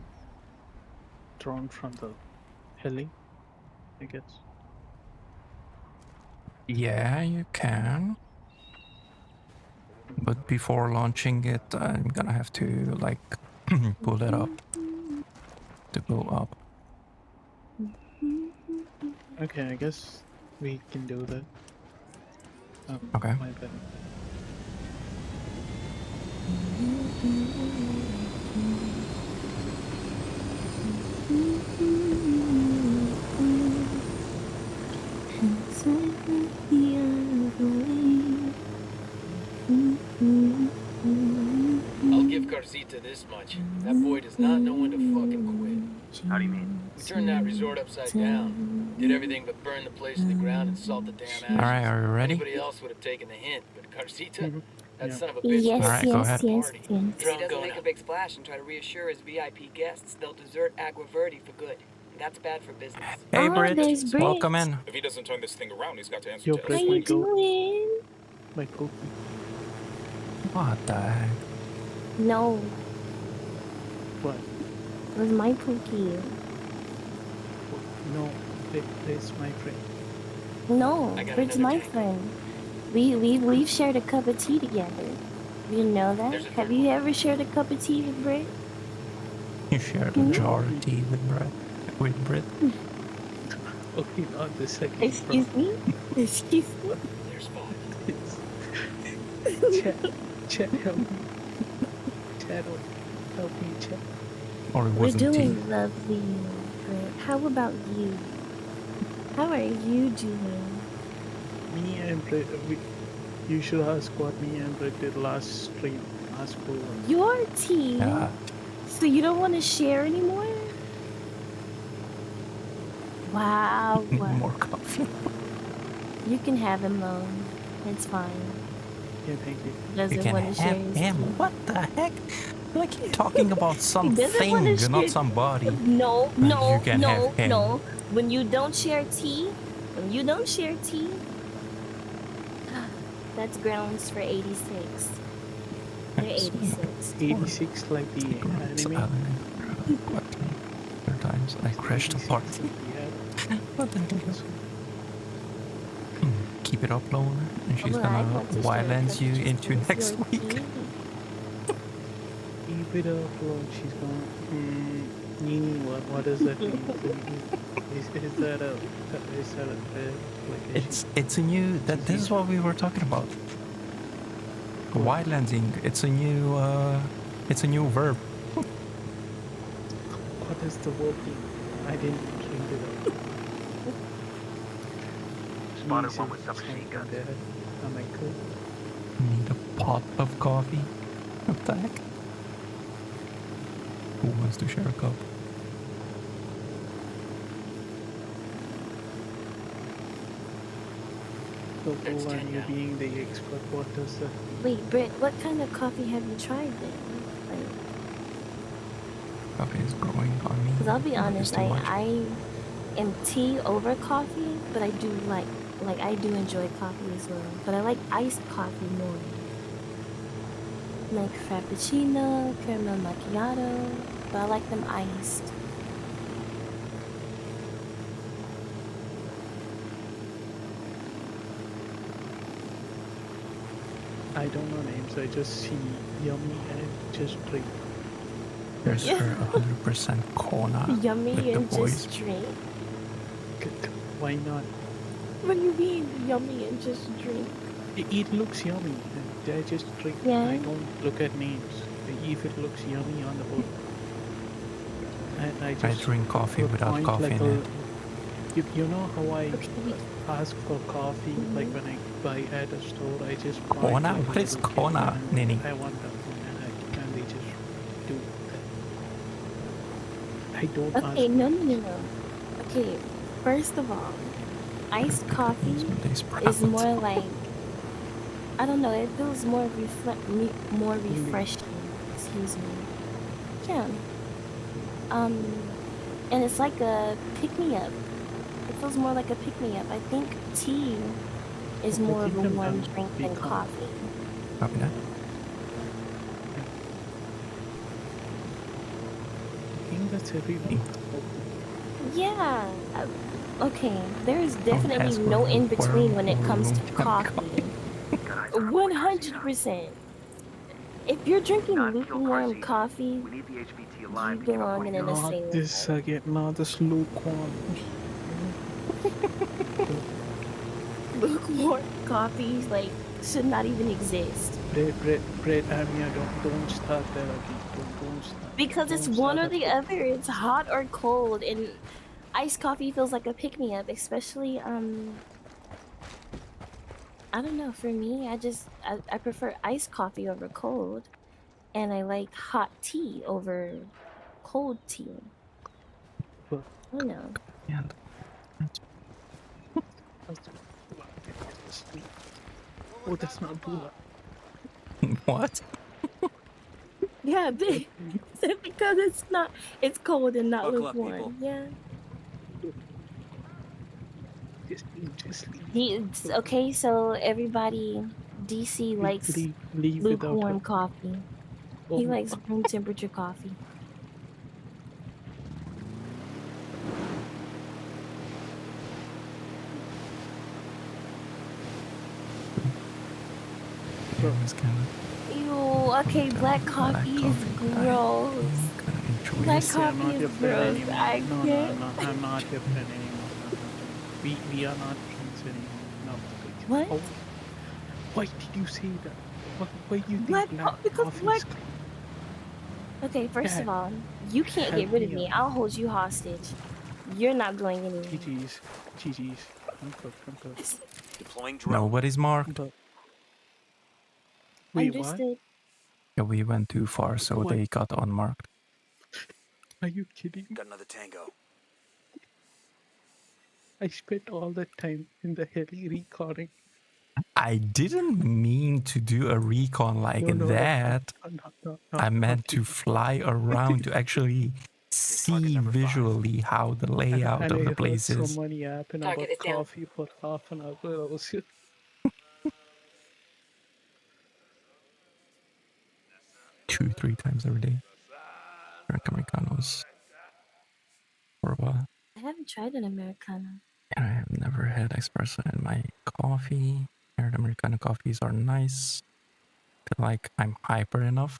drone from the heli? I guess. Yeah, you can. But before launching it, I'm gonna have to like pull it up to go up. Okay, I guess we can do that. Okay. My bad. I'll give Carzita this much. That boy does not know when to fucking quit. How do you mean? We turned that resort upside down. Did everything but burn the place to the ground and salt the damn ashes. Alright, are you ready? Anybody else would have taken the hint, but Carzita, that Yeah. son of a bitch. Yes, Alright, go ahead. yes. If he doesn't make a big splash and try to reassure his VIP guests, they'll desert Agua Verde for good. And that's bad for business. Hey, Oh, Brit, there's Brit. welcome in. If he doesn't turn this thing around, he's got to answer Yo, to Brit, How my you goat. doing? My goat. What the heck? No, What? it was my Pookie. No, it's my friend. No, I got Brit's another my tank. friend. We've shared a cup of tea together. You know that? There's a Have you ever shared a cup of tea with Brit? You shared a jar of tea with Brit. Okay, not the second. Excuse me? Excuse me? There's five. Chat, help me. Chat, help me, chat. Or it We're wasn't doing tea. lovely, Brit. How about you? How are you doing? Me and Brit, you should ask what me and Brit did last stream. Last full one. Your tea? Yeah. So you don't want to share anymore? Wow. More coffee. You can have him though. It's fine. Yeah, thank you. He doesn't want to share his tea. What the heck? Like you're talking about He something, doesn't wanna share- not somebody. No, You no, can no, have him. no. When you don't share tea, that's grounds for 86. They're 86. 86 like the anime. Other times I crashed the party. Yeah. What the hell? Keep it up, Lola, and she's Well, I'd gonna want to share a wildlands cup you just into with next your week. tea. Keep it up, Lord. She's gone. Nini, what does that mean? Is that a like It's a new this is what we were talking about. Wildlandsing. It's a new verb. what is the word mean? I didn't read it out. Spotted one with some machine guns. Am I good? Need a pot of coffee. What the heck? Who wants to share a cup? So, and you being the expert, what does that mean? Wait, Britt, what kind of coffee have you tried then? Like, Coffee is growing on me. because I'll be It's honest, too much. I am tea over coffee, but I do like I do enjoy coffee as well. But I like iced coffee more. Like frappuccino, caramel macchiato, but I like them iced. I don't know names, I just see yummy and just drink. There's her 100% Kona Yummy with the and boys. just drink. Why not? What do you mean, yummy and just drink? It looks yummy, and I just drink. Yeah. I don't look at names. If it looks yummy on the board, and I I just drink coffee would without point coffee like in a. it. You know how I Okay. ask for coffee, like when I buy at a store, I just point Kona? like What a is little kid Kona, and Nini? I want that one, and they just do that. I don't Okay, ask. no. Okay, first of all, iced coffee Smoothies is sprout. more like, I don't know, it feels more more Really? refreshing. Excuse me. Yeah. And it's like a pick me up. It feels more like a pick me up. I think tea is I more of think a I'm warm done drink than recon. coffee. Copy that. I think that's everyone. Yeah. Okay, there's Don't definitely ask no in for between when it comes room to coffee. 100%. If you're drinking lukewarm coffee, We need the HVT you alive to keep up belong in an Not insane this asylum. again. Not this lukewarm. Lukewarm coffee like should not even exist Bread, Amia, don't start there again. Don't start. because it's Don't one start or at the the. other. It's hot or cold, and iced coffee feels like a pick me up, especially I don't know. For me, I prefer iced coffee over cold, and I like hot tea over cold tea. Well, I don't know. Yeah. Oh, that's not Bula. What? Yeah, because it's cold and not Buckle up, people. lukewarm. Yeah. Just leave. It's okay, so everybody, DC likes Leave without her. lukewarm coffee. He Oh, likes room temperature coffee. Yeah, it's kind of. Ew, okay, black coffee is gross. Black see, I'm coffee not is your friend gross. anymore. I No, can't. I'm not your friend anymore. No. We are not friends anymore. No. What? Oh, why did you say that? Why do you think black Because coffee black. is? Okay, first Dad, of all, you can't get help rid of me me. out. I'll hold you hostage. You're not going anywhere. GG's. I'm good. Deploying drone. Nobody's marked. But wait, what? Understood. Yeah, we went too far, so What? they got unmarked. Are you kidding? Got another tango. I spent all that time in the heli recording. I didn't mean to do a recon like No, that. I meant to you. fly around to actually see visually how the layout And of I the heard place is. someone yapping Target about is down. coffee for half an hour. I was 2-3 times every day. Drink Americanos for a while. I haven't tried an Americano. And I have never had espresso in my coffee. I heard Americano coffees are nice. Feel like I'm hyper enough.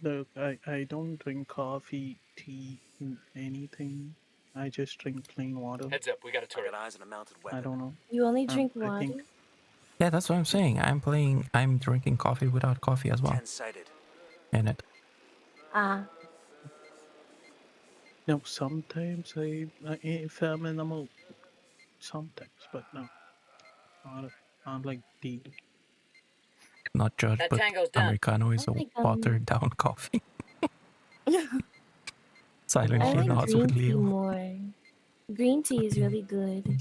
Look, I don't drink coffee, tea, anything. I just drink plain water. Heads up, we got a I turret. got eyes on a mounted I weapon. don't know. You only drink I water? think Yeah, that's what I'm saying. I'm drinking coffee without coffee as well. 10-sighted. In it. Ah. no. Sometimes if I'm in the mood, sometimes, but no, not like daily. Not judge, That but tango's done. Americano is I a like, watered down coffee. I Silently like nods green with tea Leo. more. Green tea is really good.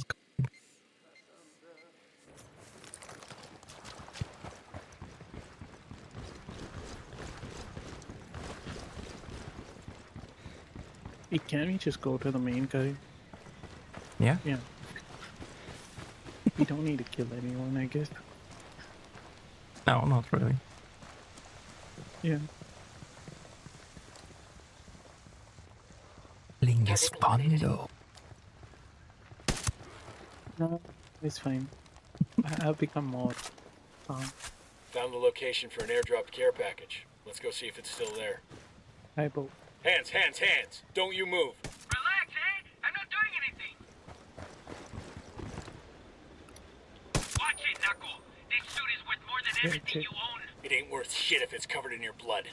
Hey, can we just go to the main guy? Yeah? Yeah. We don't need to kill anyone, I guess. No, not really. Yeah. Lingespondo. No, it's fine. I've become more calm. Found the location for an airdrop care package. Let's go see if it's still there. I vote. Hands! Don't you move! Relax, eh? I'm not doing anything. Watch it, Knuckle. This suit is worth more than everything you own. It ain't worth shit if it's covered in your blood.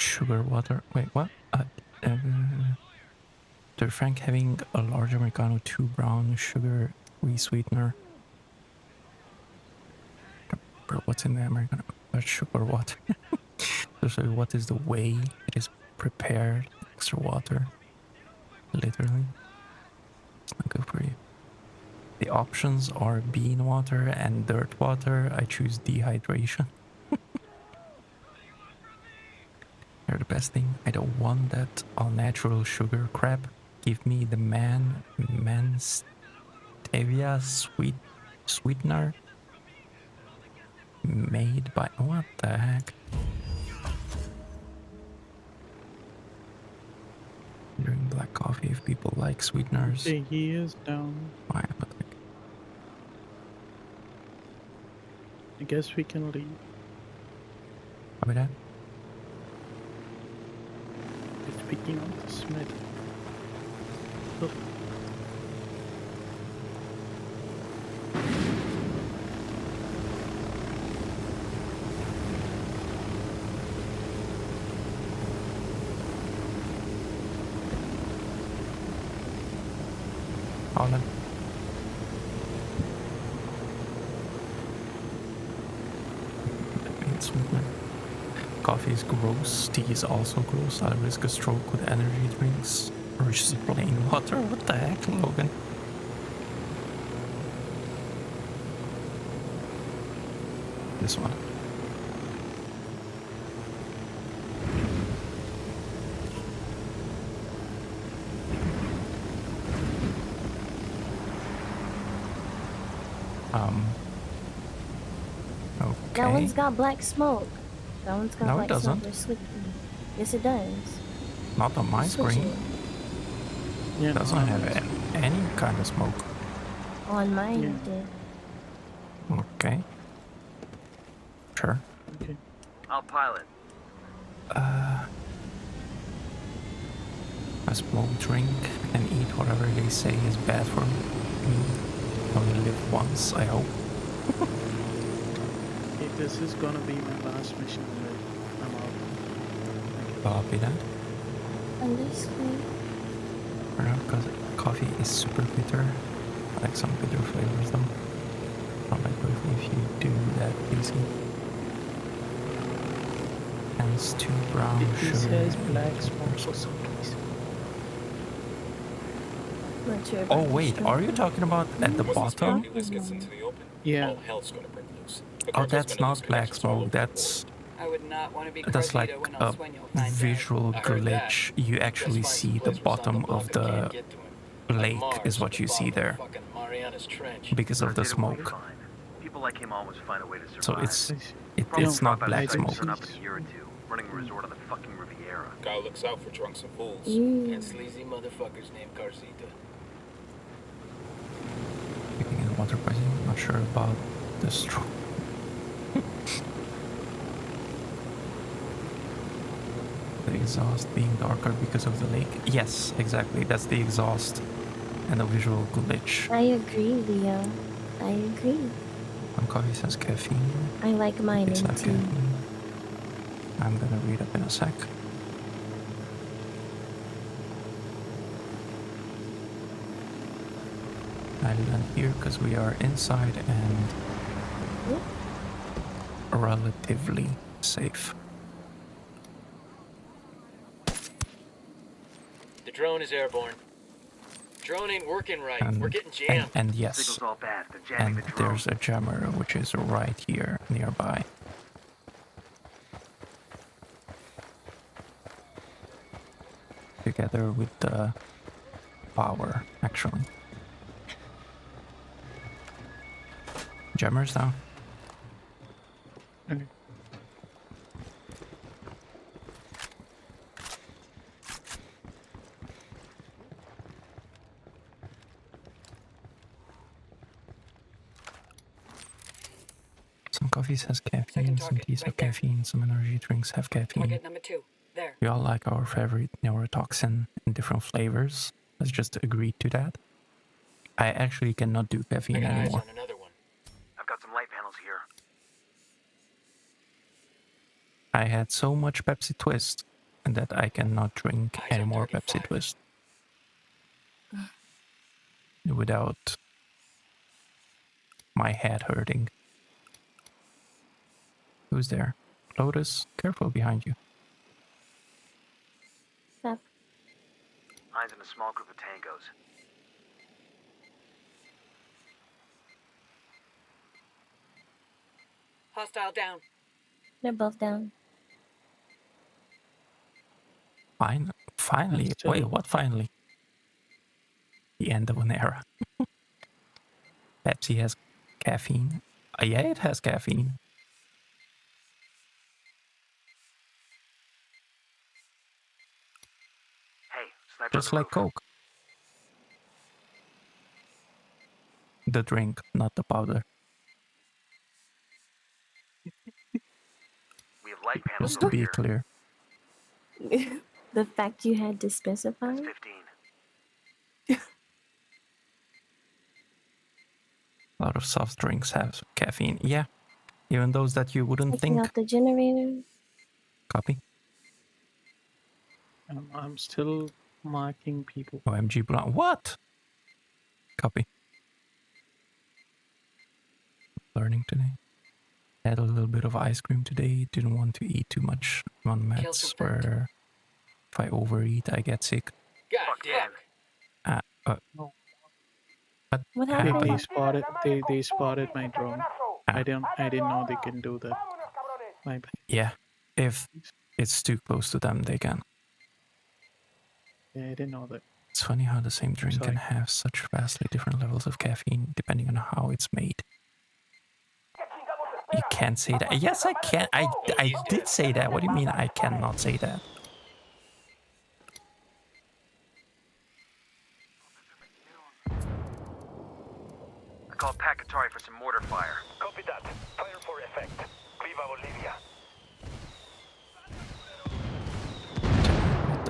sugar water. Wait, what? Dr. Frank having a large Americano, 2 brown sugar, 3 sweetener. Bro, what's in the Americano? Sugar water. So what is the way it is prepared? Extra water. Literally. It's not good for you. The options are bean water and dirt water. I choose dehydration. They're the best thing. I don't want that all natural sugar crap. Give me the stevia sweetener made by what the heck? Drink black coffee if people like sweeteners. Okay, he is down. Why? But I guess we can leave. copy that. It's picking up the Smith. Oh. Holland. Sweetener. Coffee is gross. Tea is also gross. I'll risk a stroke with energy drinks. Or just plain water. What the heck, Logan? This one. Okay. That one's got black smoke. That one's got No, it black doesn't. smoke. Sleepy. Yes, it does. Not on my Switch screen. it. Yeah, It doesn't have any kind of smoke. On mine, Yeah. it did. Okay. Sure. Okay. I'll pilot. A small drink and eat whatever they say is bad for me. Only live once, I hope. Okay, this is gonna be my last mission. I'm out. Copy that. Understood. Because coffee is super bitter. I like some bitter flavors though. Not like if you do that easy. Hence 2 brown It sugar. says black smoke for some reason. Not sure Oh about wait, this are you talking about at the Once this bottom? property list gets into the open, Yeah. all hell's gonna break loose. The Oh, cartel's that's gonna lose not black connections all over smoke. the That's I would not want to be that's like Carlito when a El Sueño finds visual I heard that. glitch. You actually Just find see some the place where bottom Santa of Blanca the can't get to him. Like lake Mars is at what the you see bottom of there fucking Mariana's Trench. because of the Data won't be smoke. fine. People like him always find a way to survive. So it's Probably it's not drop out of black sight and smoke. sun up in a year or two, running a resort on the fucking Riviera. Guy looks out for drunks and fools. And sleazy motherfuckers named Carcita. Picking in water poisoning. Not sure about the stroke. The exhaust being darker because of the lake. Yes, exactly. That's the exhaust and the visual glitch. I agree, Leo. I agree. Some coffee says caffeine. I like mine It's in not tea. caffeine. I'm gonna read up in a sec. I land here because we are inside and relatively safe. The drone is airborne. Drone ain't working right. And, We're getting jammed. and yes, Signal's all bad. They're jamming and the drone. there's a jammer which is right here nearby. Together with the power, actually. Jammers down. Okay. Some coffees has caffeine, some teas have caffeine, some energy drinks have caffeine. Target number 2. There. We all like our favorite neurotoxin in different flavors. Let's just agree to that. I actually cannot do caffeine I got eyes anymore. on another one. I've got some light panels here. I had so much Pepsi Twist. and that I cannot drink Eyes any on more target Pepsi 5. Twist without my head hurting. Who's there? Lotus, careful behind you. Stop. Eyes in a small group of tangos. Hostile down. They're both down. Finally. Still- Wait, what finally? The end of an era. Pepsi has caffeine. Yeah, it has caffeine. Hey, sniper Just on the like roof. Coke. The drink, not the powder. We have light panels Just to over be here. clear. The fact you had to specify. That's 15. A lot of soft drinks have caffeine. Yeah, even those that you wouldn't Taking think. out the generator. Copy. I'm still marking people. OMG Blanc. What? Copy. Learning today. Had a little bit of ice cream today. Didn't want to eat too much on meds where if I overeat, I get sick. God damn. But What They happened? spotted. They spotted my drone. I didn't know they can do that. My bad. yeah, if it's too close to them, they can. Yeah, I didn't know that. It's funny how the same drink can Sorry. have such vastly different levels of caffeine depending on how it's made. You can't say that. Yes, I can. I did say that. What do you mean I cannot say that? I called Pacatari for some mortar fire. Copy that. Fire for effect. Viva Bolivia.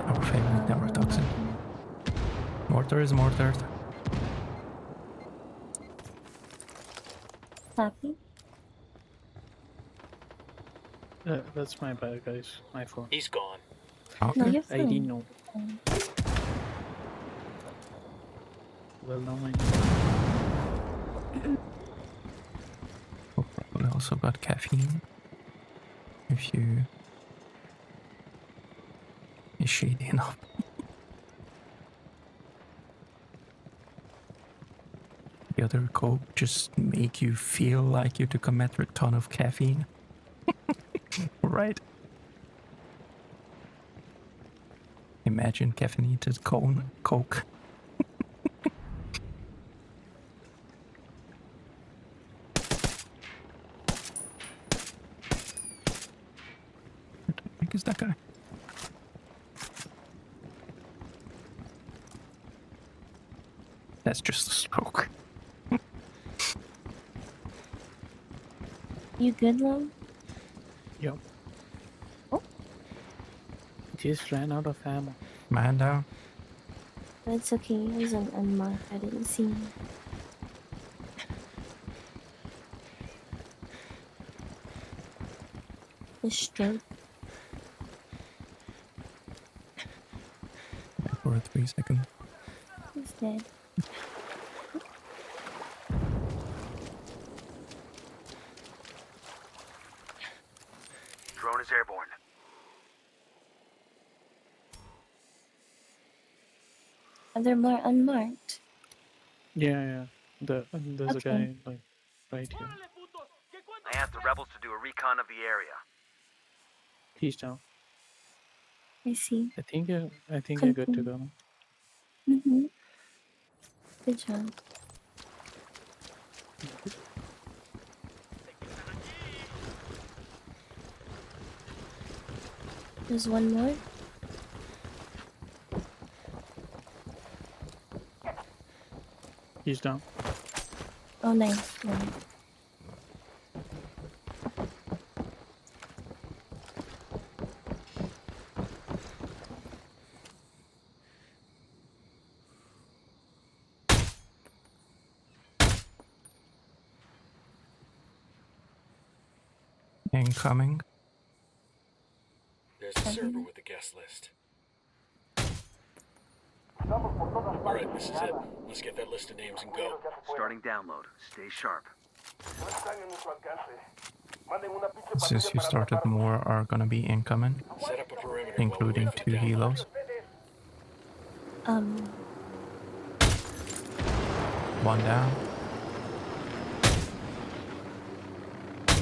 Our favorite neurotoxin. Mortar is mortar. Happy? That's my bad, guys. My phone. He's gone. Okay. No, you're I fine. didn't know. Well, now I know. Probably also got caffeine. If you is shady enough. The other Coke just make you feel like you took a metric ton of caffeine. Right? Imagine caffeinated Coke. Where the heck is that guy? That's just a stroke. You good, Lon? Yep. Oh. Just ran out of ammo. Man down. That's okay. It was an unmarked. I didn't see him. The stroke. For 3 seconds. He's dead. Drone is airborne. Are there more unmarked? Yeah. There's a Okay. guy like right here. I asked the rebels to do a recon of the area. He's down. I see. I think you're good to go. Mm-hmm. Good job. There's one more. He's down. Oh, nice. Yeah. Incoming. There's a server with the guest list. Alright, this is it. Let's get that list of names and go. Starting download. Stay sharp. Since you started, more are gonna be incoming, Set up a perimeter including while we 2 wait for helos. One down.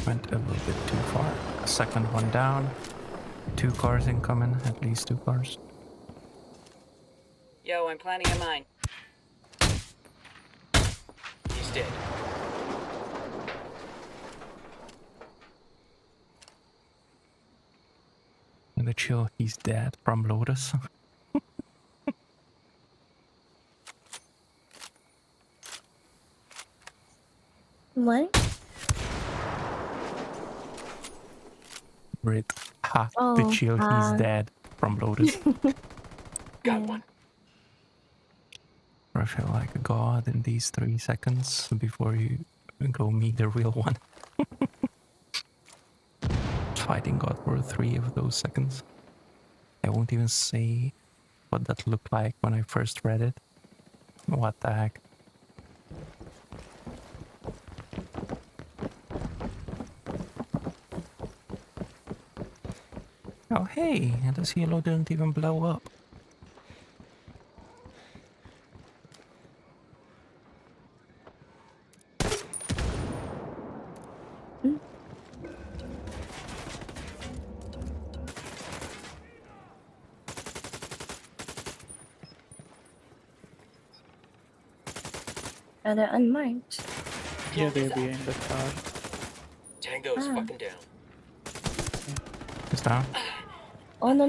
Went a little bit too far. A second one down. 2 cars incoming, at least 2 cars. Yo, I'm planning a mine. He's dead. In the chill, he's dead from Lotus. What? Brit. Ha, the Oh, chill, he's dead from Lotus. Got one. I feel like a god in these 3 seconds before you go meet the real one. Fighting god for 3 of those seconds. I won't even say what that looked like when I first read it. What the heck? Oh hey, and this helo didn't even blow up. Are they unmarked? Yeah, they're behind the car. Tango is fucking down. It's down. Oh no.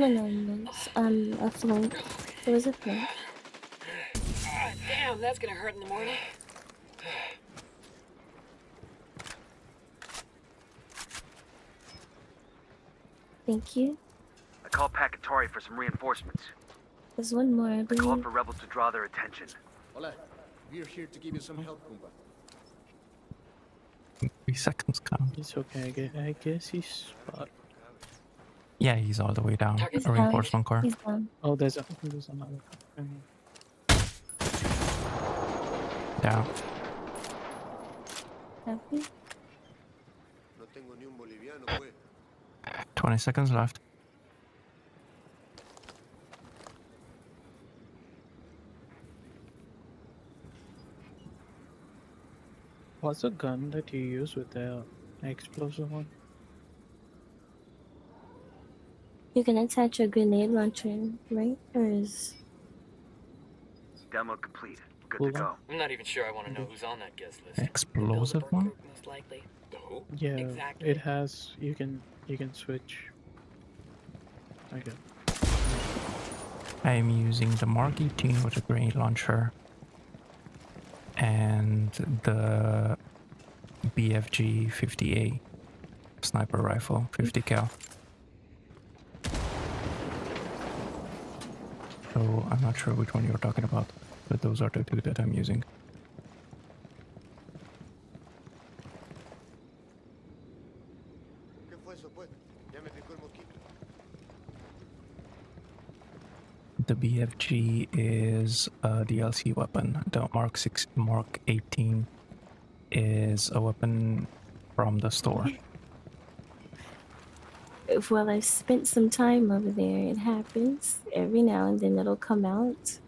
It's, a float. It was a float. Damn, that's gonna hurt in the morning. Thank you. I called Pacatory for some reinforcements. There's one more, I I called believe. for rebels to draw their attention. Hola, we're here to give you some help, Kumba. 3 seconds count. It's okay. I guess he's spot. Yeah, he's all the way down. He's A reinforcement car. He's down. Oh, there's another. Down. Happy? 20 seconds left. What's the gun that you use with the explosive one? You can attach a grenade launcher, right? Or is... Demo complete. Good Cool. to go. I'm not even sure I want to know who's on that guest list. Explosive one? Most likely. The who? Yeah, Exactly. it has. You can switch. Okay. I'm using the Mark 18 with a grenade launcher and the BFG 50A sniper rifle, 50 cal. So I'm not sure which one you're talking about, but those are the 2 that I'm using. The BFG is a DLC weapon. The Mark 18 is a weapon from the store. Well, I've spent some time over there. It happens. Every now and then it'll come out.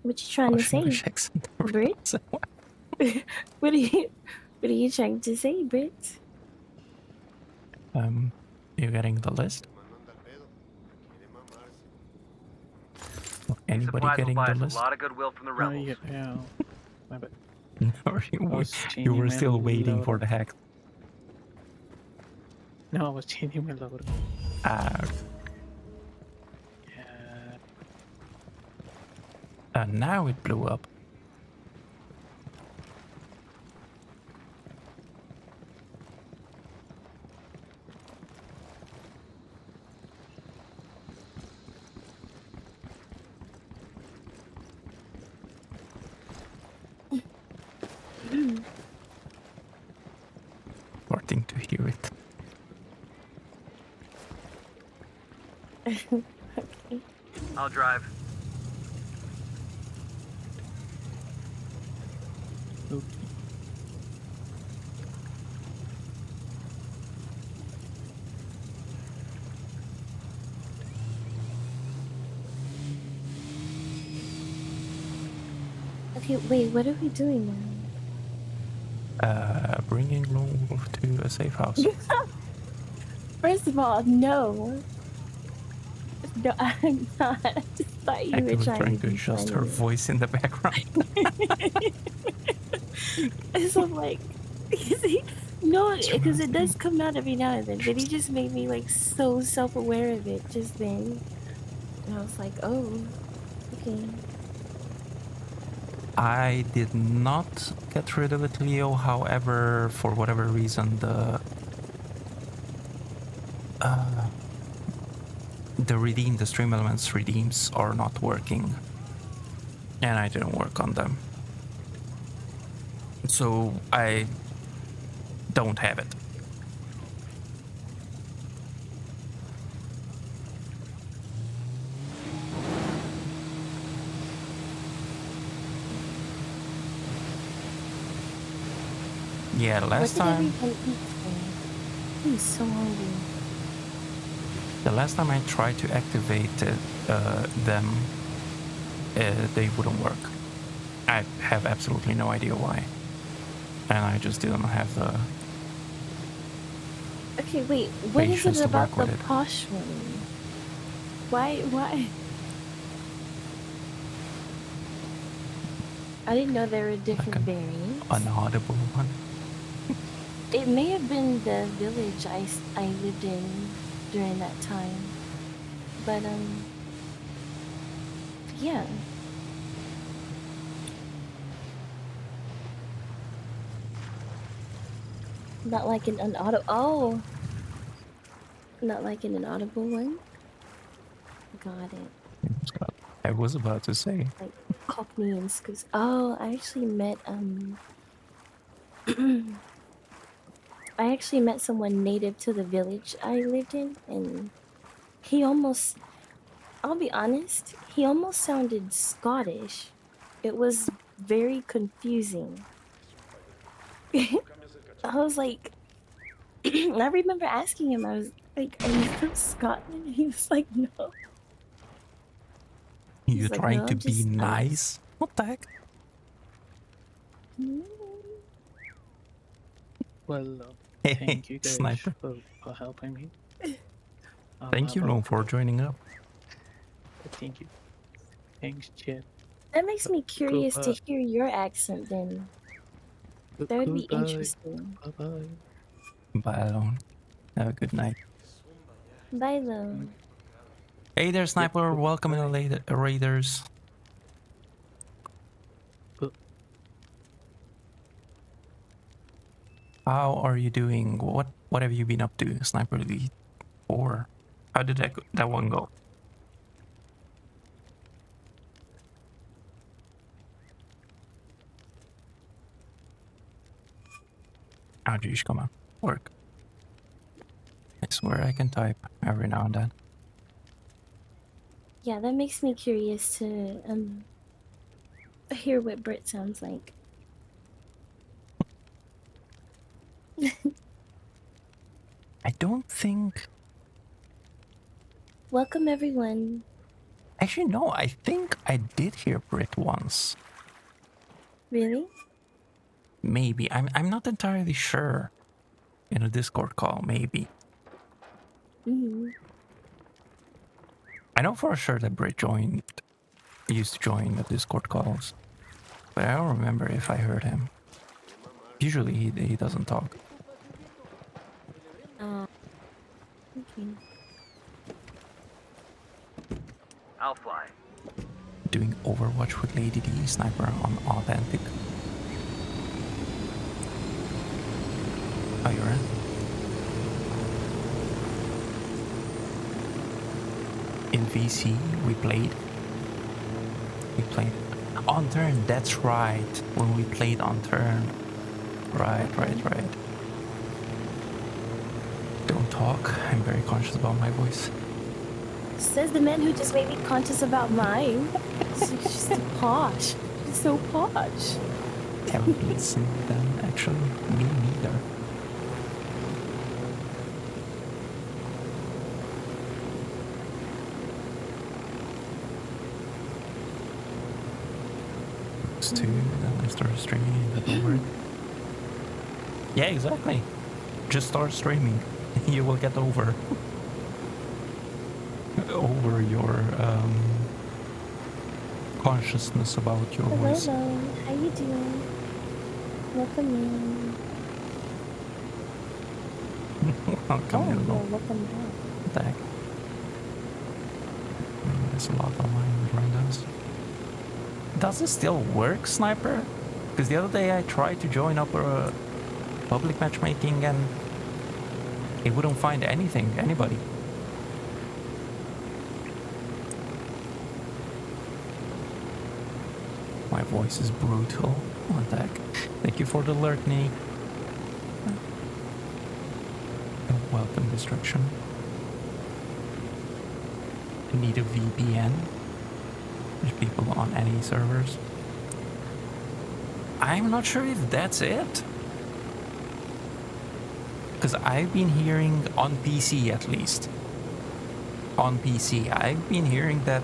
What you trying to say, Brit? What are you trying to say, Brit? You getting the list? Anybody Supplies will getting buy the us list? a lot of goodwill from the rebels. Yeah. My bad. No, was you were changing still my waiting for loader. the hack. No, I was changing my loader. Ah, Yeah. and now it blew up. Starting to hear it. Okay. I'll drive. Okay. Okay, wait, what are we doing now? Bringing Lone Wolf to a safe house. First of all, no. No, I'm not. I just thought you were Actively trying trying to to be adjust her funny. voice in the background. So I'm like, no, This because reminds it me. does come out every now and then, but he just made me like so self-aware of it just then. And I was like, oh, okay. I did not get rid of it, Leo. However, for whatever reason, the redeem, the stream elements redeems are not working, and I didn't work on them, so I don't have it. Yeah, last What did time. everyone eat today? I'm so hungry. The last time I tried to activate them, they wouldn't work. I have absolutely no idea why. And I just didn't have the Okay, wait, what is patience it to about work the with it. posh one? Why? I didn't know there were different variants. Unaudible one. It may have been the village I lived in during that time. But, yeah. Not like an oh! Not like an inaudible one? Got it. I was about to say. Like Cockney and Scoos. Oh, I actually met, I actually met someone native to the village I lived in, and he almost, I'll be honest, he almost sounded Scottish. It was very confusing. I was like, I remember asking him, I was like, are you from Scotland? And he was like, no. You're He's like, trying no, to be I'm nice? What the heck? Well, Hey, thank you guys Sniper. for helping me. Thank you, Lone, for joining up. Thank you. Thanks, Chet. That makes me curious to Goodbye. hear your accent then. That would be Goodbye. interesting. Bye-bye. Bye, Lone. Have a good night. Bye, though. Hey there, Sniper. Welcome in the Raiders. How are you doing? What have you been up to, Sniper Elite 4? How did that one go? Oh, geez, come on. Work. I swear I can type every now and then. Yeah, that makes me curious to hear what Brit sounds like. I don't think... Welcome, everyone. Actually, no, I think I did hear Brit once. Really? Maybe. I'm not entirely sure. In a Discord call, maybe. I know for sure that Brit used to join the Discord calls. But I don't remember if I heard him. Usually he doesn't talk. Okay. I'll fly. Doing Overwatch with Lady D, Sniper on Authentic. Oh, you're in? In VC, we played on turn. That's right. When we played on turn. Right. Don't talk. I'm very conscious about my voice. Says the man who just made me conscious about mine. She's just so posh. She's so posh. Haven't listened to them, actually. Me neither. Two, then I started streaming, that will work. Yeah, exactly. Just start streaming. You will get over your consciousness about your voice. Hello, how you doing? Welcome in. Welcome in. Yeah, welcome back. What the heck? There's a lot online with randos. Does it still work, Sniper? Because the other day I tried to join up a public matchmaking and it wouldn't find anybody. My voice is brutal. What the heck? Thank you for the lurk, Nick. Welcome, Destruction. Need a VPN. There's people on any servers. I'm not sure if that's it. Because I've been hearing on PC at least. On PC, I've been hearing that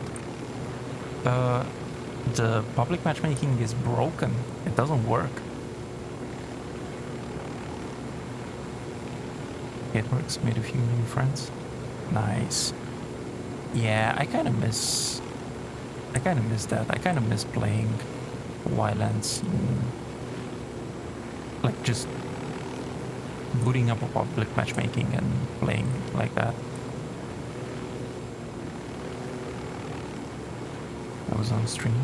the public matchmaking is broken. It doesn't work. It works. Made a few new friends. Nice. Yeah, I kind of miss that. I kind of miss playing wildlands. Like just booting up a public matchmaking and playing like that. I was on stream.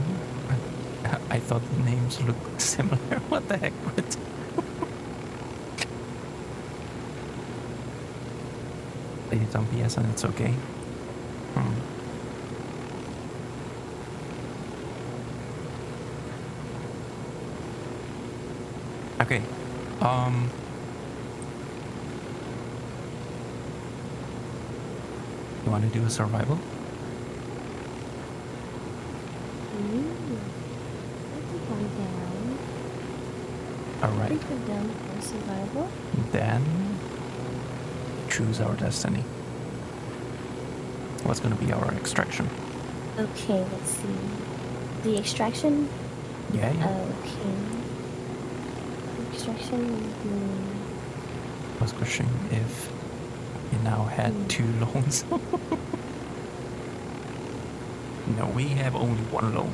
I thought the names looked similar. What the heck? But played it on PS and it's okay. Okay. You want to do a survival? Alright. I think we're done for survival. Then choose our destiny. What's gonna be our extraction? Okay, let's see. The extraction? Yeah. Okay. Extraction would be... I was questioning if we now had 2 loans. No, we have only 1 loan.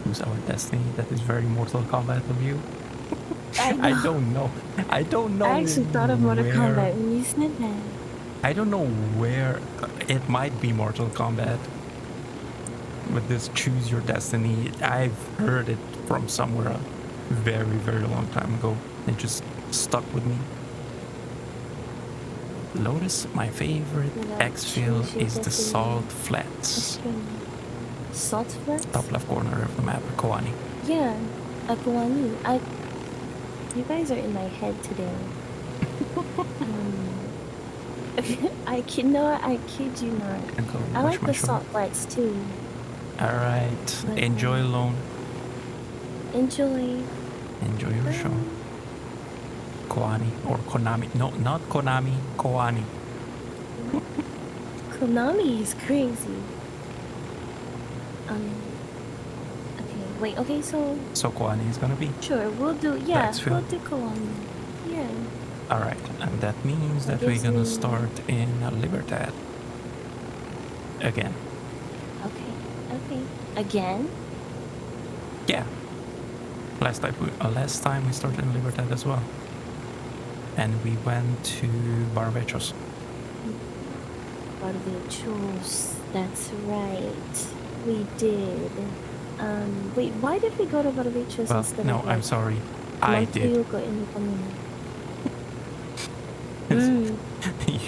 Choose our destiny. That is very Mortal Kombat of you. I don't know. I don't know. I actually thought of Mortal Kombat when you said that. I don't know where. It might be Mortal Kombat. With this choose your destiny, I've heard it from somewhere a very, very long time ago. It just stuck with me. Lotus, my favorite exfil is the Salt Flats. Salt Flats? Top left corner of the map, Kawani. Yeah, Akuani. You guys are in my head today. I kid you not. I like the Salt Flats too. Alright, enjoy alone. Enjoy your show. Koani or Konami. No, not Konami, Koani. Konami is crazy. Okay, wait, okay, so Koani is gonna be? Sure, we'll do, yeah, we'll do Koani. Yeah. Alright, and that means that we're gonna start in Libertad. Again. Okay. Again? Yeah. Last time we started in Libertad as well. And we went to Barbechos. Barbechos, that's right. We did. Wait, why did we go to Barbechos instead of I'm sorry. I did.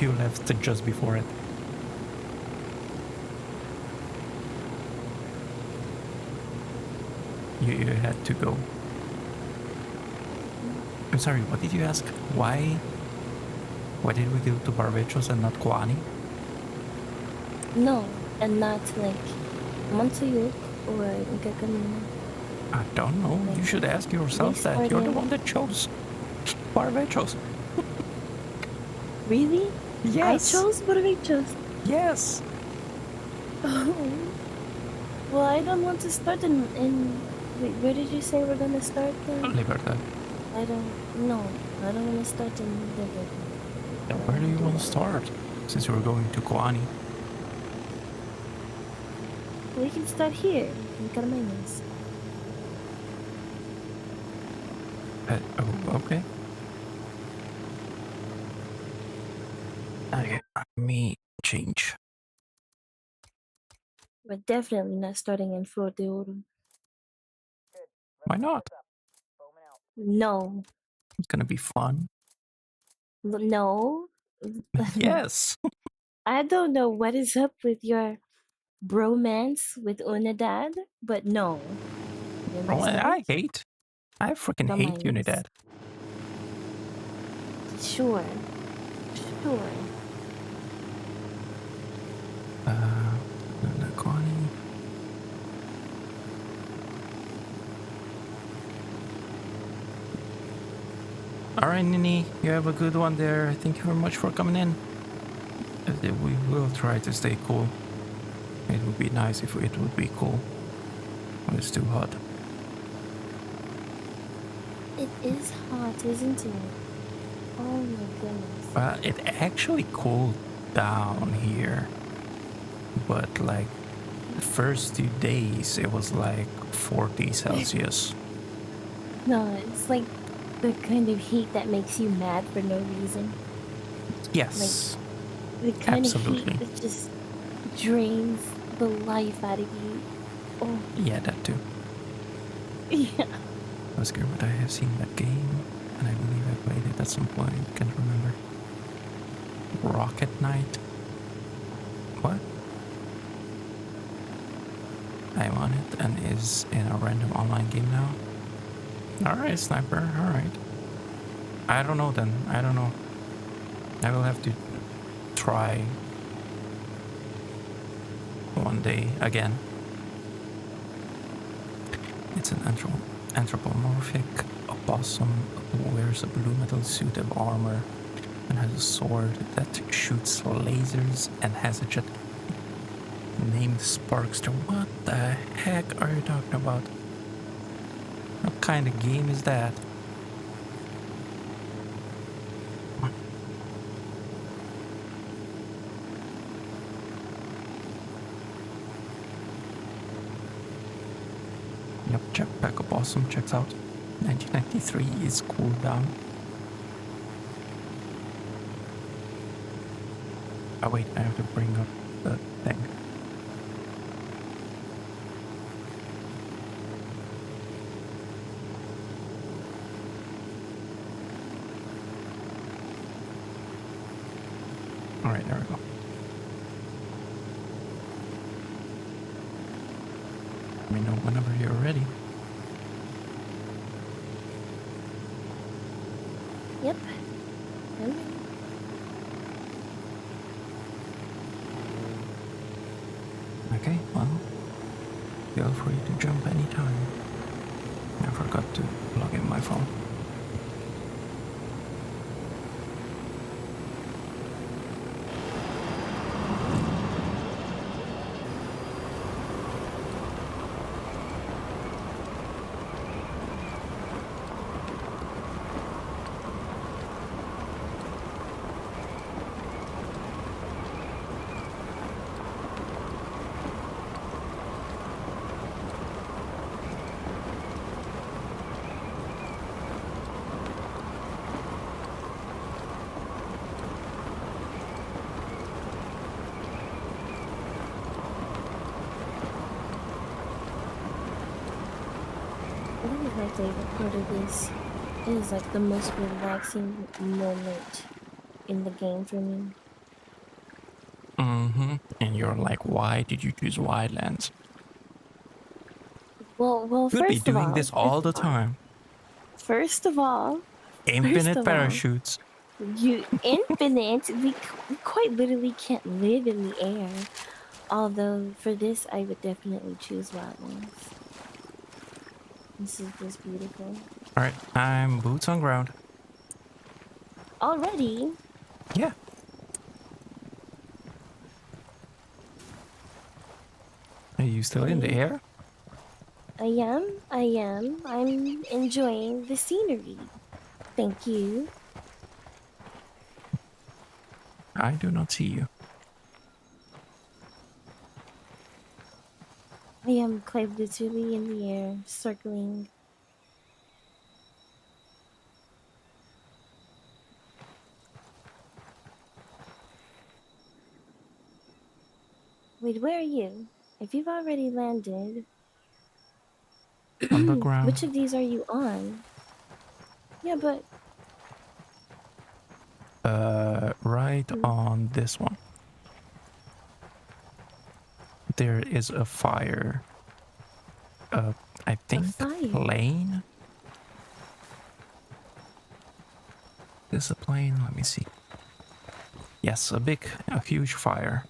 You left just before it. You had to go. I'm sorry, what did you ask? Why did we go to Barbechos and not Kwani? No, and not like Montayuk or Gagamina. I don't know. Like, you should ask yourself that. You're the one that chose Barbechos. Really? Yes. I chose Barbechos. Yes. Well, I don't want to start in wait, where did you say we're gonna start then? Libertad. I don't want to start in Libertad. Then where do you want to start? Since we're going to Kwani. We can start here in Carmenes. Oh, okay. Okay, let me change. We're definitely not starting in Flor de Oro. Why not? No. It's gonna be fun. No. Yes. I don't know what is up with your bromance with Unidad, but no. Oh, I freaking No hate minus. Unidad. Sure. Kwani. Alright, Nini, you have a good one there. Thank you very much for coming in. We will try to stay cool. It would be nice if it would be cool. But it's too hot. It is hot, isn't it? Oh my goodness. Well, it actually cooled down here. But like the first 2 days it was like 40 Celsius. No, it's like the kind of heat that makes you mad for no reason. Yes. Like, the kind absolutely. of heat that just drains the life out of you. Oh. Yeah, that too. Yeah. That's good, but I have seen that game, and I believe I played it at some point. Can't remember. Rocket Knight. What? I'm on it and is in a random online game now. Alright, sniper, alright. I don't know then. I don't know. I will have to try one day again. It's an anthropomorphic opossum who wears a blue metal suit of armor and has a sword that shoots lasers and has a jet named Sparkster. What the heck are you talking about? What kind of game is that? Yep, Jetpack Opossum checks out. 1993 is cooled down. Oh wait, I have to bring up the thing. Alright, there we go. Let me know whenever you're ready. Yep. Okay, well, feel free to jump anytime. I forgot to plug in my phone. I think my favorite part of this is like the most relaxing moment in the game for me. Mm-hmm. And you're like, why did you choose wildlands? Well, Could be first of doing all, this all the time. First of all, Infinite of all, parachutes. you infinite. We quite literally can't live in the air. Although for this, I would definitely choose wildlands. This is just beautiful. All right, I'm boots on ground. Already? Yeah. Are you still in the Okay. air? I am. I'm enjoying the scenery. Thank you. I do not see you. I am quite literally in the air, circling. Wait, where are you? If you've already landed, On the ground. which of these are you on? Yeah, but right on this one. There is a fire. I think plane. Is a plane? Let me see. Yes, a huge fire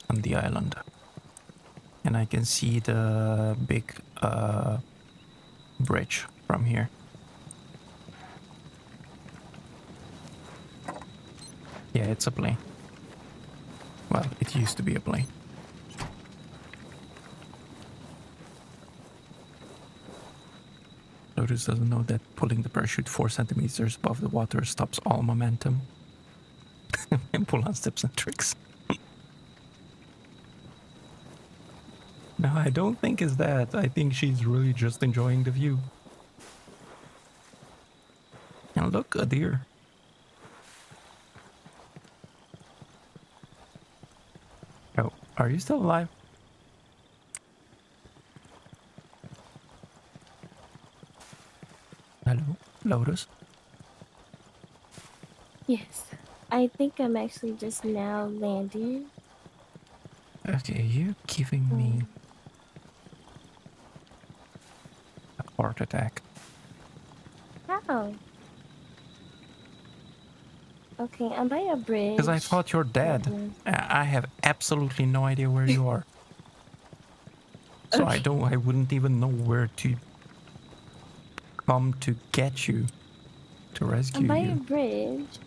on the island. And I can see the big bridge from here. Yeah, it's a plane. Well, it used to be a plane. Lotus doesn't know that pulling the parachute 4 centimeters above the water stops all momentum. And pull on tips and tricks. No, I don't think it's that. I think she's really just enjoying the view. And look, a deer. Oh, are you still alive? Hello, Lotus? yes. I think I'm actually just now landing. Okay, you're giving me a heart attack. How? Okay, I'm by a bridge. Because I thought you're dead. I have absolutely no idea where you are. So Okay. I wouldn't even know where to come to get you, to rescue I'm by you. a bridge.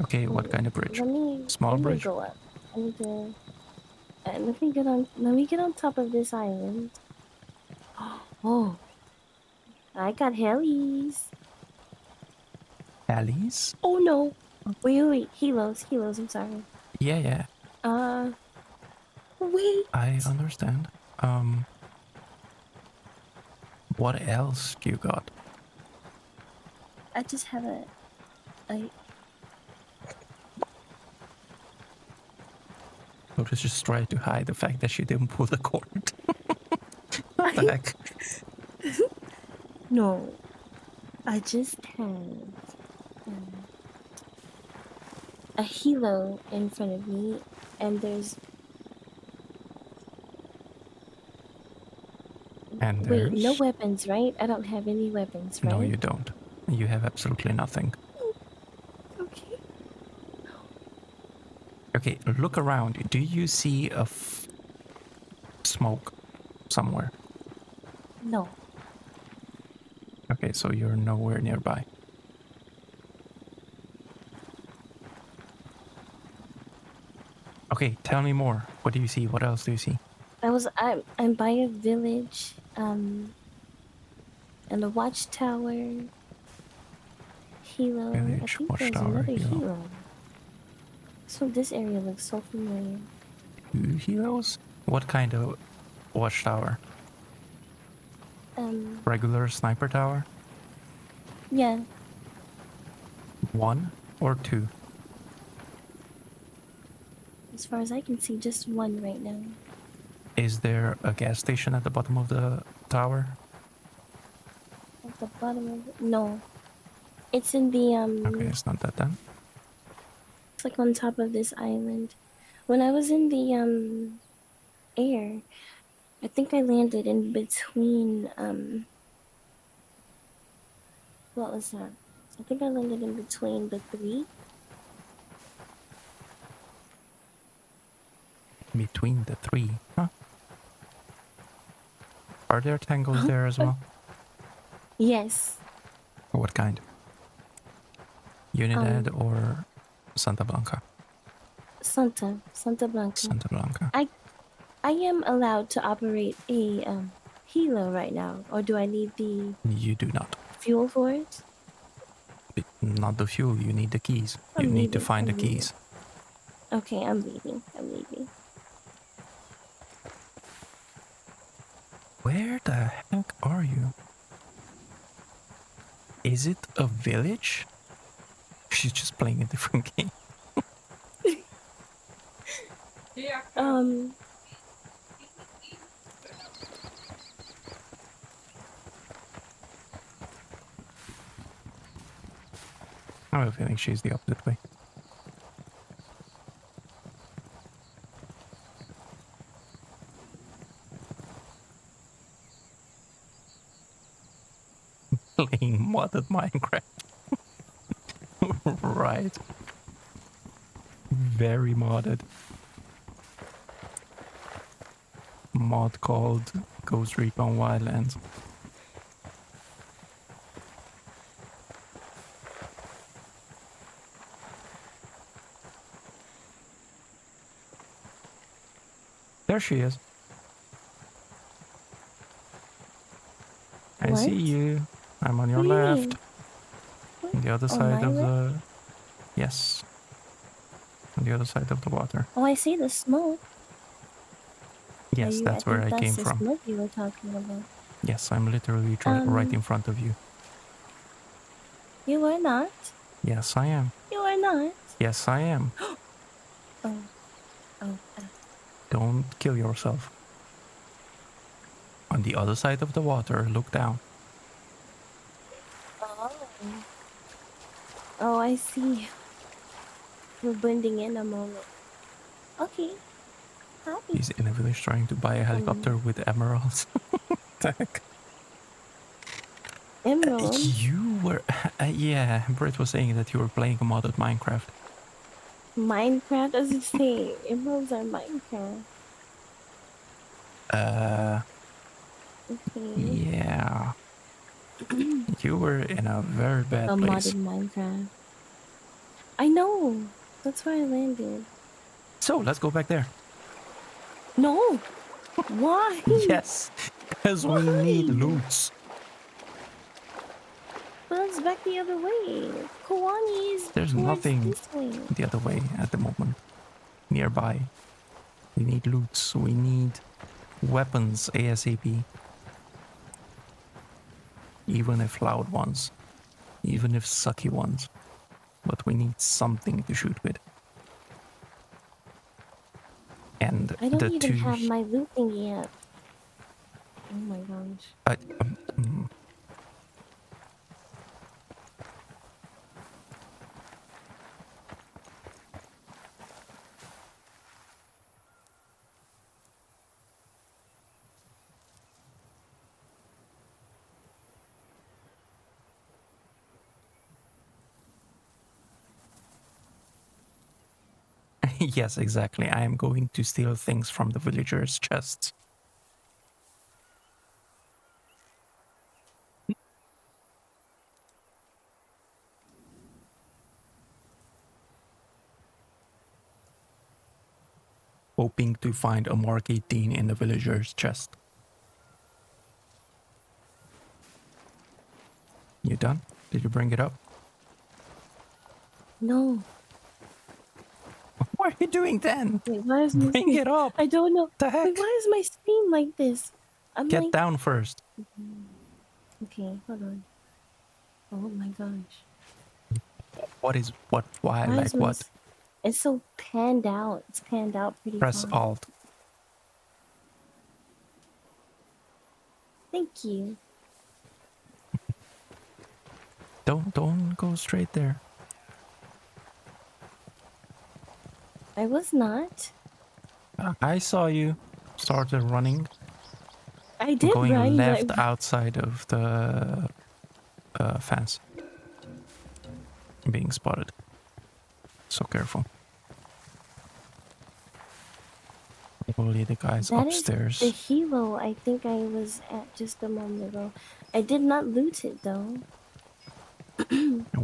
Okay, what kind of bridge? Small let me bridge? go up. I need to. Let me get on top of this island. Oh, I got helis. Helis? Oh no! Wait. Helos. I'm sorry. Yeah. Wait. I understand. What else do you got? I just have a. Lotus just tried to hide the fact that she didn't pull the cord. What the heck? No. I just have a helo in front of me, and there's. And Wait, no there's... weapons, right? I don't have any weapons, right? No, you don't. You have absolutely nothing. Okay. Okay, look around. Do you see a smoke somewhere? No. Okay, so you're nowhere nearby. Okay, tell me more. What do you see? What else do you see? I'm by a village, and a watchtower. Helo. I Village, think there's watchtower, another helo. helo. So this area looks so familiar. 2 helos? What kind of watchtower? Regular sniper tower? Yeah. 1 or 2? As far as I can see, just one right now. Is there a gas station at the bottom of the tower? At the bottom of it? No. It's in the, Okay, it's not that then. It's like on top of this island. When I was in the, air, I think I landed in between, What was that? I think I landed in between the three. Between the three, huh? Are there tangos there as well? Yes. What kind? Unidad or Santa Blanca? Santa Blanca. Santa Blanca. I am allowed to operate a helo right now, or do I need the You do not. fuel for it? Not the fuel, you need the keys. You need to find the keys. Okay, I'm leaving. Where the heck are you? Is it a village? She's just playing a different game. I have a feeling she's the opposite way. Playing modded Minecraft. Right. Very modded. Mod called Ghost Recon Wildlands. There she is. I see you. I'm on your left. On the other side of the... Yes. On the other side of the water. Oh, I see the smoke. Yes, that's where I came That's the from. smoke you were talking about. Yes, I'm literally right in front of you. You are not. Yes, I am. You are not. Yes, I am. Oh. Don't kill yourself. On the other side of the water, look down. Oh, I see. We're blending in a moment. Okay. Happy. He's in a village trying to buy a helicopter with emeralds. The heck? Emeralds? You were... yeah, Britt was saying that you were playing a modded Minecraft. Minecraft doesn't say emeralds are Minecraft. Okay. Yeah. You were in a very bad place. A modded Minecraft. I know. That's where I landed. So, let's go back there. No. Why? Yes, because we need loots. But it's back the other way. Kawani is There's nothing this way. the other way at the moment. Nearby. We need loots. We need weapons ASAP. Even if loud ones. Even if sucky ones. But we need something to shoot with. And I don't the even two... have my loot thing yet. Oh my gosh. Yes, exactly. I am going to steal things from the villagers' chests. Hoping to find a Mark 18 in the villagers' chest. You done? Did you bring it up? No. What are you doing then? Wait, why is my Bring it up. I don't know. The heck? Wait, why is my screen like this? Get down first. Okay, hold on. Oh my gosh. What is what? Why? Like what? It's so panned out. It's panned out pretty Press far. Alt. Thank you. Don't go straight there. I was not. I saw you started running. I did going run, left but... outside of the fence. I'm being spotted. So careful. Probably the guys That is upstairs. the helo I think I was at just a moment ago. I did not loot it though.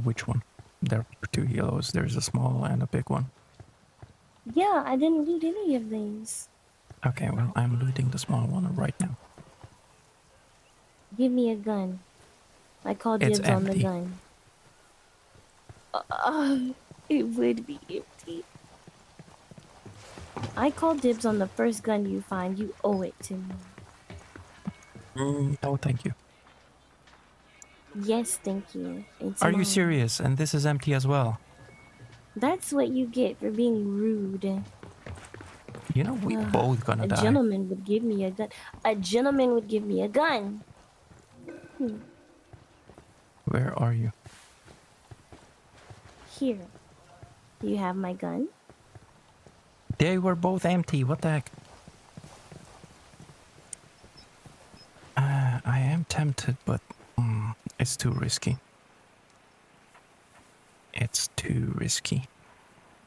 Which one? There are 2 helos. There's a small and a big one. Yeah, I didn't loot any of these. Okay, well, I'm looting the small one right now. Give me a gun. I call It's dibs on the empty. gun. It would be empty. I call dibs on the first gun you find. You owe it to me. No, thank you. Yes, thank you. It's Are you mine. serious? And this is empty as well. That's what you get for being rude. You know, we both gonna A die. gentleman would give me a gun. A gentleman would give me a gun. Where are you? Here. You have my gun? They were both empty. What the heck? I am tempted, but it's too risky. It's too risky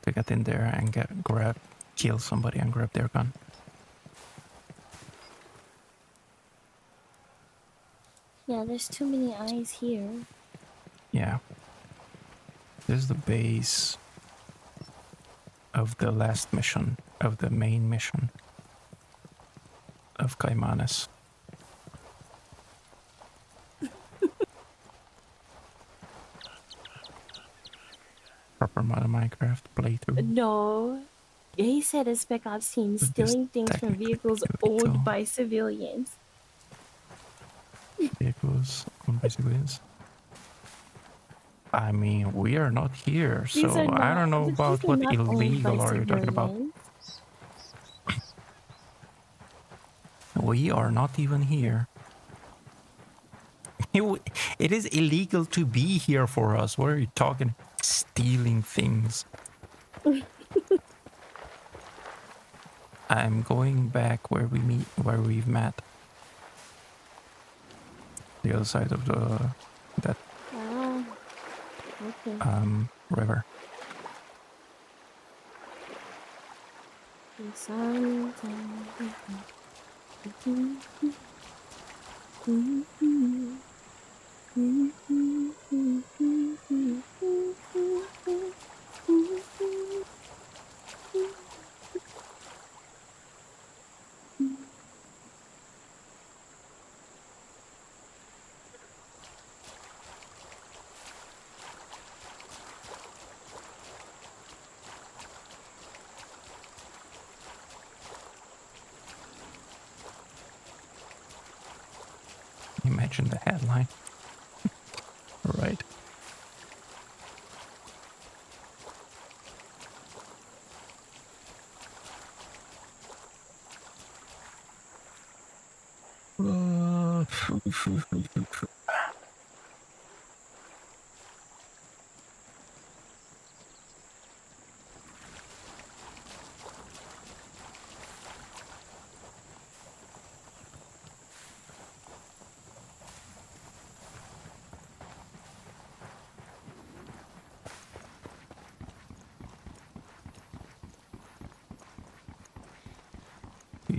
to get in there and kill somebody and grab their gun. Yeah, there's too many eyes here. Yeah. This is the base of the last mission, of the main mission of Caimanes. Proper modern Minecraft playthrough. No. He said a Spec Ops team But this stealing things from technically vehicles owned by civilians. Vehicles owned by civilians. I mean, we are not here, These so are I don't know but about these are what not owned by illegal are you talking about. civilians. We are not even here. It is illegal to be here for us. What are you talking? Stealing things. I'm going back where we've met. The other side of that Okay. river. Imagine the headline. Right.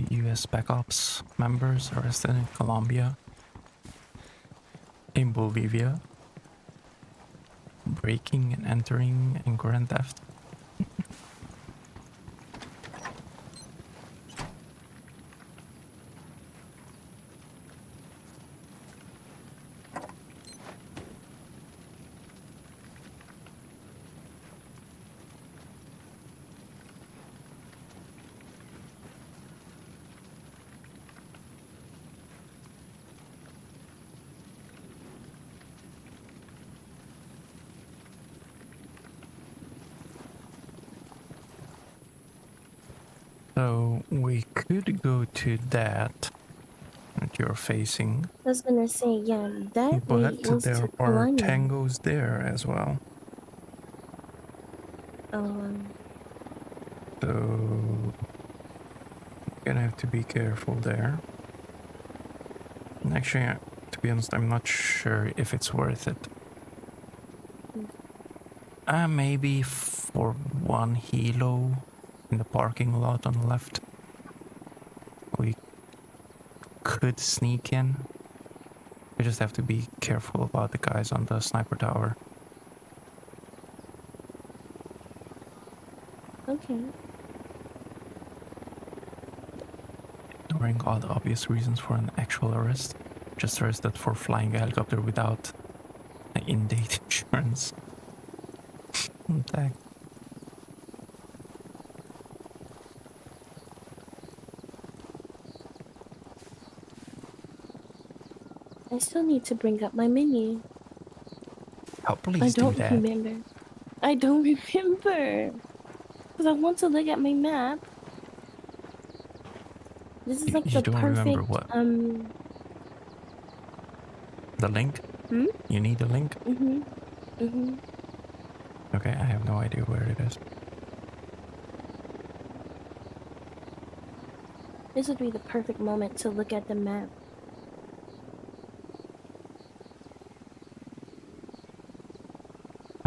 US Spec Ops members arrested in Colombia, in Bolivia, breaking and entering and grand theft. So we could go to that you're facing. I was gonna say, yeah, that way But is there to are Colonia. tangos there as well. So you're gonna have to be careful there. And actually, to be honest, I'm not sure if it's worth it. Maybe for one helo in the parking lot on the left. We could sneak in. We just have to be careful about the guys on the sniper tower. Okay. Ignoring all the obvious reasons for an actual arrest. Just arrested for flying a helicopter without an in-date insurance. Tag. I still need to bring up my menu. Oh, please I do don't that. remember. I don't remember. Because I want to look at my map. This is like You the don't perfect, remember what? The link? Hmm? You need a link? Mm-hmm. Mm-hmm. Okay, I have no idea where it is. This would be the perfect moment to look at the map.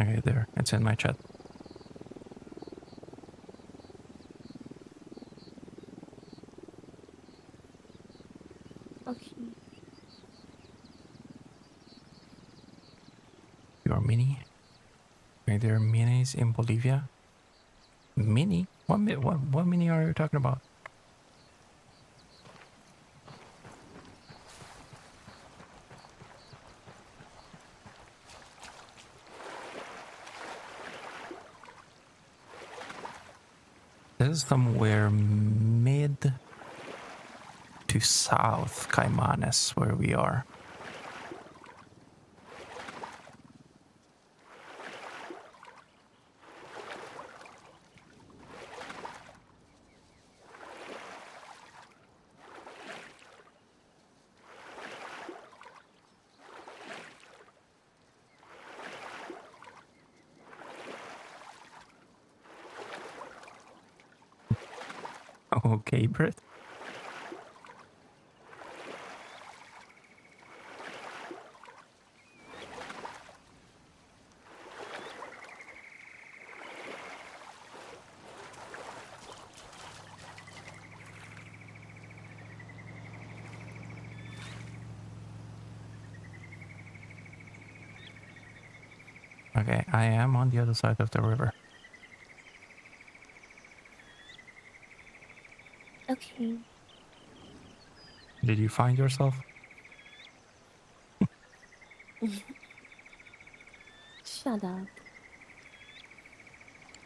Okay, there. It's in my chat. Okay. Your mini? Are there minis in Bolivia? Mini? What mini are you talking about? This is somewhere mid to south Caimanes, where we are. Okay, Britt. Okay, I am on the other side of the river. Okay. Did you find yourself? Shut up.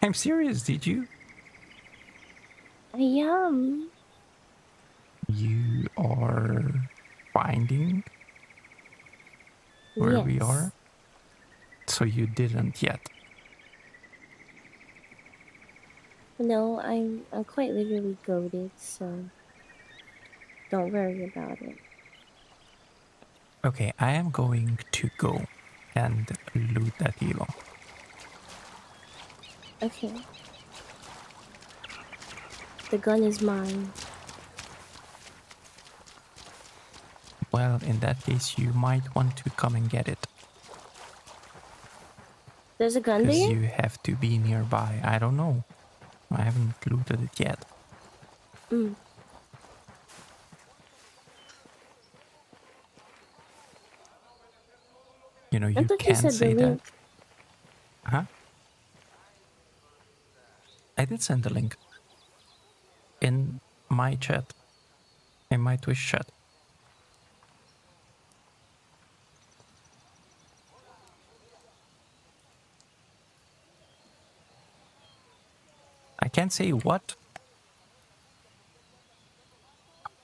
I'm serious, did you? I am. You are finding where we are? Yes. So you didn't yet. No, I'm quite literally goaded, so don't worry about it. Okay, I am going to go and loot that helo. Okay. The gun is mine. Well, in that case, you might want to come and get it. There's a gun Because there? you have to be nearby. I don't know. I haven't looted it yet. Mm. You know, I you thought you can said the say that. link. Huh? I did send the link. In my chat. In my Twitch chat. I can't say what.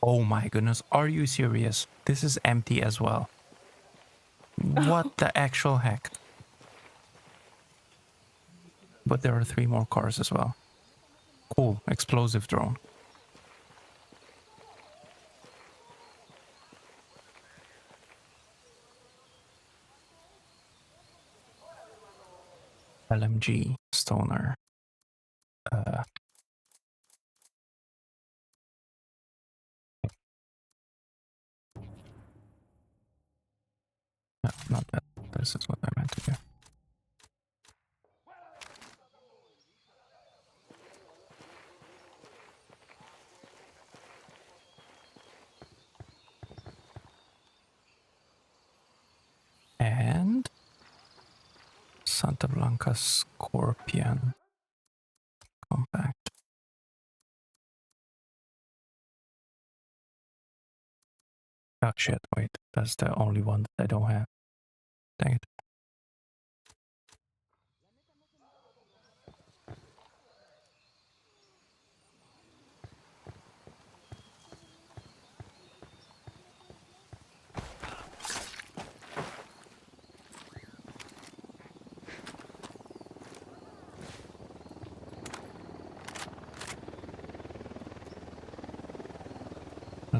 Oh my goodness, are you serious? This is empty as well. What the actual heck? But there are 3 more cars as well. Cool, explosive drone. LMG, stoner. Not that. This is what I meant to do. And Santa Blanca Scorpion compact. Oh shit, wait, that's the only one that I don't have. Dang it.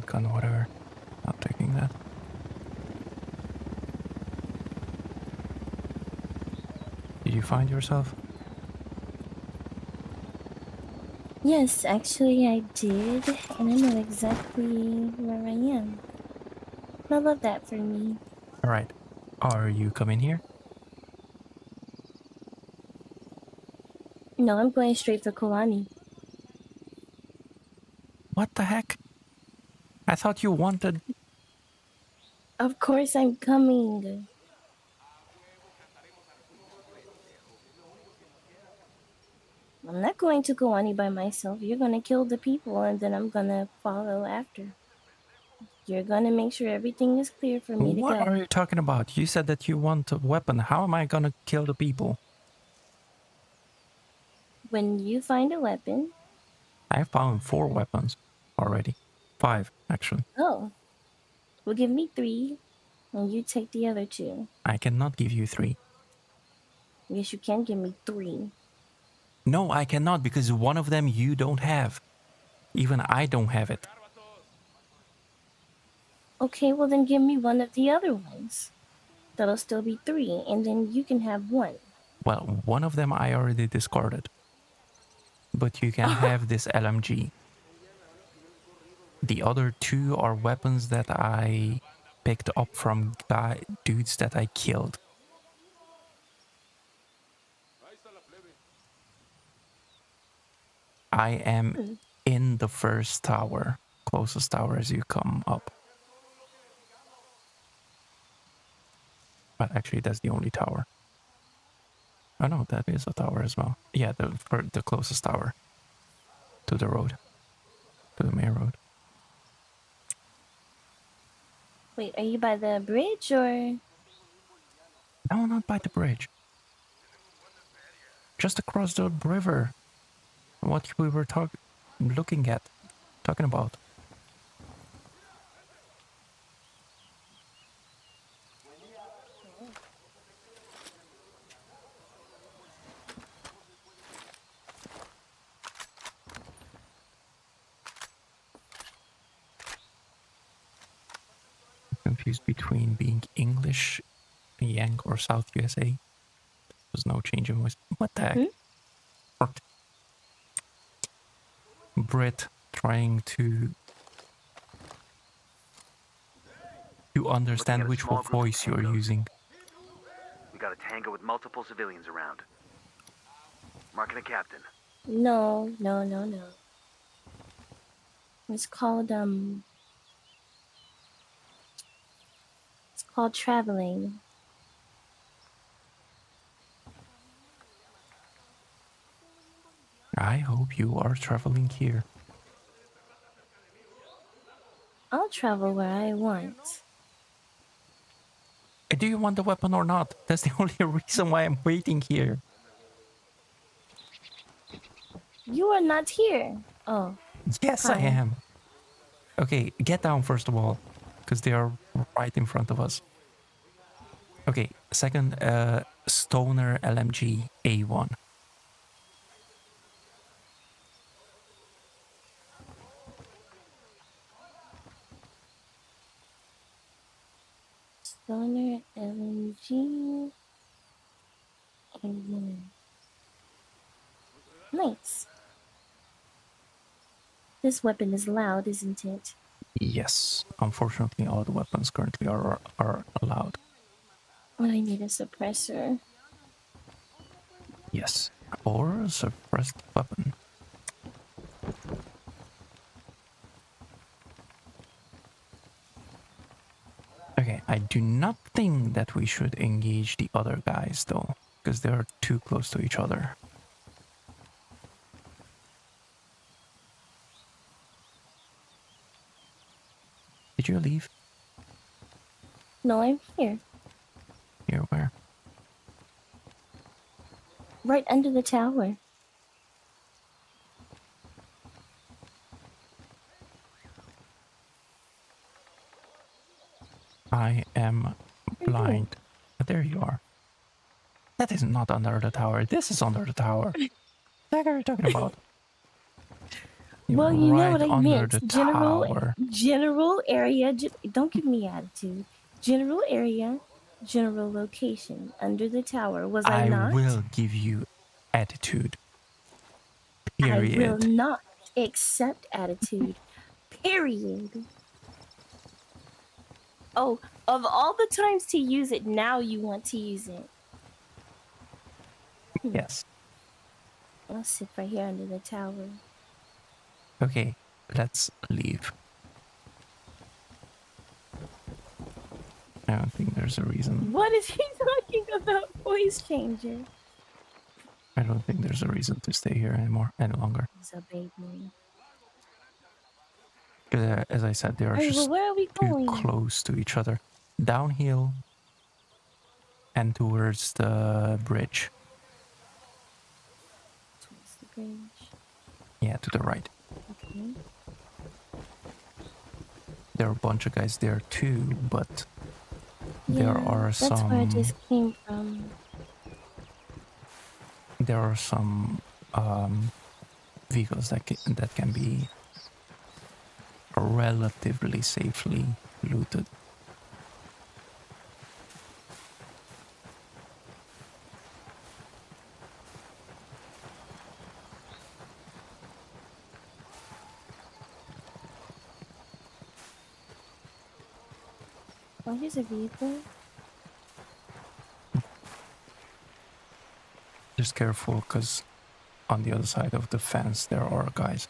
Shotgun, whatever. Not taking that. Did you find yourself? Yes, actually I did, and I know exactly where I am. I love that for me. Alright. Are you coming here? No, I'm going straight for Kalani. What the heck? I thought you wanted... Of course I'm coming. I'm not going to Kalani by myself. You're gonna kill the people and then I'm gonna follow after. You're gonna make sure everything is clear for me to What go. are you talking about? You said that you want a weapon. How am I gonna kill the people? When you find a weapon... I found 4 weapons already. 5, actually. Oh. Well, give me 3, and you take the other 2. I cannot give you 3. Yes, you can give me 3. No, I cannot, because one of them you don't have. Even I don't have it. Okay, well then give me one of the other ones. That'll still be 3, and then you can have 1. Well, one of them I already discarded. But you can have this LMG. The other 2 are weapons that I picked up from dudes that I killed. I am in the first tower, closest tower as you come up. But actually, that's the only tower. Oh no, that is a tower as well. Yeah, the closest tower to the road, to the main road. Wait, are you by the bridge or? No, not by the bridge. Just across the river. What we were talking about. Confused between being English, Yank, or South USA. There's no change in voice. What the heck? Brit trying to understand which voice you're using. We got a tango with multiple civilians around. Marking a captain. No. It's called traveling. I hope you are traveling here. I'll travel where I want. Do you want the weapon or not? That's the only reason why I'm waiting here. You are not here. Oh. Yes, fine. I am. Okay, get down first of all, because they are right in front of us. Okay, second, Stoner LMG A1. Stoner LMG. Nice. This weapon is loud, isn't it? Yes, unfortunately all the weapons currently are allowed. I need a suppressor. Yes. Or a suppressed weapon. Okay, I do not think that we should engage the other guys though, because they are too close to each other. Did you leave? No, I'm here. Here, where? Right under the tower. I am Right blind. But there you are. That is not under the tower. This is under the tower. What are you talking about? Well, you know right what I under meant. the General tower. area. Don't give me attitude. General area, general location under the tower. Was I I not? will give you attitude. I will Period. not accept attitude. Period. Oh, of all the times to use it, now you want to use it. Yes. I'll sit right here under the tower. Okay, let's leave. I don't think there's a reason. What is he talking about? Voice changer. I don't think there's a reason to stay here any longer. He's a baby. As I said, they are Alright, well, just where are we too going? close to each other. Downhill and towards the bridge. Towards the bridge. Yeah, to the right. Okay. There are a bunch of guys there too, but there are that's where I some. just came from. There are some vehicles that can be relatively safely looted. Oh, here's a vehicle. Just careful, because on the other side of the fence there are guys.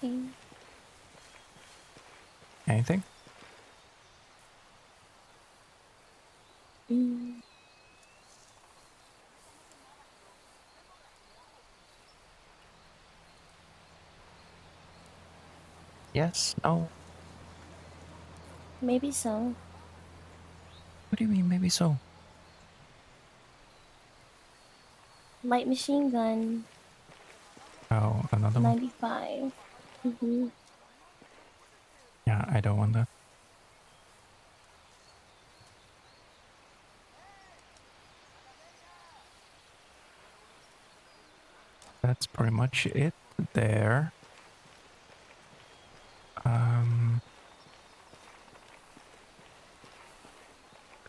Okay. Anything? Mm. Yes? No? Maybe so. What do you mean, maybe so? Light machine gun. Oh, another one? 95. Mm-hmm. Yeah, I don't want that. That's pretty much it there.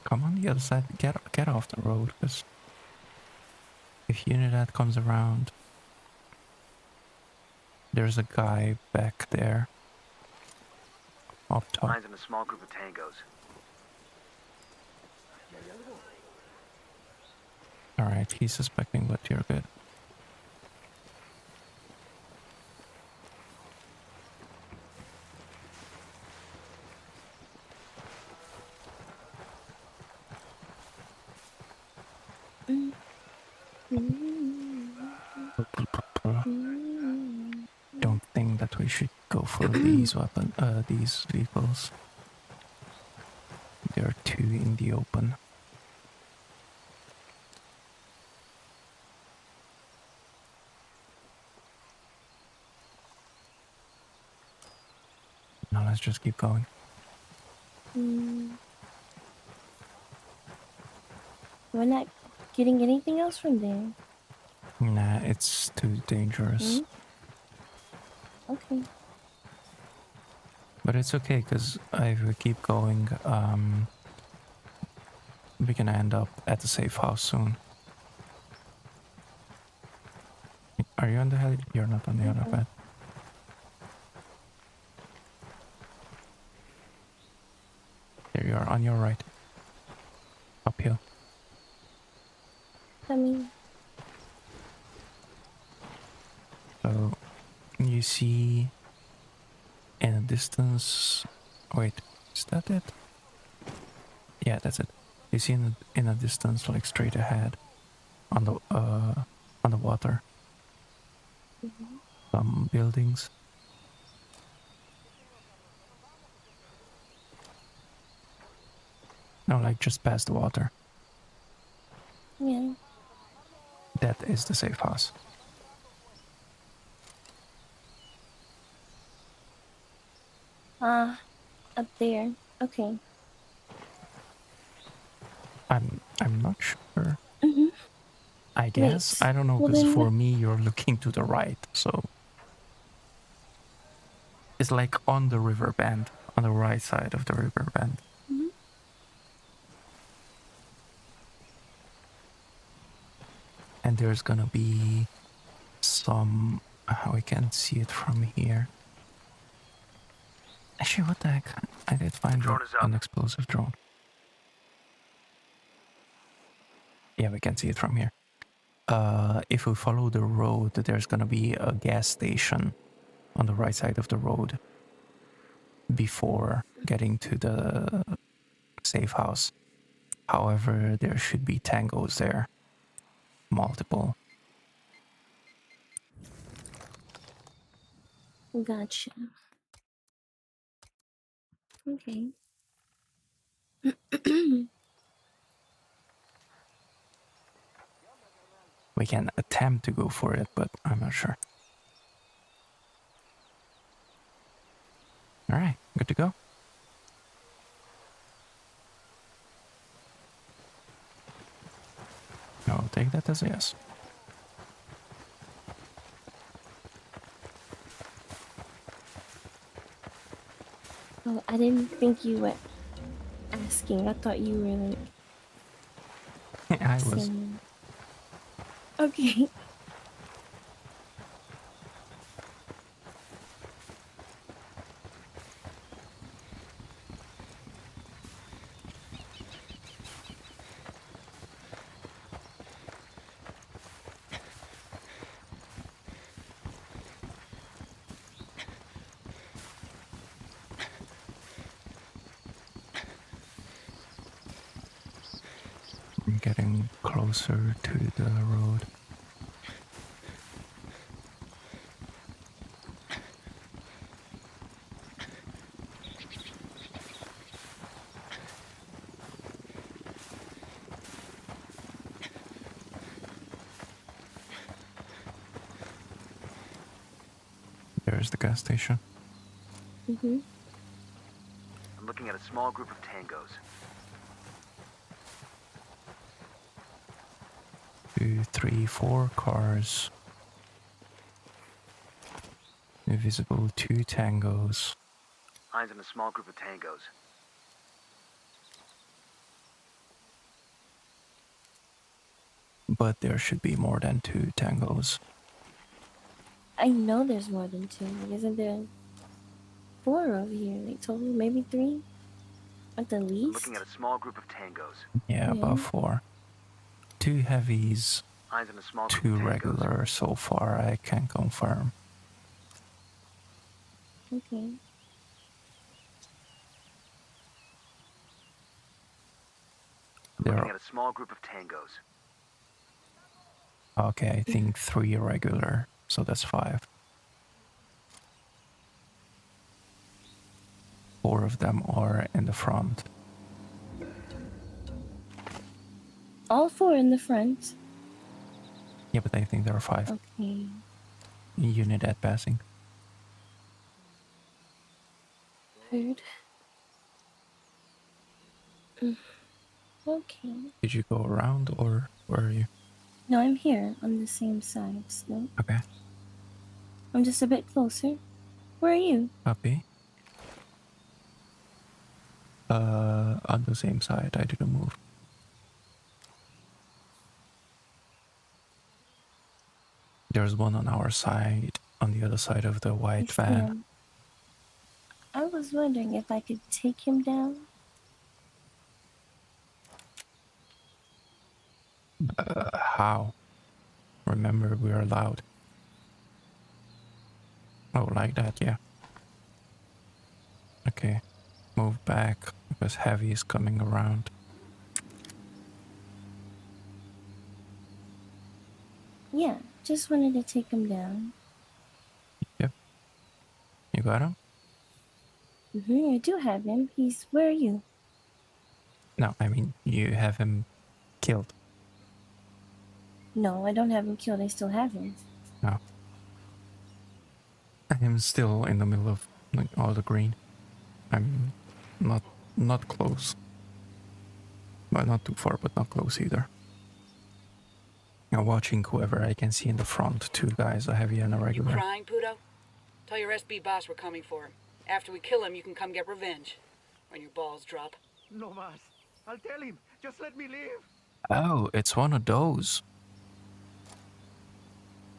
Come on the other side. Get off the road, because if Unidad comes around, there's a guy back there. Up top. Mine's in a small group of tangos. Alright, he's suspecting, but you're good. Don't think that we should go for these vehicles. They're too in the open. Now let's just keep going. We're not getting anything else from there. Nah, it's too dangerous. Okay. But it's okay, because if we keep going, we can end up at the safe house soon. Are you on the heli? You're not on the other bed. There you are, on your right. Uphill. Coming. So you see in a distance. Wait, is that it? Yeah, that's it. You see in a distance, like straight ahead, on the water, some buildings. No, like just past the water. Yeah. That is the safe house. Up there. Okay. I'm not sure. Mm-hmm. I guess. I don't know, Well because then, for me, you're looking to the right, so it's like on the river bend, on the right side of the river bend. mm-hmm. And there's gonna be some. We can see it from here. Actually, what the heck? I did find an explosive drone. Yeah, we can see it from here. If we follow the road, there's gonna be a gas station on the right side of the road before getting to the safe house. However, there should be tangos there. Multiple. Gotcha. Okay. We can attempt to go for it, but I'm not sure. All right, good to go. I'll take that as a yes. Oh, I didn't think you were asking. I thought you were like. I was. Saying. Okay. I'm getting closer to the road. There's the gas station. Mm-hmm. I'm looking at a small group of tangos. 2, 3, 4 cars. Invisible 2 tangos. Eyes on a small group of tangos. But there should be more than 2 tangos. I know there's more than 2. Isn't there 4 over here? Like total, maybe 3 at the least. I'm looking at a small group of tangos. Yeah, about 4. 2 heavies, Eyes on a small 2 group of regular so far, I can confirm. Okay. I'm looking at a small group of tangos. Okay, I think 3 regular, so that's 5. 4 of them are in the front. All 4 in the front. Yeah, but I think there are 5. Okay. Unit at passing. Heard. Okay. Did you go around or where are you? No, I'm here on the same side still. Okay. I'm just a bit closer. Where are you? Copy. On the same side, I didn't move. There's one on our side, on the other side of the white van. I was wondering if I could take him down. How? Remember, we're allowed. Oh, like that, yeah. Okay, move back because heavy is coming around. Yeah, just wanted to take him down. Yep. You got him? I do have him. Where are you? No, I mean, you have him killed. No, I don't have him killed. I still have him. No. I'm still in the middle of like all the green. I'm not close. But not too far, but not close either. I'm watching whoever I can see in the front. Two guys, a heavy and a You regular. crying, Puto? Tell your SB boss we're coming for him. After we kill him, you can come get revenge. When your balls drop. No mas. I'll tell him. Just let me live. Oh, it's one of those.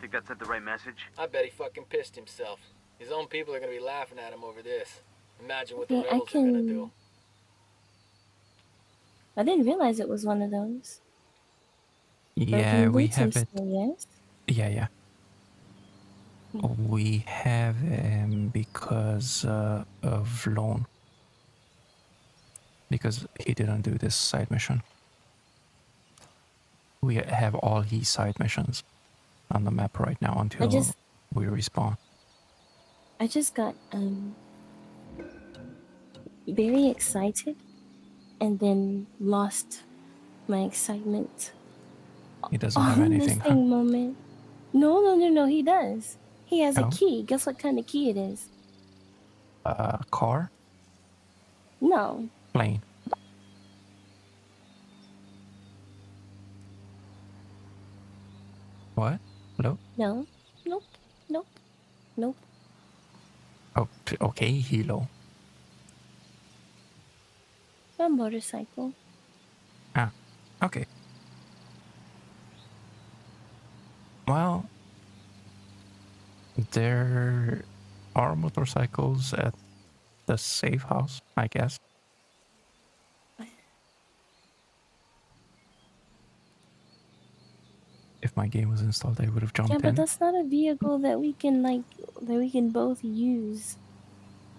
Think that sent the right message? I bet he fucking pissed himself. His own people are gonna be laughing at him over this. Imagine what the Okay, rebels are gonna do. I didn't realize it was one of those. Yeah, we have it. Still, yes? Yeah. We have him because of loan. Because he didn't do this side mission. We have all his side missions on the map right now until we respawn. I just got very excited and then lost my excitement. He doesn't have anything, this same moment. No, he does. He has a Oh. key. Guess what kind of key it is? Car? No. Plane. What? Hello? No. Nope. Oh, okay, Hilo. A motorcycle. Ah, okay. Well, there are motorcycles at the safe house, I guess. If my game was installed, I would have jumped Yeah, but in. that's not a vehicle that we can both use.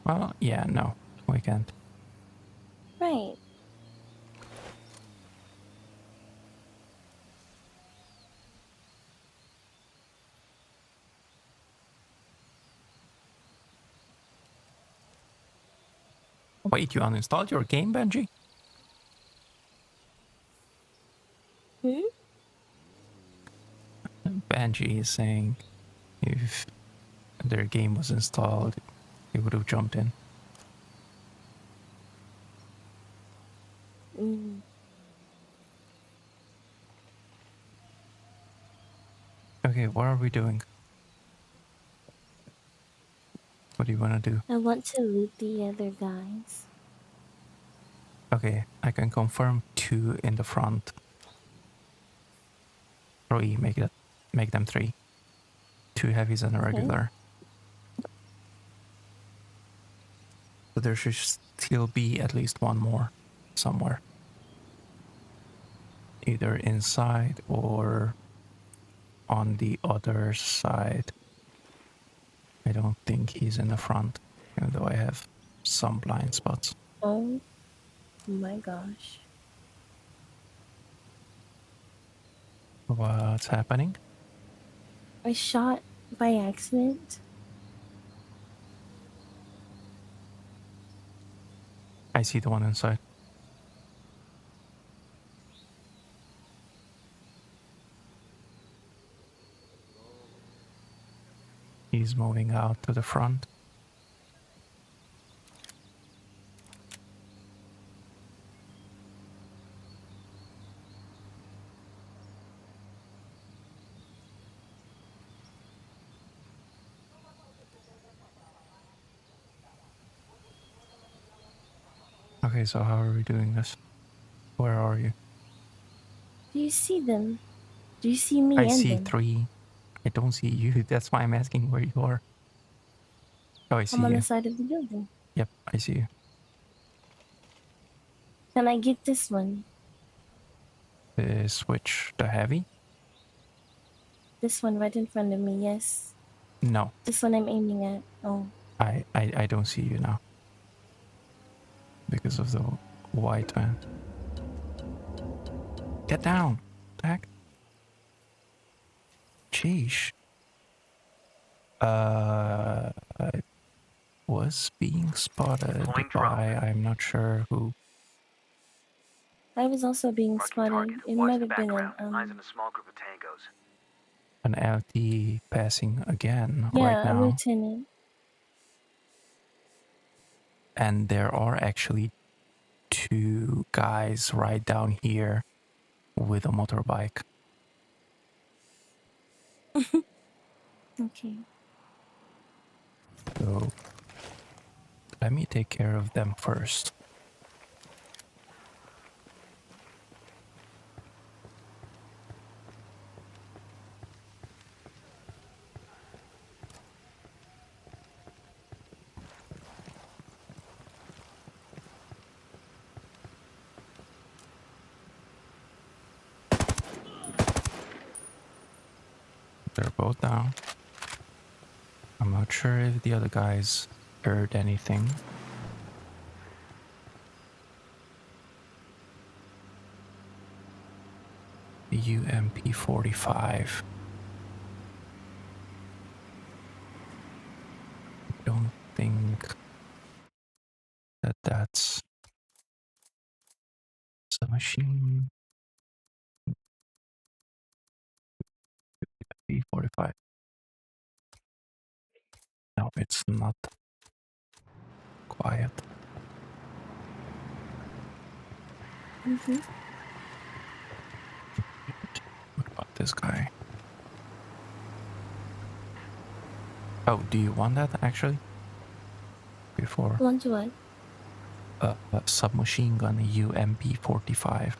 Well, yeah, no, we can't. Right. Wait, you uninstalled your game, Benji? Benji is saying if their game was installed, he would have jumped in. Okay, what are we doing? What do you want to do? I want to loot the other guys. Okay, I can confirm 2 in the front. 3, make them 3. 2 heavies and a regular. So there should still be at least one more somewhere. Either inside or on the other side. I don't think he's in the front, even though I have some blind spots. Oh my gosh. What's happening? I shot by accident. I see the one inside. He's moving out to the front. Okay, so how are we doing this? Where are you? Do you see them? Do you see me I and see them? 3. I don't see you. That's why I'm asking where you are. Oh, I see I'm on you. the side of the building. Yep, I see you. Can I get this one? Switch the heavy? This one right in front of me, yes. No. This one I'm aiming at. Oh. I don't see you now. Because of the white man. Get down! What the heck? Jeez. I was being spotted by I'm not sure who. I was also being spotted. It might have been Eyes on a small group of tangos. An LT passing again yeah, right a now. lieutenant. And there are actually 2 guys right down here with a motorbike. Okay. So let me take care of them first. They're both down. I'm not sure if the other guys heard anything. The UMP-45. I don't think that that's a machine. P-45. No, it's not. Quiet. What about this guy? Oh, do you want that actually? Before Want what? a submachine gun, UMP-45.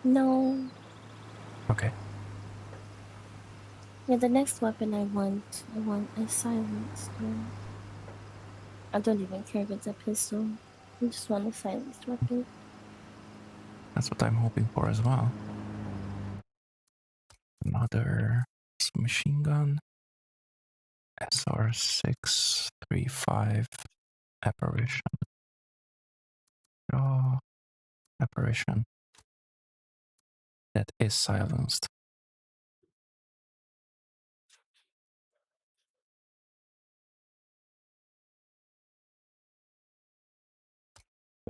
No. Okay. Yeah, the next weapon I want a silenced one. I don't even care if it's a pistol. I just want a silenced weapon. That's what I'm hoping for as well. Another machine gun. SR635 apparition. Oh, apparition. That is silenced.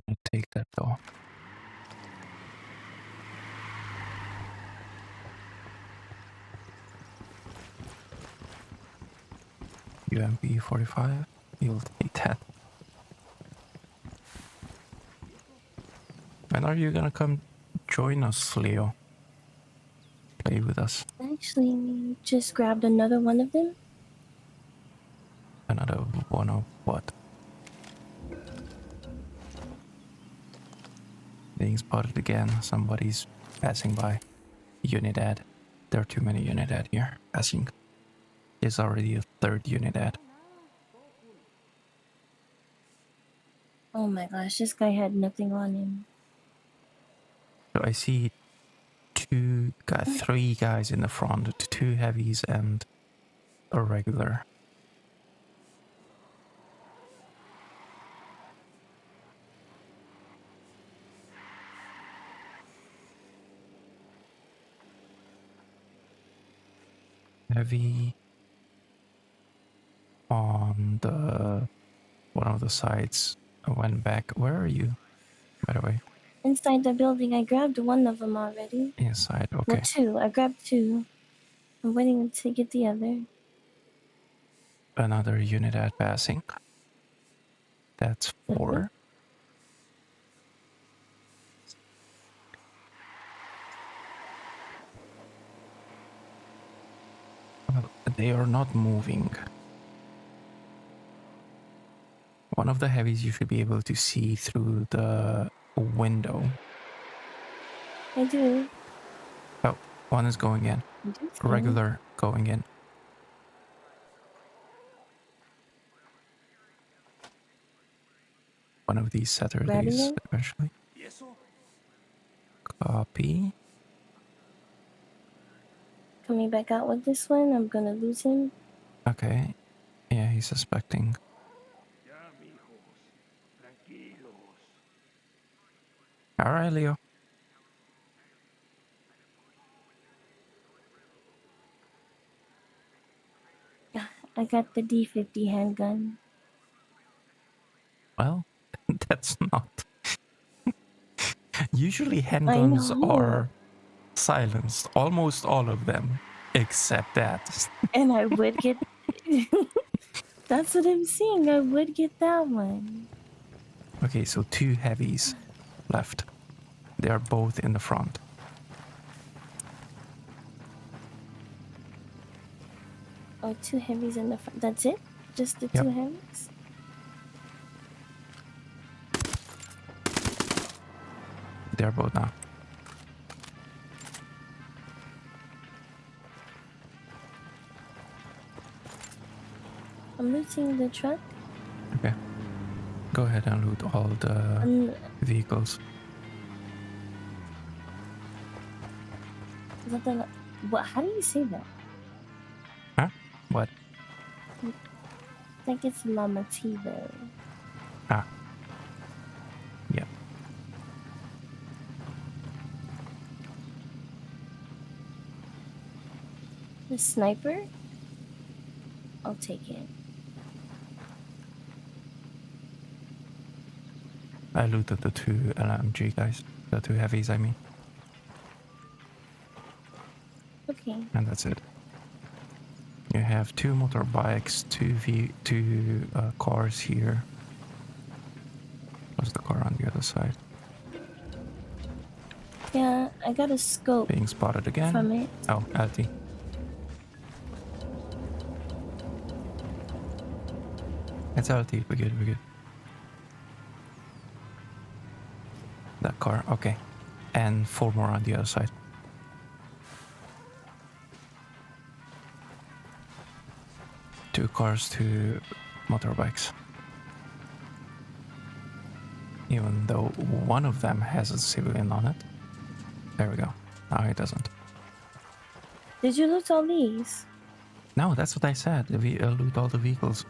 Gonna take that though. UMP-45, you'll take that. When are you gonna come join us, Leo? Play with us. I actually just grabbed another one of them. Another one of what? Being spotted again. Somebody's passing by. Unidad. There are too many Unidad here passing. There's already a 3rd Unidad. Oh my gosh, this guy had nothing on him. So I see 3 guys in the front, 2 heavies and a regular. Heavy on the one of the sides. I went back. Where are you, by the way? Inside the building, I grabbed one of them already. Inside, okay. Well, 2. I grabbed 2. I'm waiting to get the other. Another Unidad passing. That's 4. Well, they are not moving. One of the heavies you should be able to see through the window. I do. Oh, one is going in. Regular going in. one of these Saturdays Grabbing eventually. Copy. Coming back out with this one, I'm gonna lose him. Okay. Yeah, he's suspecting. Alright, Leo. I got the D50 handgun. Well, that's not. Usually I handguns know. are silenced. Almost all of them. Except that. And I would get... That's what I'm saying. I would get that one. Okay, so 2 heavies left. They are both in the front. Oh, 2 heavies in the front. That's it? Just the Yep. 2 heavies? They're both now. I'm looting the truck. Okay. Go ahead and loot all the vehicles. Is that the... What? How do you say that? Huh? What? I think it's La Motiva. Ah. Yeah. The sniper? I'll take it. I looted the 2 LMG guys. The 2 heavies, I mean. Okay. And that's it. You have 2 motorbikes, 2 cars here. Plus the car on the other side. Yeah, I got a scope. Being spotted again. From it. Oh, LT. It's LT, we're good, we're good. That car, okay. And 4 more on the other side. Two cars, 2 motorbikes. Even though one of them has a civilian on it. There we go. Now it doesn't. Did you loot all these? No, that's what I said. We loot all the vehicles.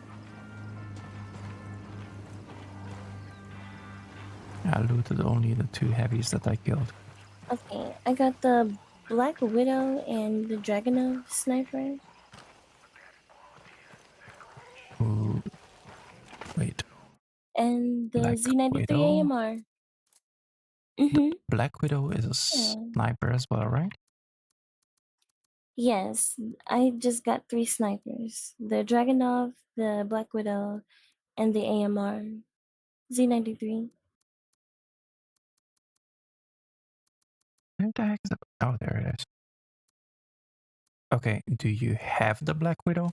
I looted only the 2 heavies that I killed. Okay, I got the Black Widow and the Dragunov sniper. Ooh. Wait. And the Black Z93 Widow? AMR. Mm-hmm. Black Widow is a sniper as well, right? Yes, I just got 3 snipers. The Dragunov, the Black Widow, and the AMR. Z93. Where the heck is it? Oh, there it is. Okay, do you have the Black Widow?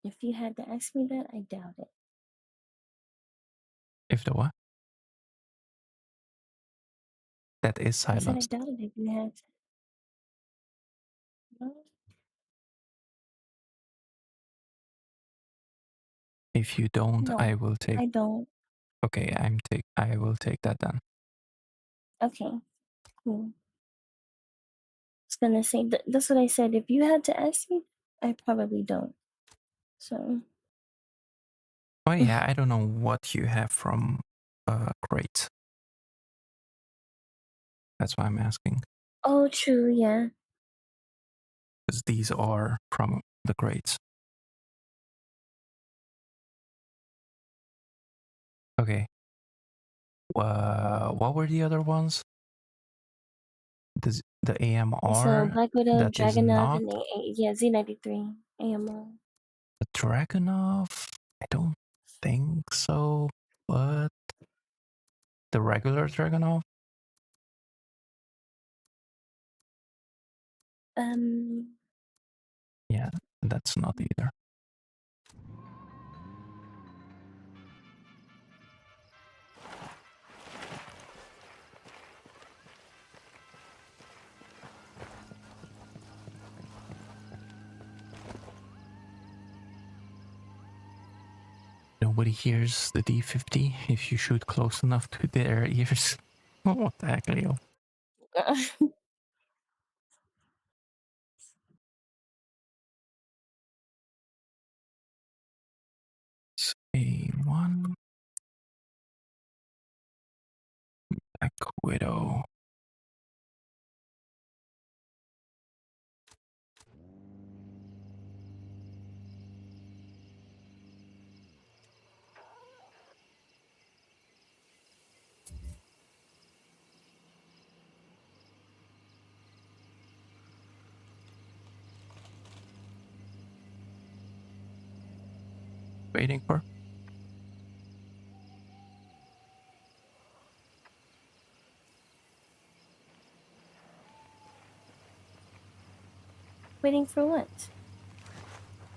If you had to ask me that, I doubt it. If the what? That is I said I silenced. doubt it if you had to. No? If you don't, No, I will take. I don't. Okay, I will take that then. Okay, cool. I was gonna say, that's what I said. If you had to ask me, I probably don't. So. Oh yeah, I don't know what you have from crates. That's why I'm asking. Oh, true, yeah. Because these are from the crates. Okay. What were the other ones? The AMR. So Black Widow, that is Dragunov, not and yeah, Z93 AMR. the Dragunov. I don't think so, but the regular Dragunov. Yeah, that's not either. nobody hears the D50 if you shoot close enough to their ears. What the heck, Leo? It's A1. Black Widow. Waiting for. Waiting for what?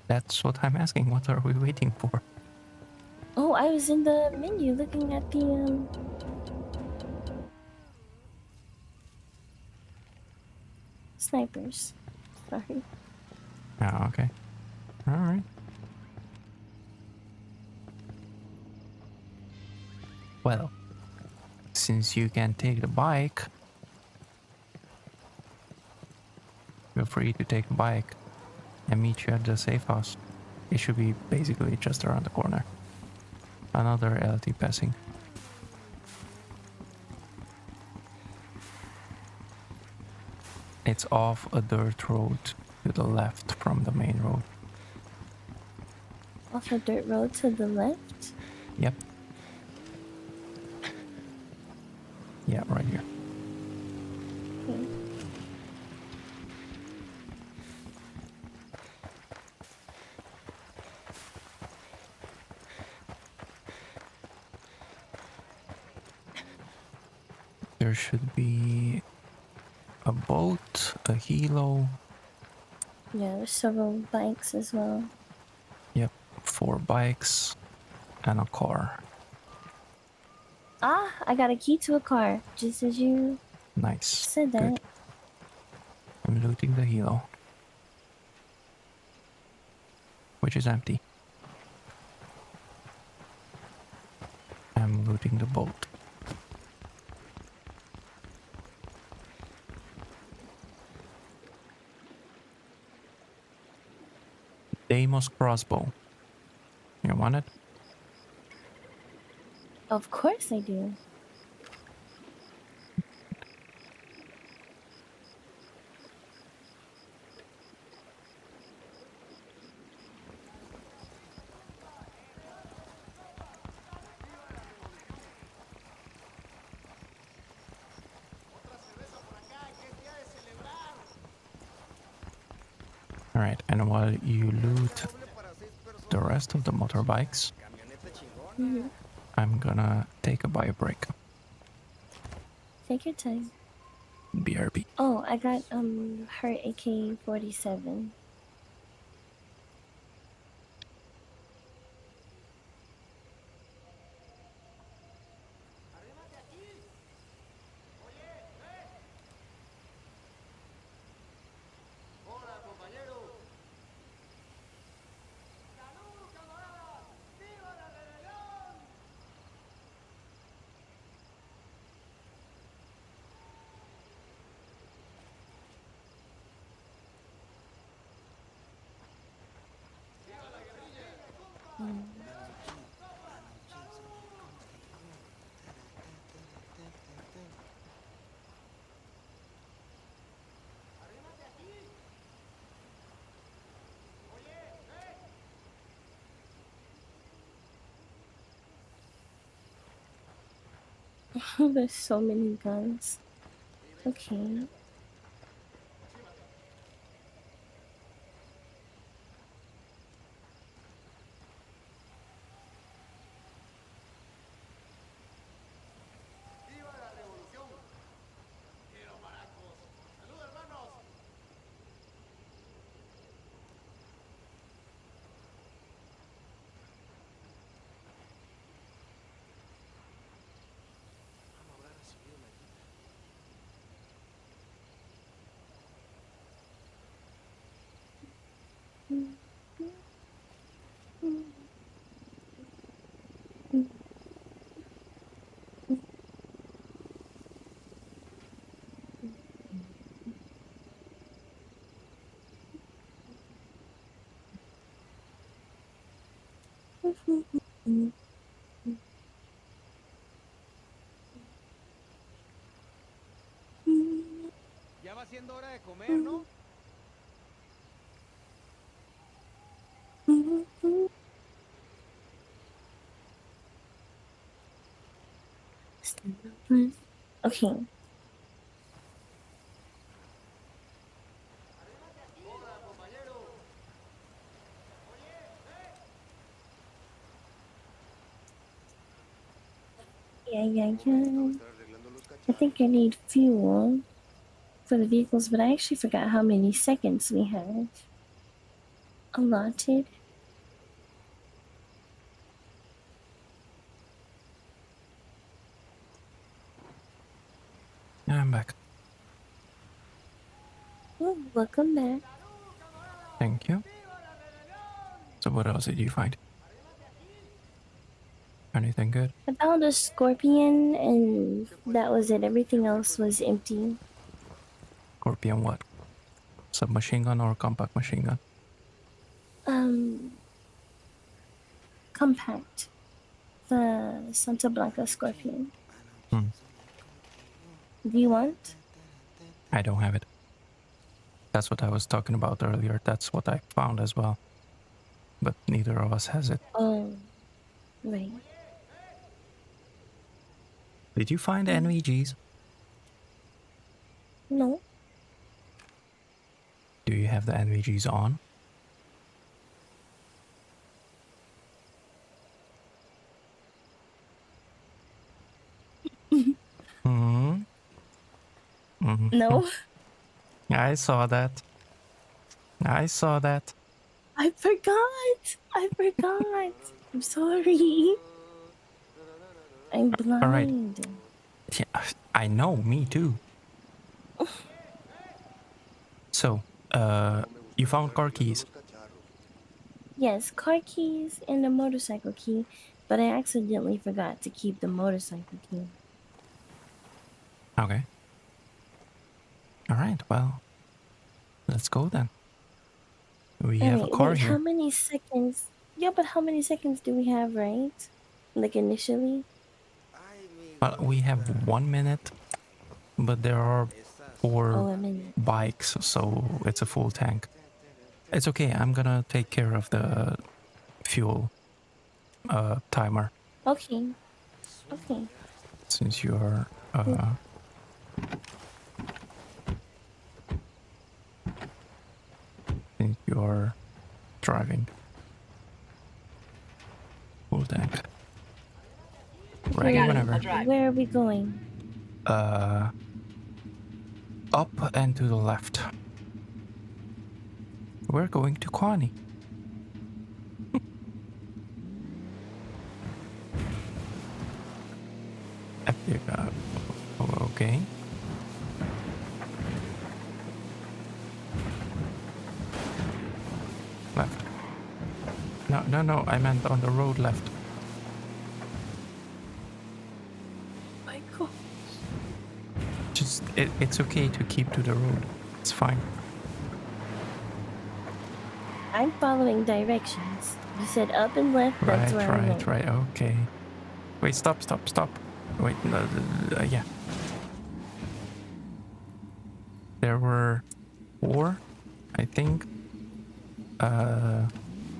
That's what I'm asking. What are we waiting for? Oh, I was in the menu looking at the snipers. Sorry. Oh, okay. All right. Well, since you can take the bike, feel free to take the bike and meet you at the safe house. It should be basically just around the corner. Another LT passing. It's off a dirt road to the left from the main road. Off a dirt road to the left? Yep. Yeah, right here. Okay. There should be a boat, a helo. Yeah, there's several bikes as well. Yep, 4 bikes and a car. Ah, I got a key to a car, just as you Nice. said that. Good. I'm looting the helo, which is empty. I'm looting the boat. Deimos crossbow. You want it? Of course I do. Alright, and while you loot the rest of the motorbikes, I'm gonna take a bio break. Take your time. BRB. Oh, I got her AK-47. There's so many guns. Okay. Ya va siendo hora de comer, ¿no? Okay. Yeah. I think I need fuel for the vehicles, but I actually forgot how many seconds we have allotted. Yeah, I'm back. Oh, welcome back. Thank you. So what else did you find? Anything good? I found a scorpion, and that was it. Everything else was empty. Scorpion what? Submachine gun or compact machine gun? Compact. The Santa Blanca scorpion. Hmm. Do you want? I don't have it. That's what I was talking about earlier. That's what I found as well. But neither of us has it. Oh, right. Did you find NVGs? No. Do you have the NVGs on? Hmm. Mm-hmm. No. I saw that. I saw that. I forgot. I'm sorry. I'm blind. All right. Yeah, I know. Me too. So, you found car keys. Yes, car keys and a motorcycle key, but I accidentally forgot to keep the motorcycle key. Okay. All right. Well, let's go then. We have a car wait, here. how many seconds? Yeah, but how many seconds do we have, right? Like initially? Well, we have 1 minute, but there are 4 bikes, so it's a full tank. It's okay. I'm gonna take care of the fuel timer. Okay. Since you're driving. Full tank. Ready whenever. Where are we going? Up and to the left. We're going to Kwani. Okay. Left. No, I meant on the road left. My gosh. Just, it's okay to keep to the road. It's fine. I'm following directions. You said up and left, that's where I'm going. Right, okay. Wait, stop. Wait, yeah. There were 4, I think,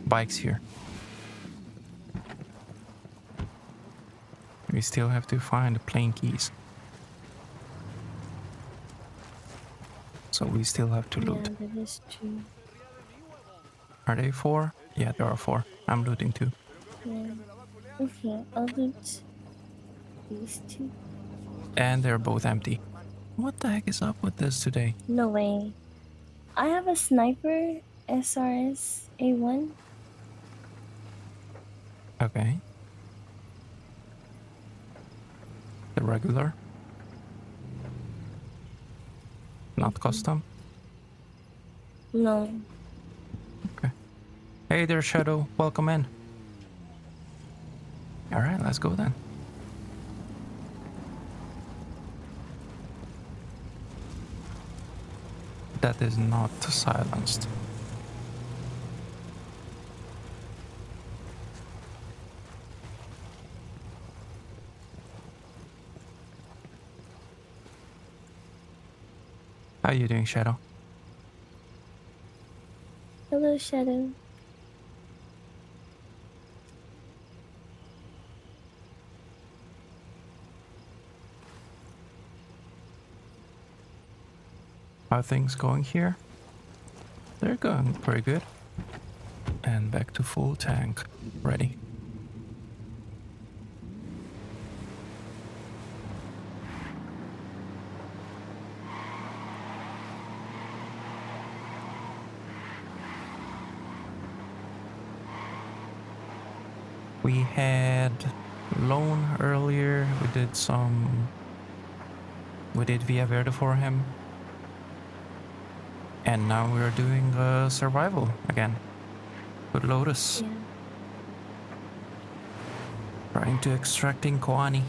bikes here. We still have to find the plane keys. So we still have to loot. Yeah, that is true. Are they 4? Yeah, there are 4. I'm looting 2. Yeah. Okay, I'll loot these 2. And they're both empty. What the heck is up with this today? No way. I have a sniper SRS A1. Okay. The regular? Not custom? No. Okay. Hey there, Shadow. Welcome in. Alright, let's go then. That is not silenced. How you doing, Shadow? Hello, Shadow. How are things going here? They're going pretty good. And back to full tank. Ready. We had loan earlier. We did Via Verde for him. And now we're doing survival again. With Lotus. Yeah. Trying to extracting Koani.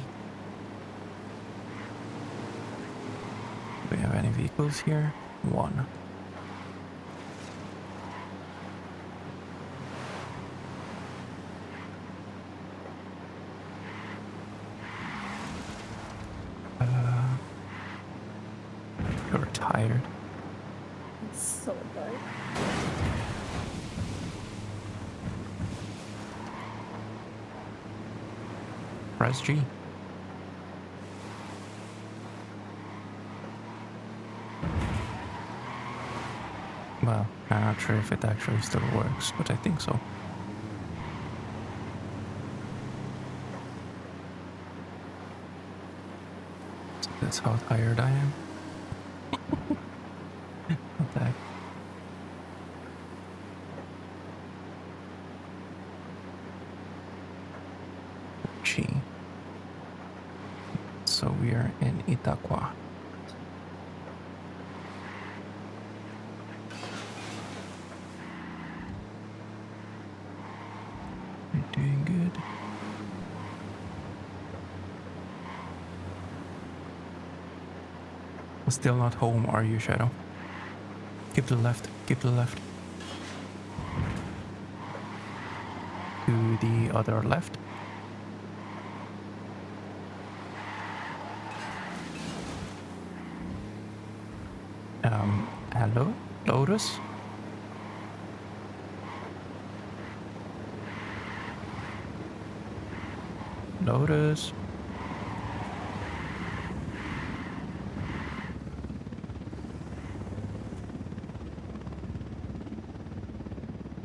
Do we have any vehicles here? One. You're tired. It's so dark. Press G. Well, I'm not sure if it actually still works, but I think so. So that's how tired I am. What the heck? G. So we are in Itaqua. You're doing good. Still not home, are you, Shadow? Keep to the left, keep to the left. To the other left. Hello? Lotus? Lotus?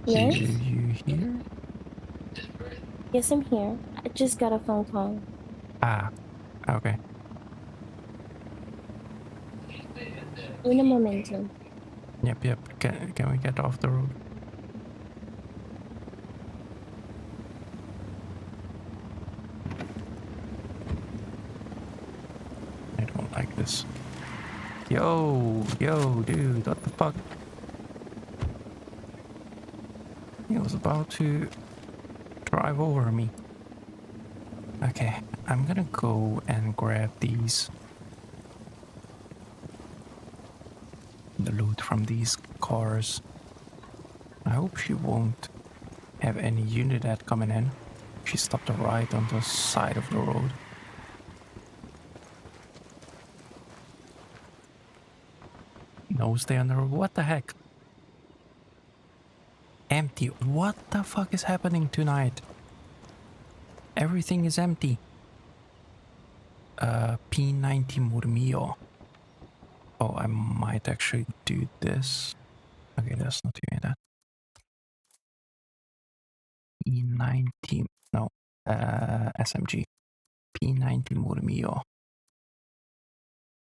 Yes? Do you hear? Yes, I'm here. I just got a phone call. Ah, okay. In a momentum. Yep. Can we get off the road? I don't like this. Yo, dude, what the fuck? He was about to drive over me. Okay, I'm gonna go and grab these. The loot from these cars. I hope she won't have any unit coming in. She stopped right on the side of the road. No, stay on the road. What the heck? Empty. What the fuck is happening tonight? Everything is empty. P90 Murmillo. Oh, I might actually do this. Okay, that's not doing that. P90. No. SMG. P90 Murmillo.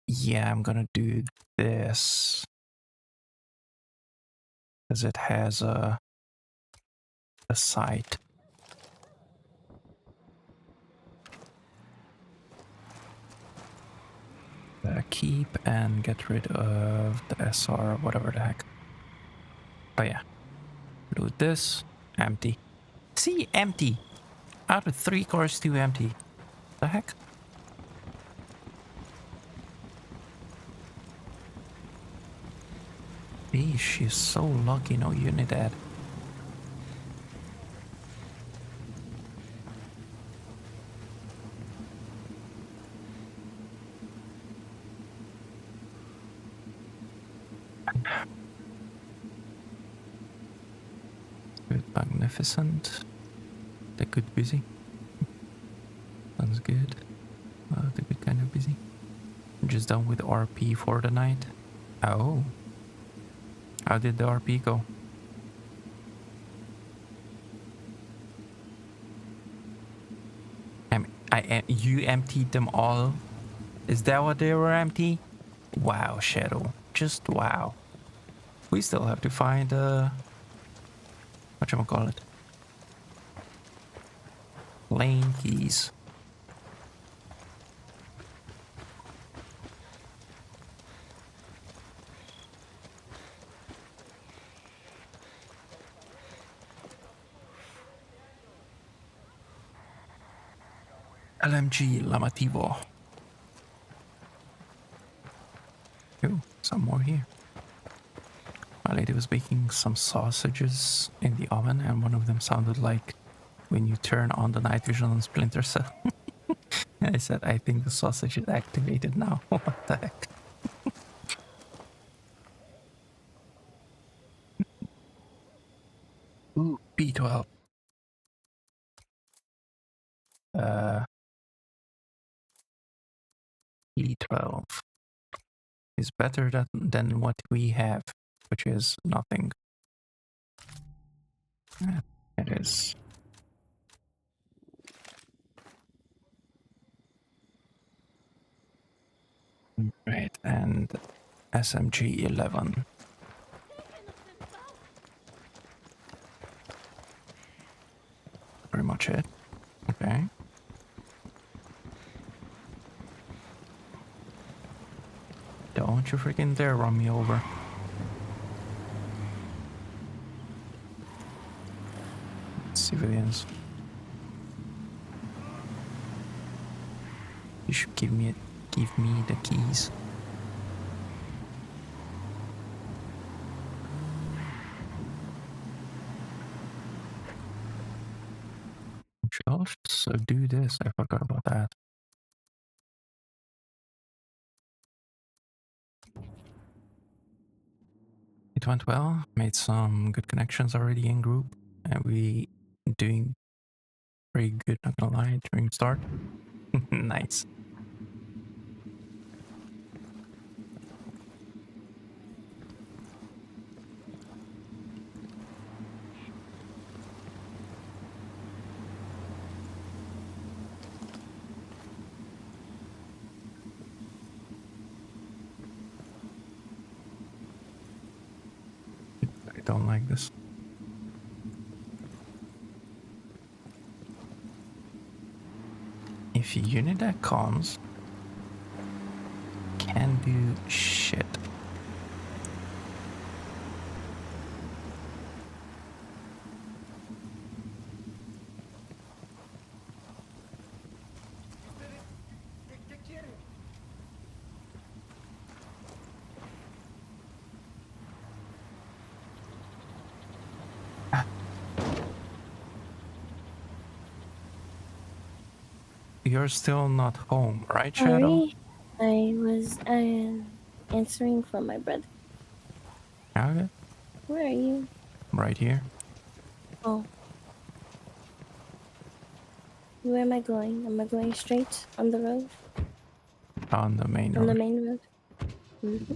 Yeah, I'm gonna do this. Because it has a sight. Keep and get rid of the SR, whatever the heck. Oh yeah. Loot this. Empty. See, empty. Out of 3 cars, 2 empty. The heck? Hey, she's so lucky, no unit dead. Good, magnificent. The good busy. Sounds good. The good kind of busy. Just done with RP for the night. Oh. How did the RP go? You emptied them all? Is that what they were empty? Wow, Shadow. Just wow. We still have to find whatchamacallit? Lane keys. LMG Lamativo. Oh, some more here. My lady was baking some sausages in the oven, and one of them sounded like when you turn on the night vision on Splinter Cell. I said, I think the sausage is activated now. What the heck? Ooh, B12. B12 is better than what we have, which is nothing. Yeah, it is. Right, and SMG 11. Pretty much it. Okay. Don't you freaking dare run me over. Civilians. You should give me the keys. Just do this. I forgot about that. It went well. Made some good connections already in group, and we doing pretty good. Not gonna lie, during start. Nice. I don't like this. If a unit that comes can do shit. You're still not home, right, Shadow? Sorry, I was answering for my brother. Okay. Where are you? Right here. Oh. Where am I going? Am I going straight on the road? On the main road. On the main road? Mm-hmm.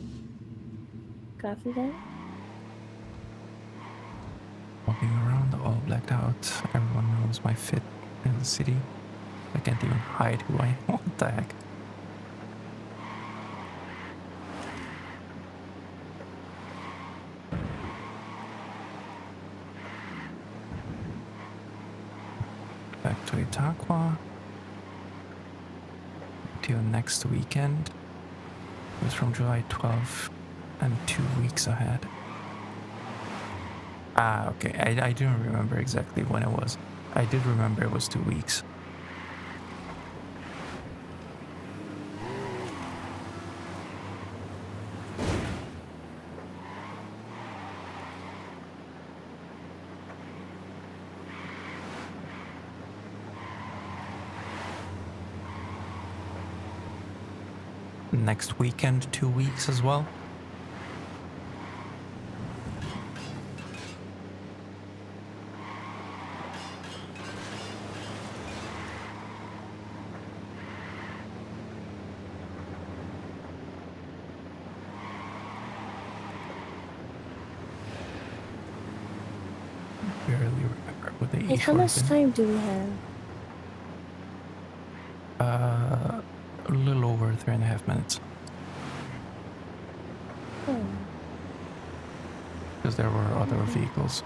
Copy that. Walking around all blacked out. Everyone knows my fit in the city. I can't even hide who I am. What the heck? Back to Itaqua. Till next weekend. It was from July 12th and 2 weeks ahead. Ah, okay. I don't remember exactly when it was. I did remember it was 2 weeks. Next weekend, 2 weeks as well. barely remember what the Hey, age how would much have been. time do we have? A little over 3.5 minutes. Oh. Because there were other vehicles.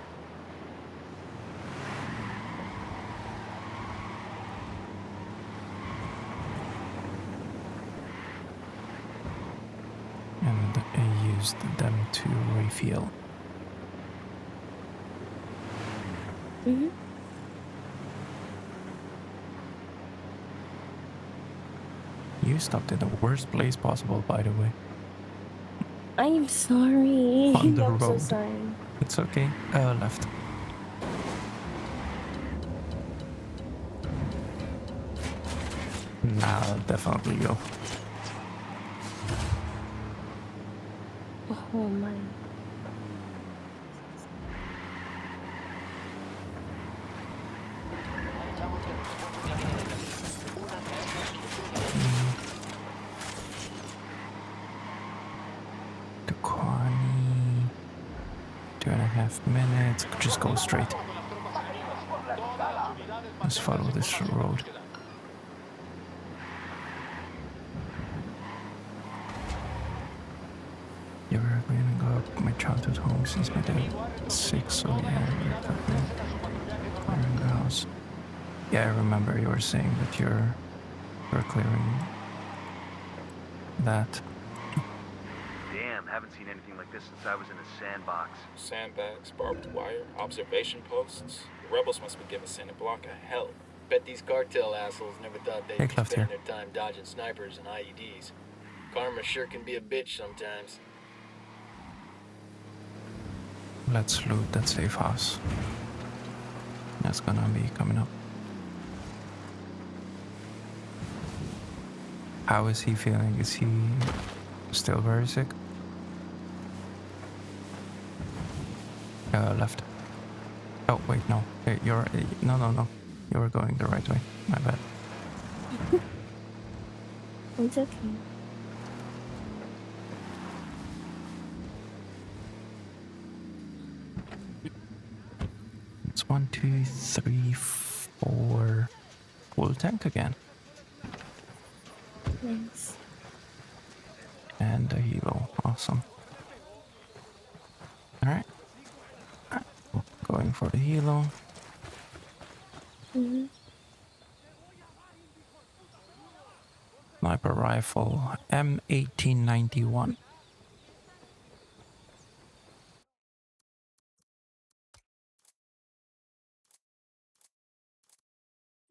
And I used them to refuel. Mm-hmm. You stopped in the worst place possible, by the way. I'm sorry. On the I'm so road. sorry. It's okay. Left. Nah, definitely go. Oh my. To Kwani. 2.5 minutes. Just go straight. Let's follow this road. Yeah, we're gonna go up my childhood home since my dad was sick, so yeah, we're in the house. Yeah, I remember you were saying that you're clearing that. Damn, haven't seen anything like this since I was in a sandbox. Sandbags, barbed wire, observation posts. The rebels must be giving Santa Blanca hell. Bet these cartel assholes never thought they'd Take be left spending here. their time dodging snipers and IEDs. Karma sure can be a bitch sometimes. Let's loot that safe house. That's gonna be coming up. How is he feeling? Is he still very sick? Left. Oh, wait, no. Hey, you're... No. You were going the right way. My bad. It's okay. It's 1, 2, 3, 4. Full tank again. Nice. And a helo. Awesome. Alright. Going for the helo. Mm-hmm. Sniper rifle M1891.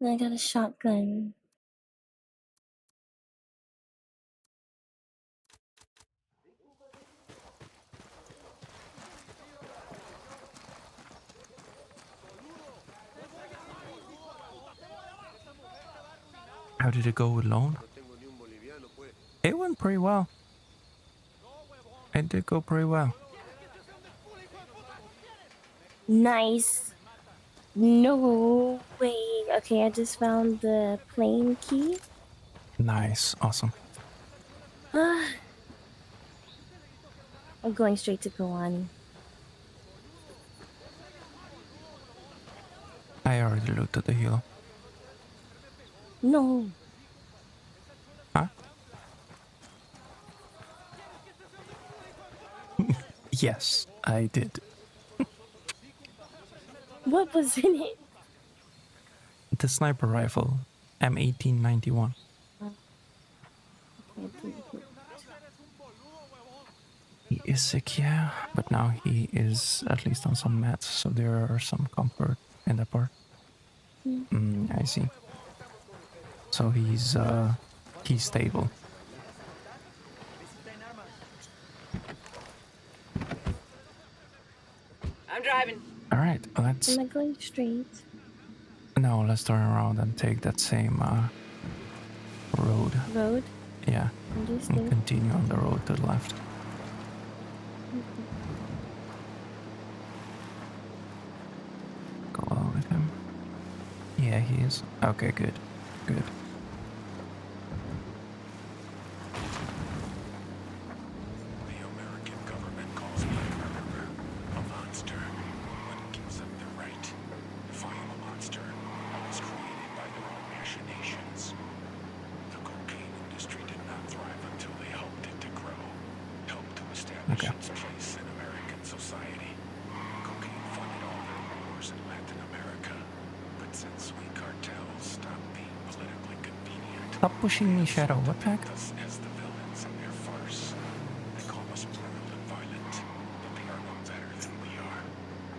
And I got a shotgun. How did it go alone? It went pretty well. It did go pretty well. Nice. No way. Okay, I just found the plane key. Nice. Awesome. I'm going straight to Kawani. I already looted the helo. No. Huh? Yes, I did. What was in it? The sniper rifle, M1891. He is sick, yeah, but now he is at least on some meds, so there are some comfort in that part. I see. So he's stable. I'm driving. All right, let's. Am I going straight? No, let's turn around and take that same road. Road? Yeah, Understood. and continue on the road to the left. Go along with him. Yeah, he is. Okay, good. Good. The American government calls me a murderer, a monster, but gives them the right Stop pushing me, Shadow. What the heck? Us as the villains in their farce. They call us brutal and violent, but they are no better than we are.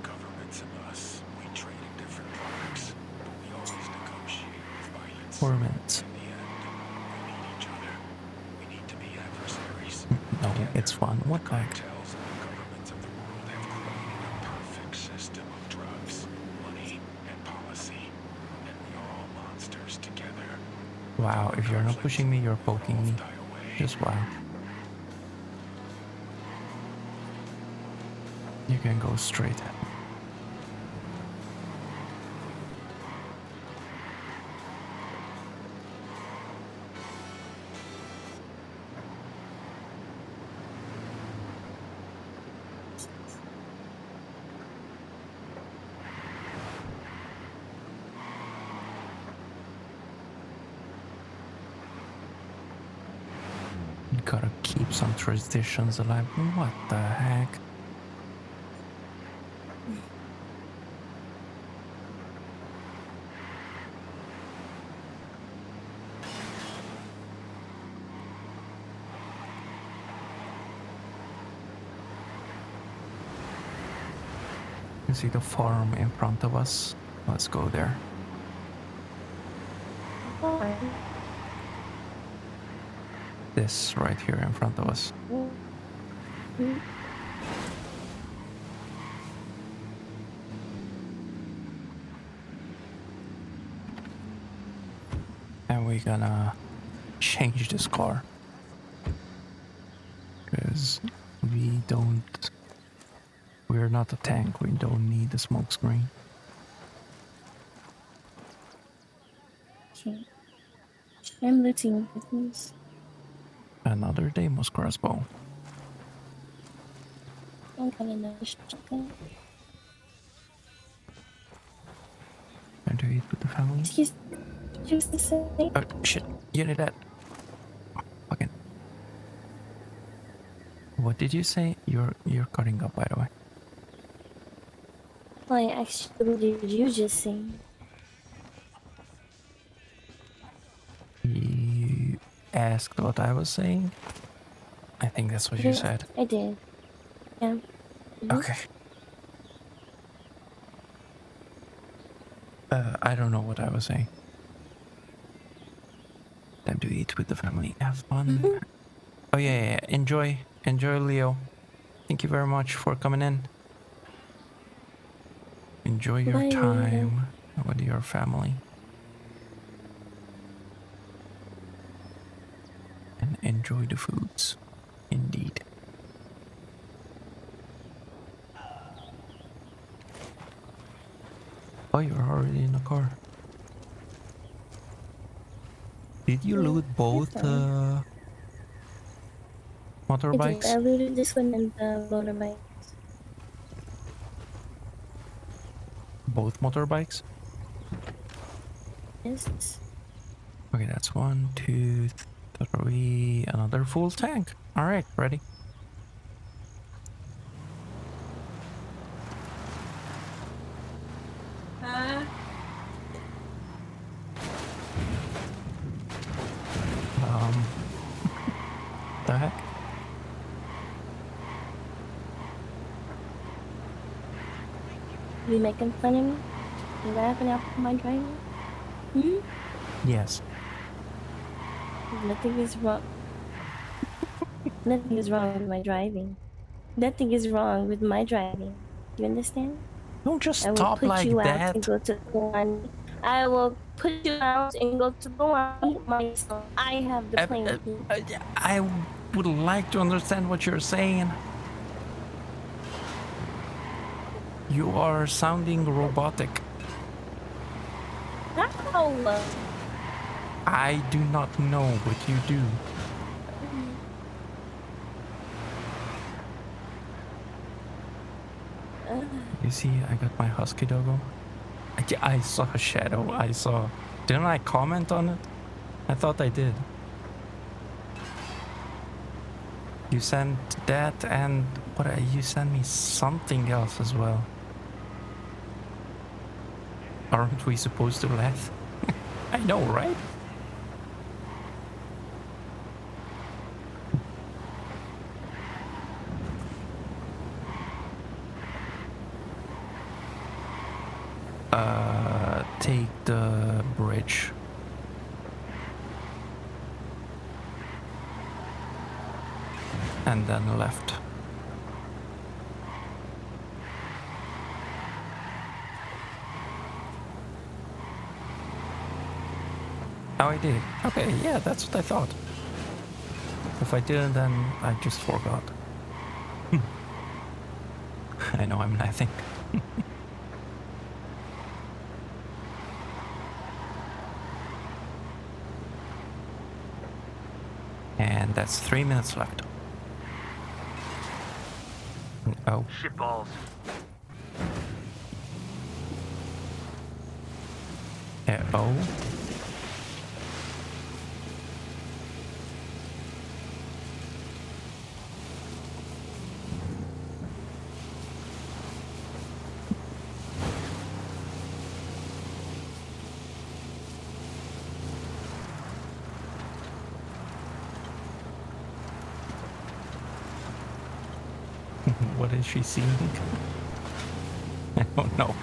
Governments and us, we trade in different products, but we always negotiate with violence. 4 minutes. In the end, we need each other. We need to be adversaries. No, it's fun. What the heck? Cartels and the governments of the world have created a perfect system of drugs, money, and policy, and we are all monsters together. Wow, if you're not pushing me, you're poking me. Just wow. You can go straight. Gotta keep some traditions alive. What the heck? You see the farm in front of us? Let's go there. This right here in front of us. And we're gonna change this car. Because we're not a tank, we don't need the smoke screen. Okay. I'm looting business. Another Deimos crossbow. I'm gonna know shotgun. And to eat with the family. Excuse just a second. Oh shit, you need that. Fucking. What did you say? You're cutting up, by the way. Well, I actually, what did you just say? You asked what I was saying? I think that's what you said. I did. Yeah. Okay. I don't know what I was saying. Time to eat with the family. Have fun. Oh yeah. Enjoy, Leo. Thank you very much for coming in. Enjoy your Bye, time with your family. And enjoy the foods. Indeed. Oh, you're already in the car. Did you loot both motorbikes? I looted this one and the motorbike. Both motorbikes? Yes. Okay, that's 1, 2, 3. Another full tank. Alright, ready. The heck? You making fun of me? You laughing at my driving? Yes. Nothing is wrong. Nothing is wrong with my driving. Nothing is wrong with my driving. Do you understand? Don't just I will stop put like you out that. and go to the one. I will put you out and go to the one myself. I have the plane. I would like to understand what you're saying. You are sounding robotic. How? I do not know what you do. You see, I got my husky doggo. I saw a shadow. Didn't I comment on it? I thought I did. You sent that and you sent me something else as well. Aren't we supposed to laugh? I know, right? take the bridge. And then left. Oh, I did. Okay, yeah, that's what I thought. If I didn't, then I just forgot. I know I'm laughing. And that's 3 minutes left. Oh. Shit balls. Oh. What is she seeing? I don't know.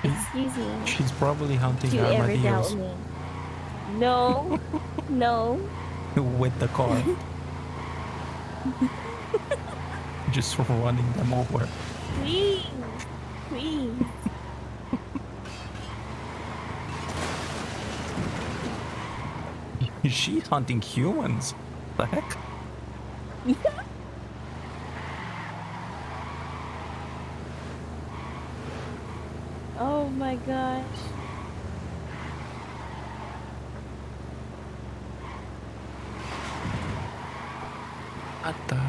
Excuse me. She's probably hunting Do you ever doubt armadillos. me? No. No. With the car. Just running them over. Please. Please. She's hunting humans. The heck? Oh my gosh. What the?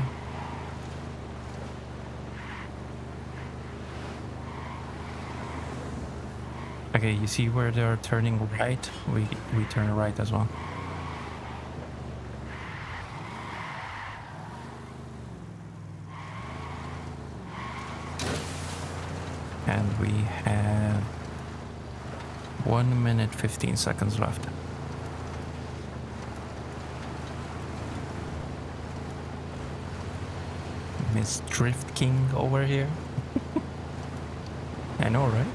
Okay, you see where they're turning right? We turn right as well. And we have 1 minute 15 seconds left. Miss Drift King over here. I know, right?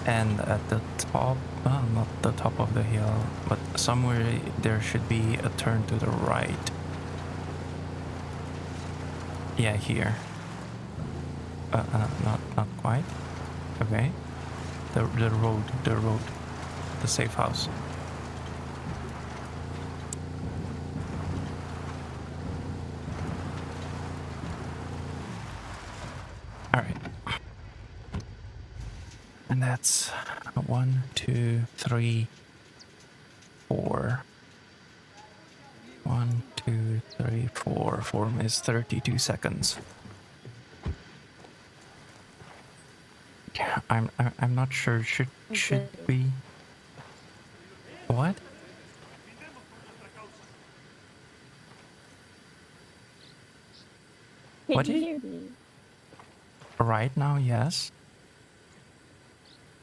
And at the top, well, not the top of the hill, but somewhere there should be a turn to the right. Yeah, here. Not quite. Okay. The road, the safe house. All right. And that's 1, 2, 3, 4. 1, 2, 3, 4. 4 minutes 32 seconds. Yeah, I'm not sure. Should we? What? Can you hear me? Right now, yes.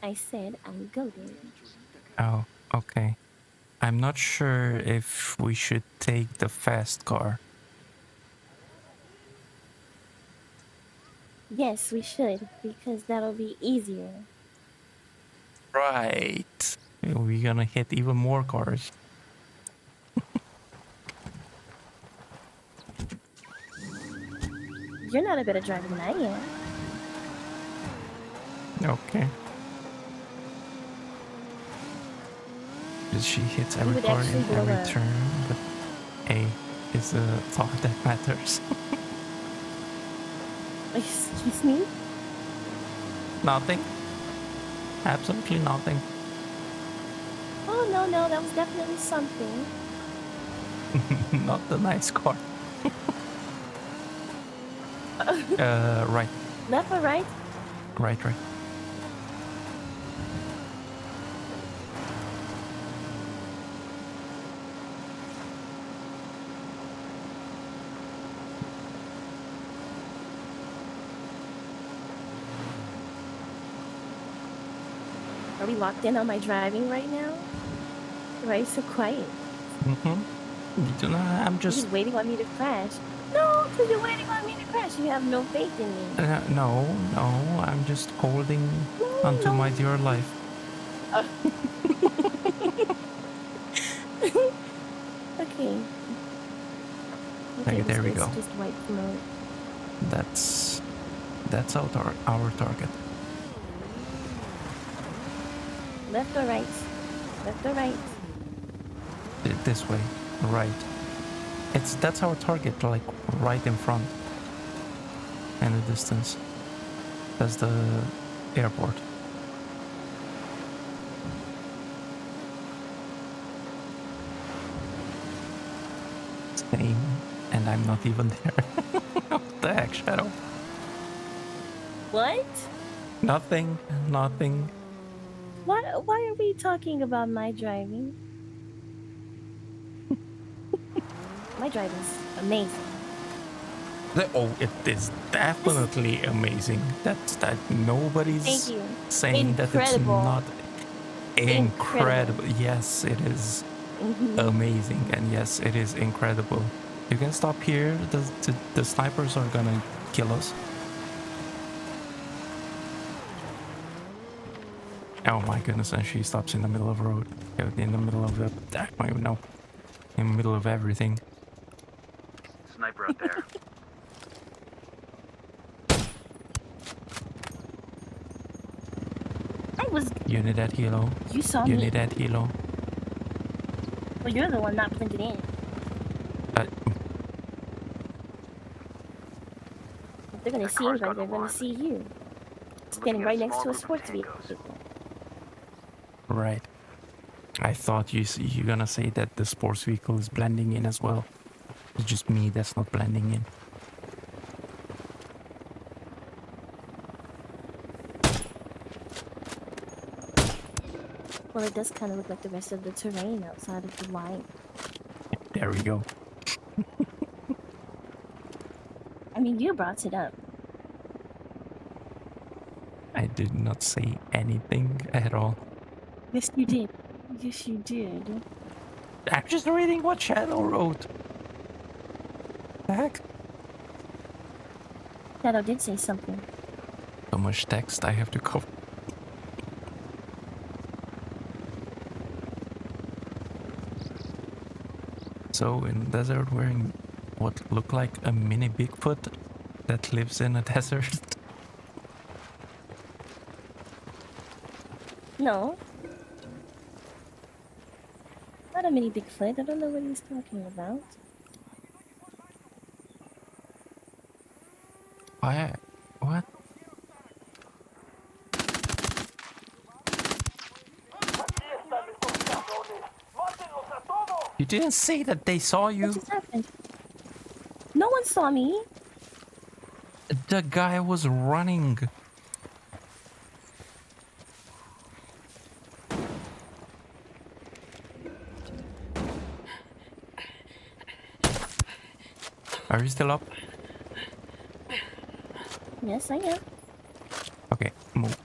I said I'm goaded. Oh, okay. I'm not sure if we should take the fast car. Yes, we should, because that'll be easier. Right. We're gonna hit even more cars. You're not a better driver than I am. Okay. She hits You every would car actually in blow every up. turn, but A is the thought that matters. Excuse me? Nothing. Absolutely nothing. Oh, no, that was definitely something. Not the nice car. Right. Left or right? Right. Are we locked in on my driving right now? Why are you so quiet? I'm You're just... just waiting on me to crash. No, because you're waiting on me to crash. You have no faith in me. No, I'm just holding onto my dear life. Okay. Okay, there we It's go. just white smoke. That's our target. Left or right? Left or right? This way, right. That's our target, like right in front. In the distance. That's the airport. Same, and I'm not even there. What the heck, Shadow? What? Nothing. Why are we talking about my driving? My driving's amazing. Oh, it is definitely amazing. That nobody's Thank you. saying that it's not incredible. Yes, it is amazing, and yes, it is incredible. You can stop here. The snipers are gonna kill us. Oh my goodness! And she stops in the middle of the road, in the middle of the... I don't even know. In the middle of everything. Sniper out there. Unit at helo. You saw me. Unit at helo. Well, you're the one not blended in. If they're gonna see anybody, they're gonna see you. Standing right next to a sports vehicle. Right. I thought you're gonna say that the sports vehicle is blending in as well. It's just me that's not blending in. Well, it does kind of look like the rest of the terrain outside of the line. There we go. I mean, you brought it up. I did not say anything at all. Yes, you did. Yes, you did. I'm just reading what Shadow wrote. The heck? Shadow did say something. So much text I have to cover. So in the desert, wearing what looked like a mini Bigfoot that lives in a desert. No. Not a mini Bigfoot. I don't know what he's talking about. What? You didn't say that they saw you. What just happened? No one saw me. The guy was running. Are you still up? Yes, I am. Okay, move.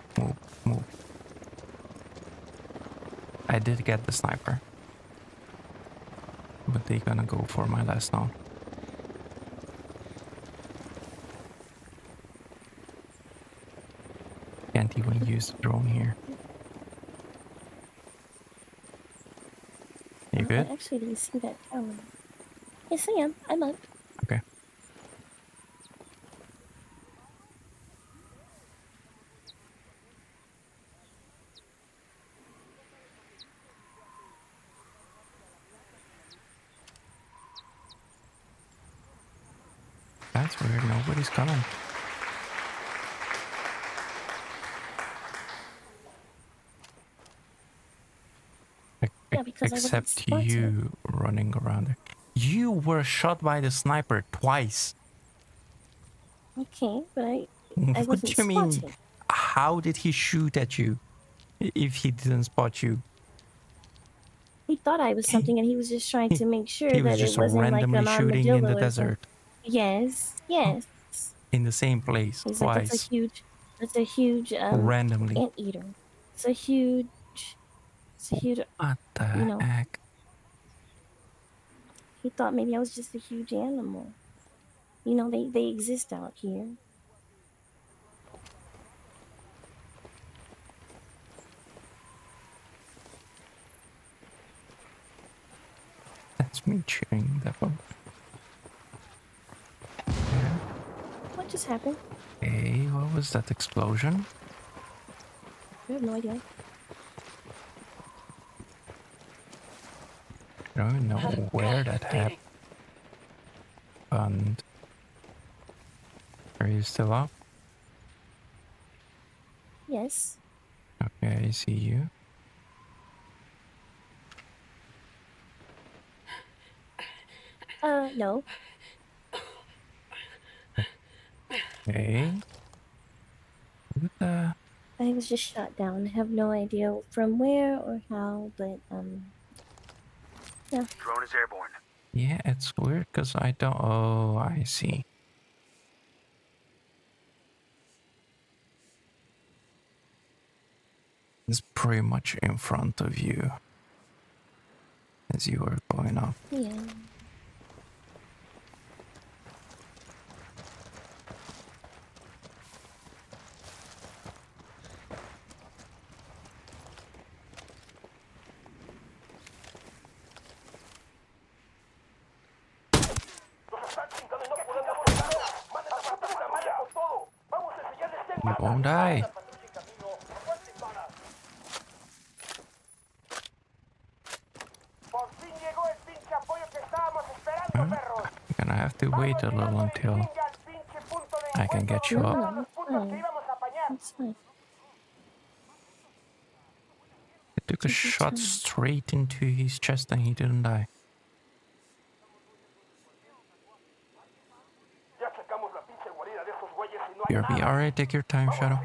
I did get the sniper. But they gonna go for my last now. Can't even use the drone here. You good? I actually didn't see that tower. Yes, I am. I'm up. Okay. That's weird. Nobody's coming. Yeah, because Except you running around there. You were shot by the sniper twice. Okay, but I What wasn't do you mean? spotted. How did he shoot at you if he didn't spot you? He thought I was something, and he was just trying to make sure He was that it just wasn't like randomly an shooting in the armadillo or something. desert. Yes, yes. In the same place He's like, twice. that's a huge Randomly. anteater. It's a huge, What the heck? He thought maybe I was just a huge animal. You know, they exist out here. That's me cheering that one. What just happened? Hey, what was that explosion? I have no idea. I don't even know where that happened. Are you still up? Yes. Okay, I see you. No. Okay. What the? I was just shot down. I have no idea from where or how, but yeah. Drone is airborne. Yeah, it's weird because I don't. Oh, I see. It's pretty much in front of you as you were going up. Yeah. You won't die. Huh? You're gonna have to wait a little until I can get you up. No, it's fine. It's fine. I took a shot straight into his chest and he didn't die. BRB, alright, take your time, Shadow.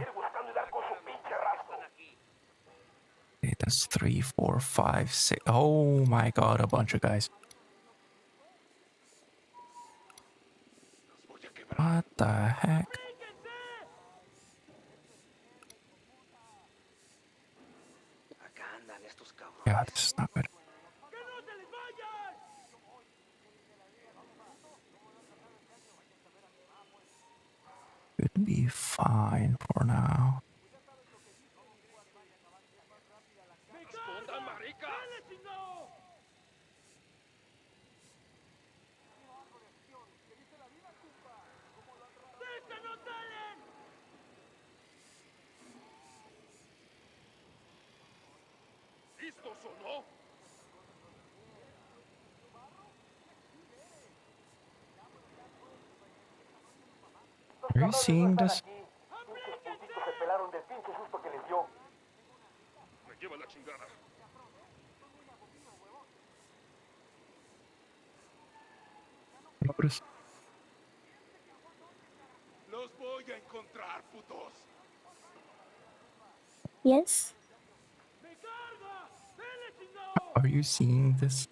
Okay, that's 3, 4, 5, 6. Oh my god, a bunch of guys. What the heck? Yeah, this is not good. Could be fine for now. Are you seeing this? Notice? Yes? Are you seeing this?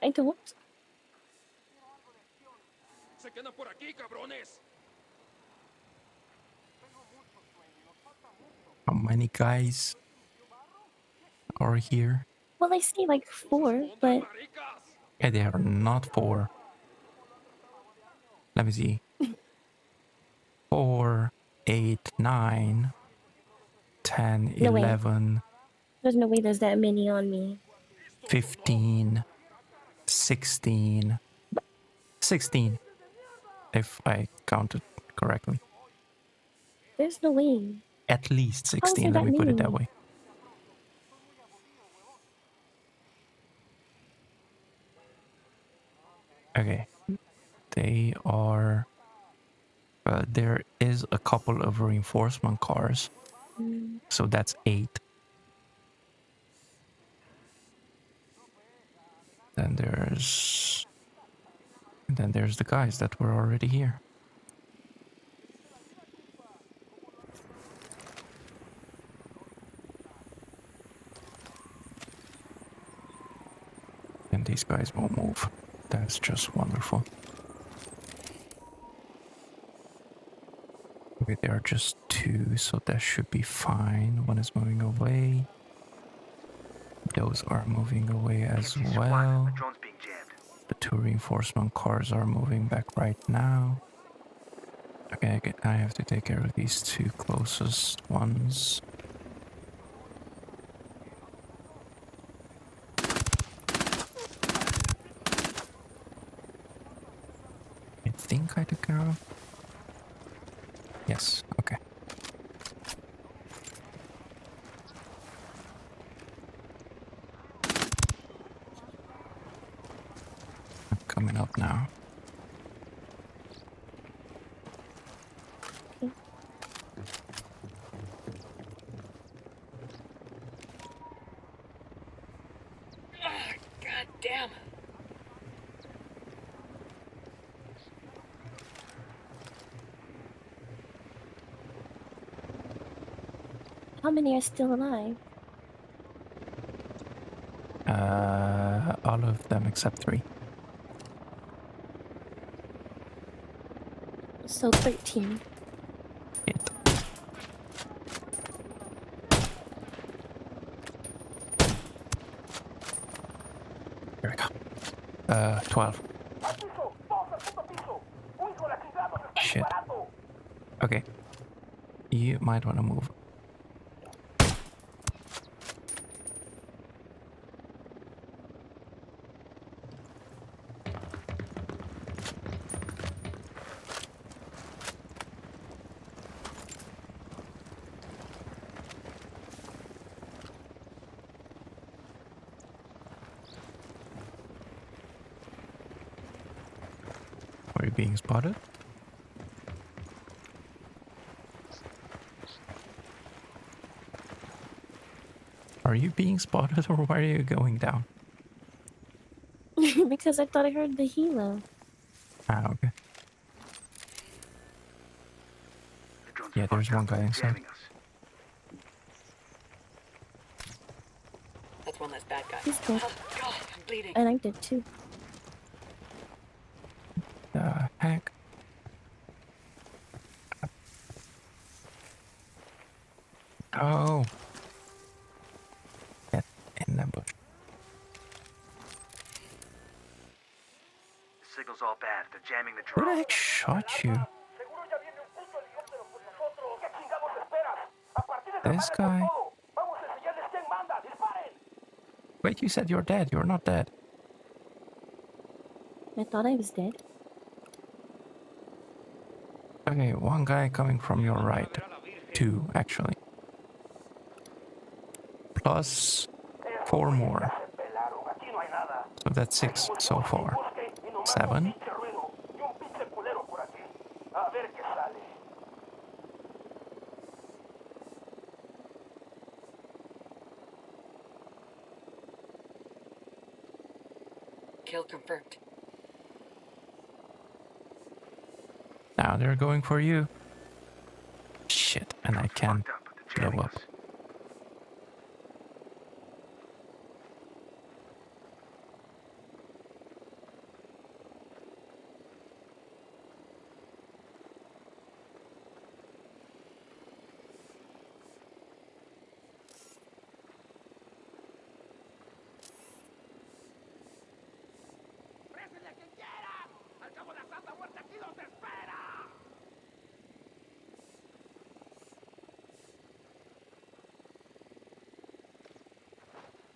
I don't. How many guys are here? Well, I see like 4, but Yeah, they are not 4. Let me see. 4, 8, 9, 10, no way. 11, There's no way there's that many on me. 15, 16, 16, if I counted correctly. There's no way. At least How is there 16, let that me put it many? that way. Okay. They are... there is a couple of reinforcement cars. So that's 8. Then there's the guys that were already here. And these guys won't move. That's just wonderful. Okay, there are just 2, so that should be fine. One is moving away. Those are moving away as Can't see squat. well. The drone's being jammed. The 2 reinforcement cars are moving back right now. Okay, I have to take care of these 2 closest ones. I think I took care of. Yes, okay. I'm coming up now. God damn. How many are still alive? All of them except 3. So 13. Hit. Here we go. 12. Shit. Okay. You might want to move. Are you being spotted? Are you being spotted or why are you going down? Because I thought I heard the helo. Ah, okay. Yeah, there's one guy inside. That's one less bad guy. He's dead. Oh, God, I'm bleeding. And I did too. The heck? Oh. Get in the bush. The signal's all bad. They're jamming the Who drone. the heck shot you? This guy? Wait, you said you're dead. You're not dead. I thought I was dead. Okay, one guy coming from your right. 2, actually. Plus 4 more. So that's 6 so far. 7. Kill confirmed. Now they're going for you. Shit, and I can't blow up.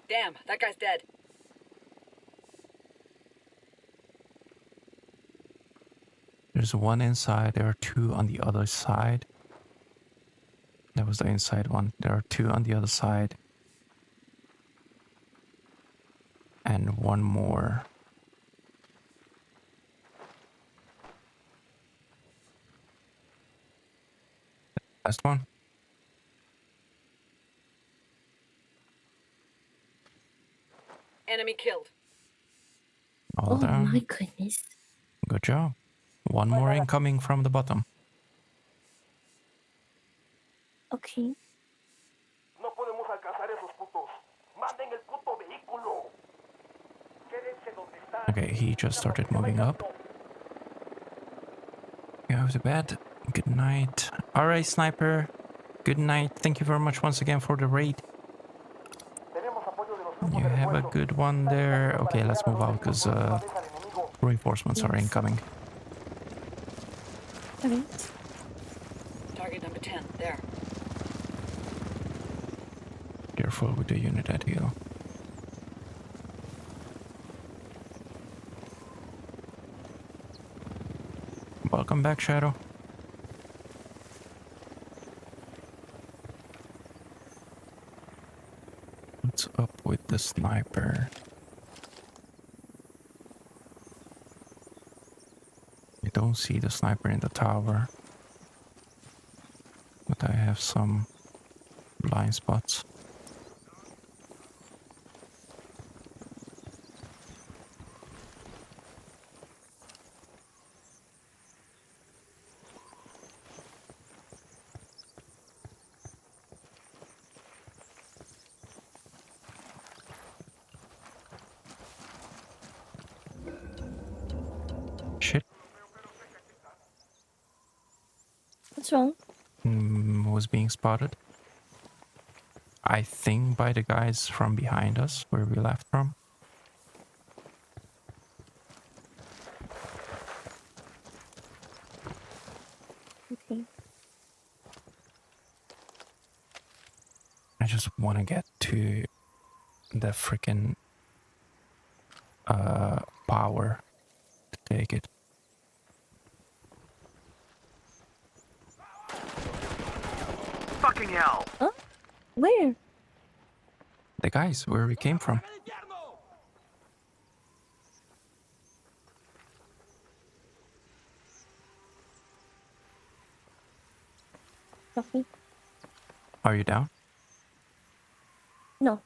Damn, that guy's dead. There's 1 inside, there are 2 on the other side. That was the inside one. There are 2 on the other side. And 1 more. Last one. Enemy killed. All Oh down. my goodness. Good job. 1 more incoming from the bottom. Okay. No podemos alcanzar esos putos. Manden el puto vehículo. Quédense donde están. Okay, he just started moving up. Go to bed. Good night. Alright, Sniper. Good night. Thank you very much once again for the raid. good one there. Okay, let's move out because reinforcements are incoming. Okay. Target number 10, there. Careful with the unit at you. Welcome back, Shadow. What's up with the sniper? I don't see the sniper in the tower, but I have some blind spots. Shit. What's wrong? Was being spotted. I think by the guys from behind us, where we left from. Okay. I just want to get to the freaking power to take it. Fucking hell! Huh? Where? The guys where we came from. Copy. Are you down? No.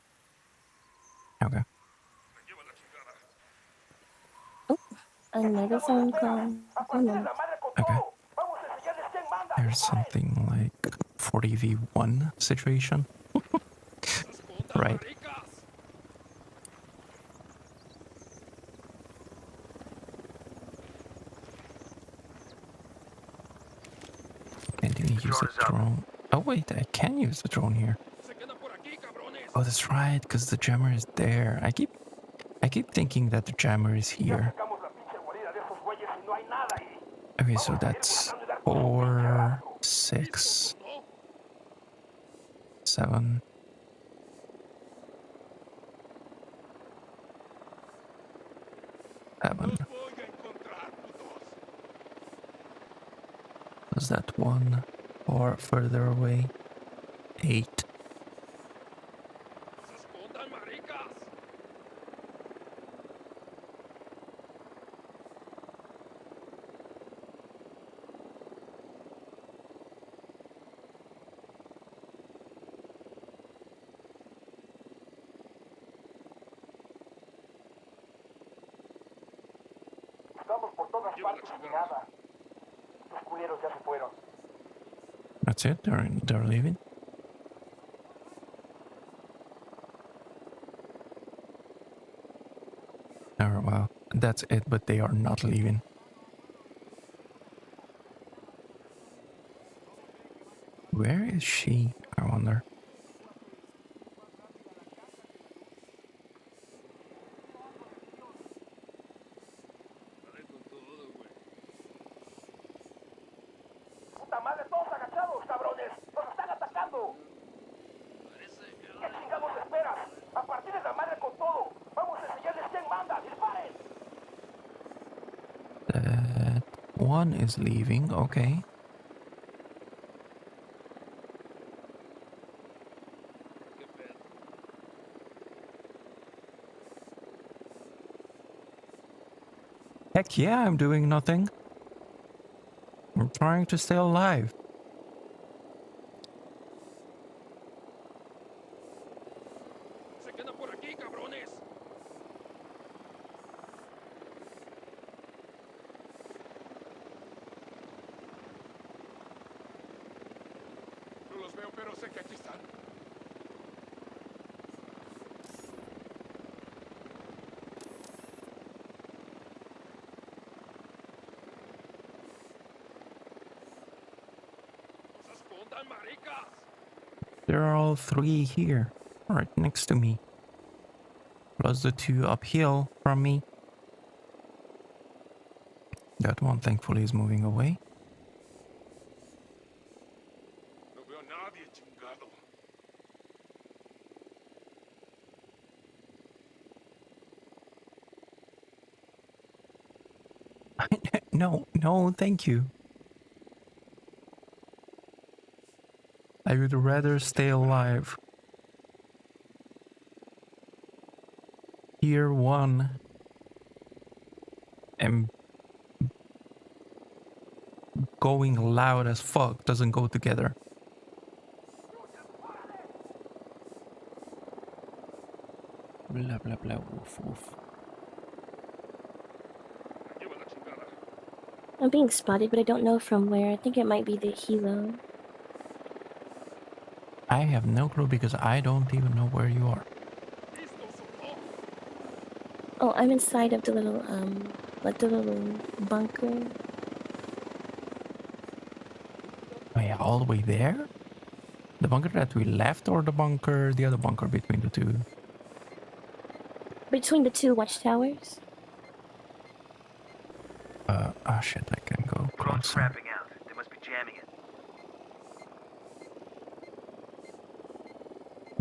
Okay. Oh, another phone call. One moment. Okay. There's something like 40v1 situation. Right. Can't even use the drone. Oh wait, I can use the drone here. Oh, that's right, because the jammer is there. I keep thinking that the jammer is here. Okay, so that's 4, 6, 7. Was that 1 or further away? 8. Estamos por todas partes y nada. Los culeros ya se fueron. That's it? They're leaving? Oh, well, that's it, but they are not leaving. Where is she, I wonder? ¡Puta madre, todos agachados, cabrones! ¡Nos están atacando! ¿Qué chingados esperas? ¡A partir de la madre con todo! ¡Vamos a enseñarles quién manda! ¡Disparen! That one is leaving, okay. Heck yeah, I'm doing nothing. I'm trying to stay alive. No los veo, pero sé que aquí están. There are all 3 here, right next to me. plus the 2 uphill from me. That one thankfully is moving away. No veo a nadie, chingado. No, no, thank you. I would rather stay alive. Tier 1 and going loud as fuck doesn't go together. Blah blah blah, woof woof. I'm being spotted, but I don't know from where. I think it might be the helo. I have no clue because I don't even know where you are. Oh, I'm inside of the little, like the little bunker. Oh yeah, all the way there? The bunker that we left or the other bunker between the two? Between the 2 watchtowers. Oh shit, I can go Drone's closer. crapping out. They must be jamming it.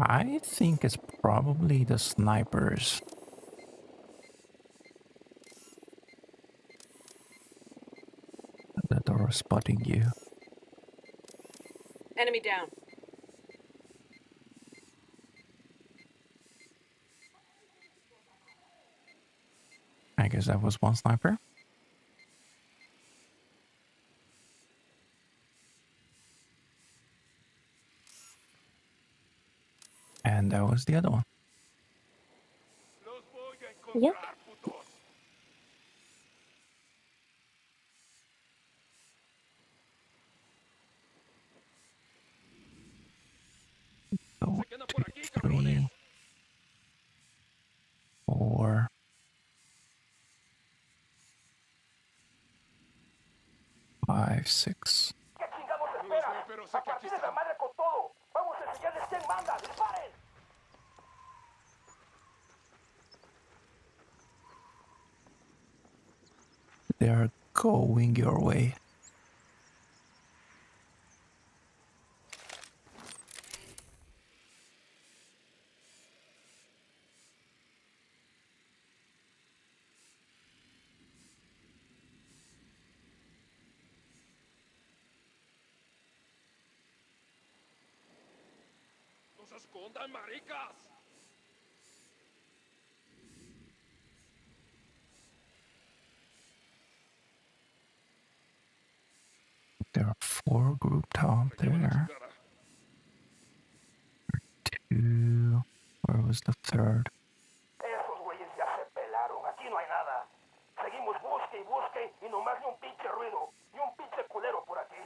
I think it's probably the snipers that are spotting you. Enemy down. I guess that was one sniper. And that was the other one. Yep. So 2, 3, 4, 5, 6. ¿Qué chingados esperas? A partir de la madre con todo. Vamos a enseñarles quién manda. ¡Disparen! They are going your way. ¡No se escondan, maricas! There are 4 grouped up there. 2. Where was the third? Esos güeyes ya se pelaron. Aquí no hay nada. Seguimos busque y busque y nomás ni un pinche ruido. Ni un pinche culero por aquí.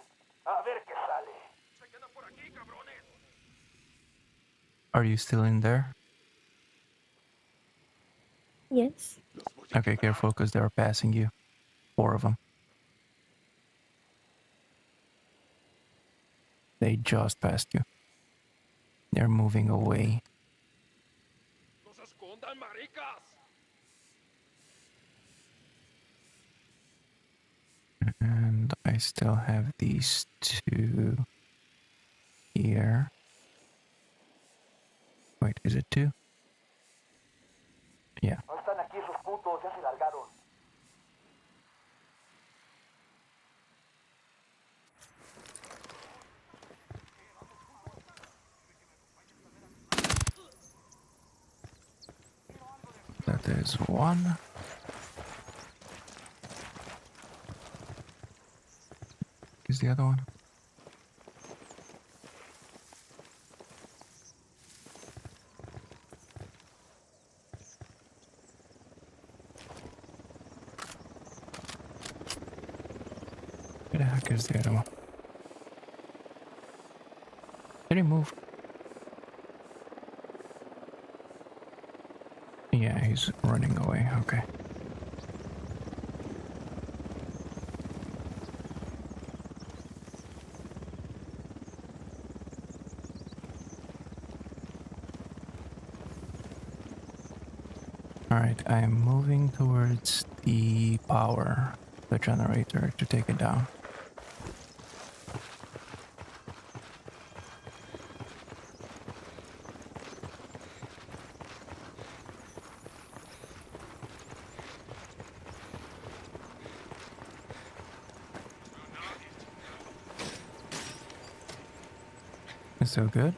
A ver qué sale. Se quedan por aquí, cabrones. Are you still in there? Yes. Okay, careful because they are passing you. 4 of them. They just passed you. They're moving away. ¡No se escondan, maricas! And I still have these 2 here. Wait, is it 2? Yeah. No están aquí esos putos. Ya se largaron. That is 1. Is the other one? Where the heck is the other one? Did he move? Yeah, he's running away. Okay. Alright, I'm moving towards the generator to take it down. Is so good?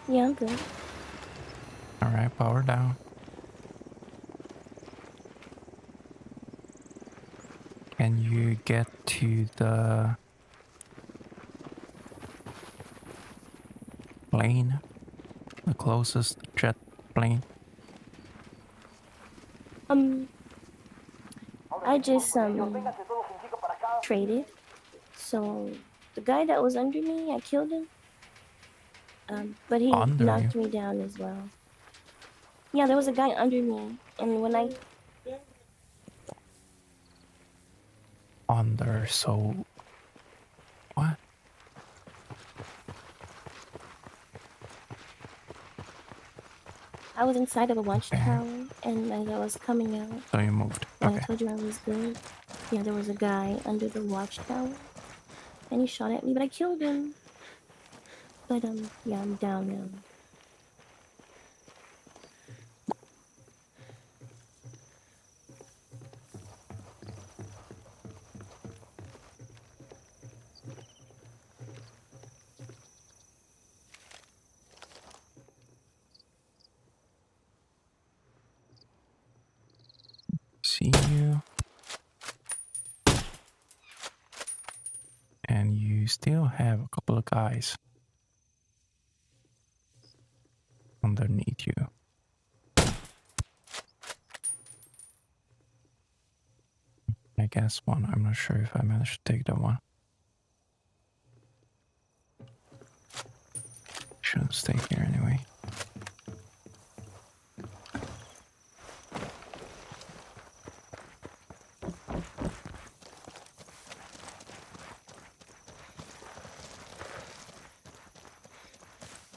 Yeah, I'm good. Alright, power down. Can you get to the plane? The closest jet plane? I just traded. So the guy that was under me, I killed him. But he Under knocked you? me down as well. Yeah, there was a guy under me, and when I Under, so what? was inside of a watchtower, and as I was coming out, So you moved. when I Okay. told you I was good, yeah, there was a guy under the watchtower, and he shot at me, but I killed him. But yeah, I'm down now. See you. And you still have a couple of guys underneath you. I guess one. I'm not sure if I managed to take that one. Shouldn't stay here anyway.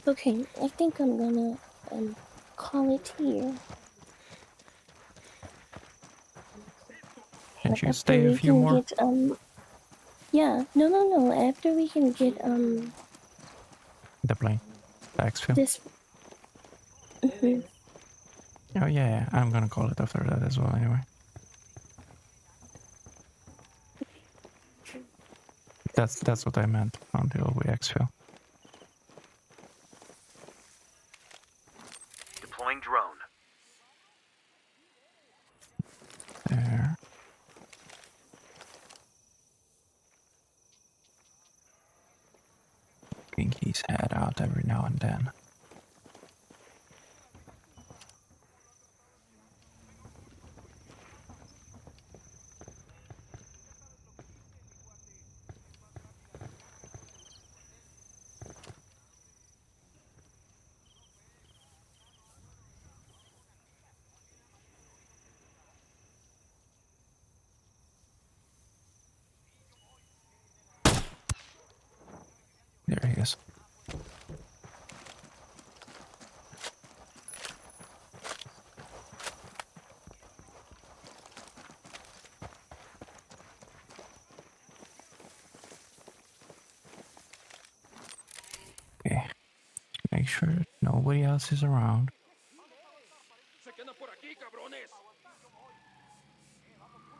Okay, I think I'm gonna call it here. Can't Like you after stay a we few can more? get yeah, no. After we can get The plane. The exfil. this. Oh yeah, I'm gonna call it after that as well anyway. That's what I meant until we exfil. Deploying drone. There. Pinky's head out every now and then. There he is. Okay. Make sure nobody else is around.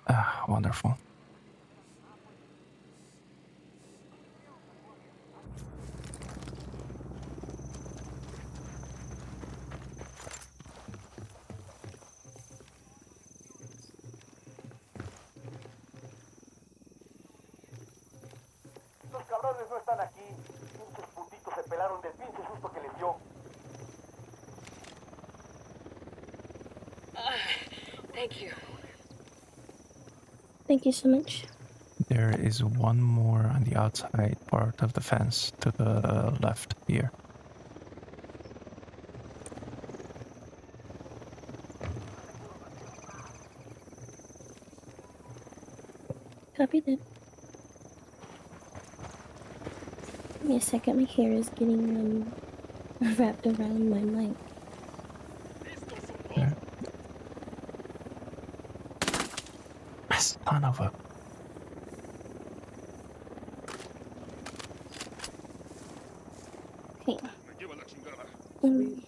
Ah, wonderful. Los cabrones no están aquí. Pinches putitos se pelaron del pinche susto que les dio. Thank you. Thank you so much. There is one more on the outside part of the fence to the left here. Copy that. Give me a second, my hair is getting wrapped around my mic. Son of a... Okay. Mm.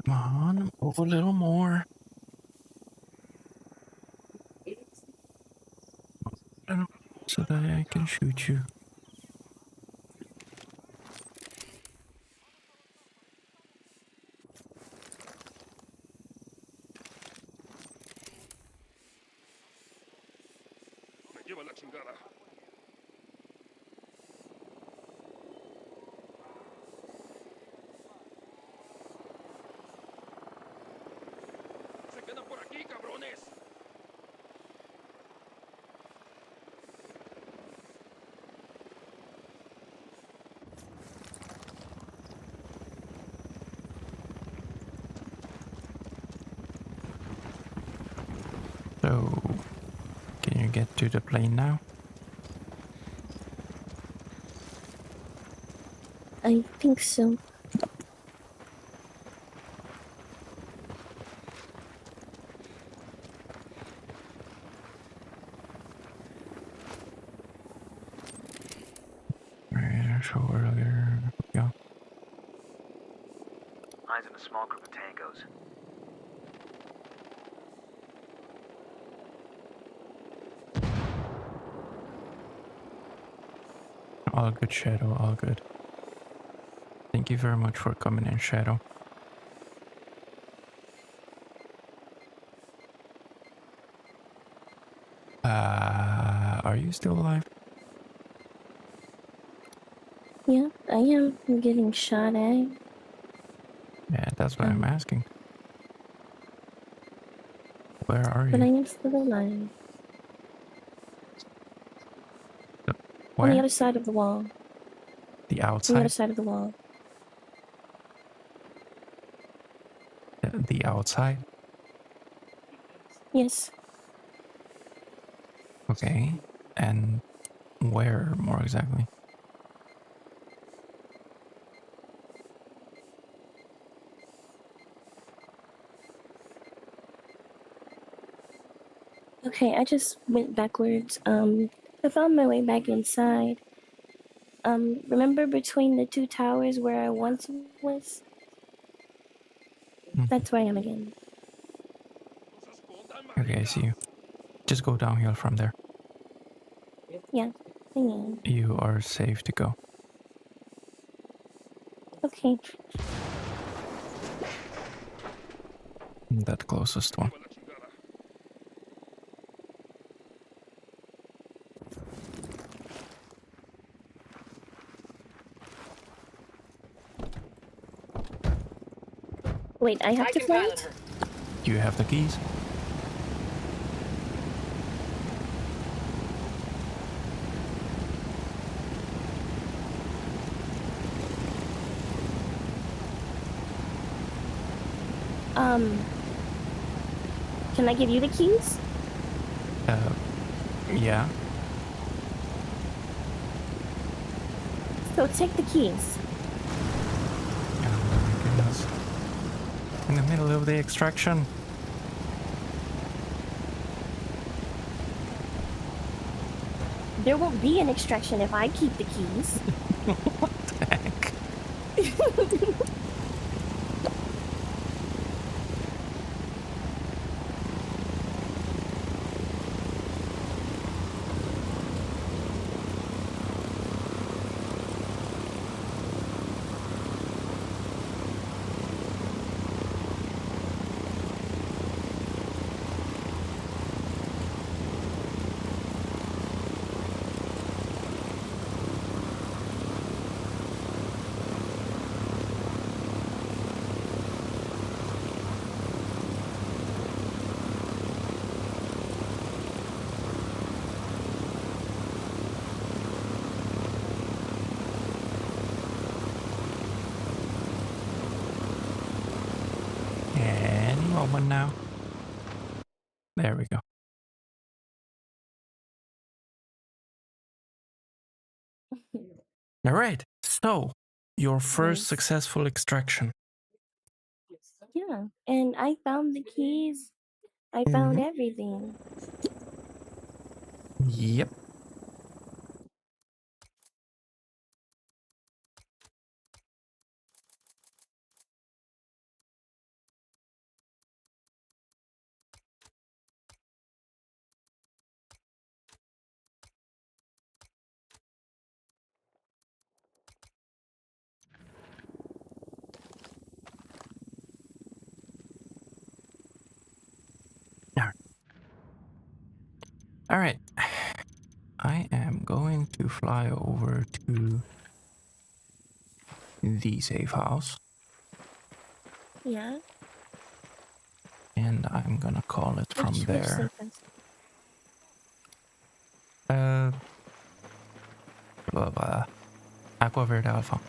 Come on, move a little more. So that I can shoot you. So, can you get to the plane now? I think so. Alright, so earlier. Yeah. Eyes in a small group of tangos. All good, Shadow, all good. Thank you very much for coming in, Shadow. Are you still alive? Yeah, I am. I'm getting shot at. Yeah, that's what I'm asking. Where are But I you? am still alive. On the Where? other side of the wall. The On the other outside? side of the wall. The outside? Yes. Okay. And where more exactly? Okay, I just went backwards. I found my way back inside. Remember between the two towers where I once was? That's where I am again. Okay, I see you. Just go downhill from there. Yeah, I am. You are safe to go. Okay. That closest one. Wait, I have to flight? You have the keys? Can I give you the keys? Yeah. So take the keys. Oh my goodness. In the middle of the extraction. There won't be an extraction if I keep the keys. What the heck? Any moment now. There we go. All right. So, your first successful extraction. Yeah, and I found the keys. I found everything. Yep. All right. I am going to fly over to the safe house. Yeah. And I'm gonna call it from Which there. safest? Aqua Verde Alpha.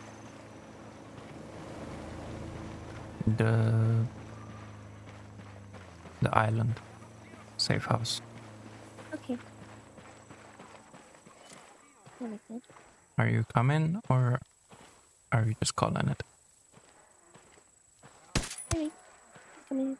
The island safe house. Okay. Very good. Are you coming or are you just calling it? Alright. Come in.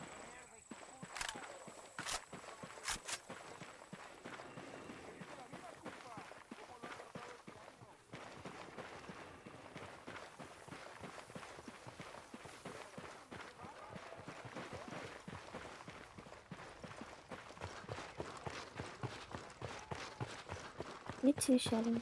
You too, Shelly.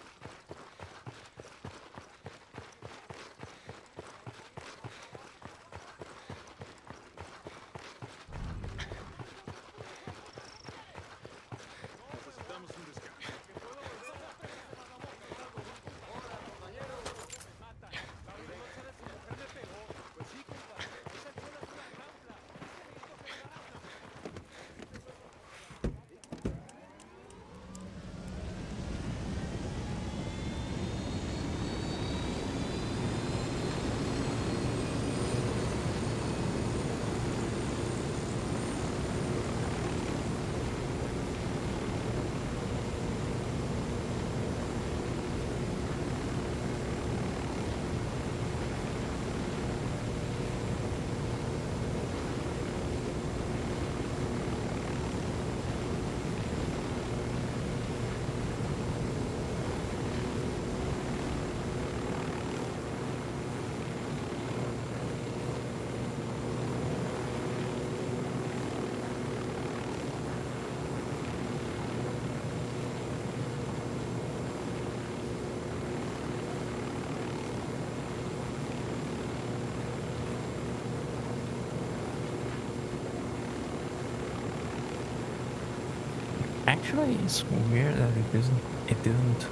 Actually, it's weird that it didn't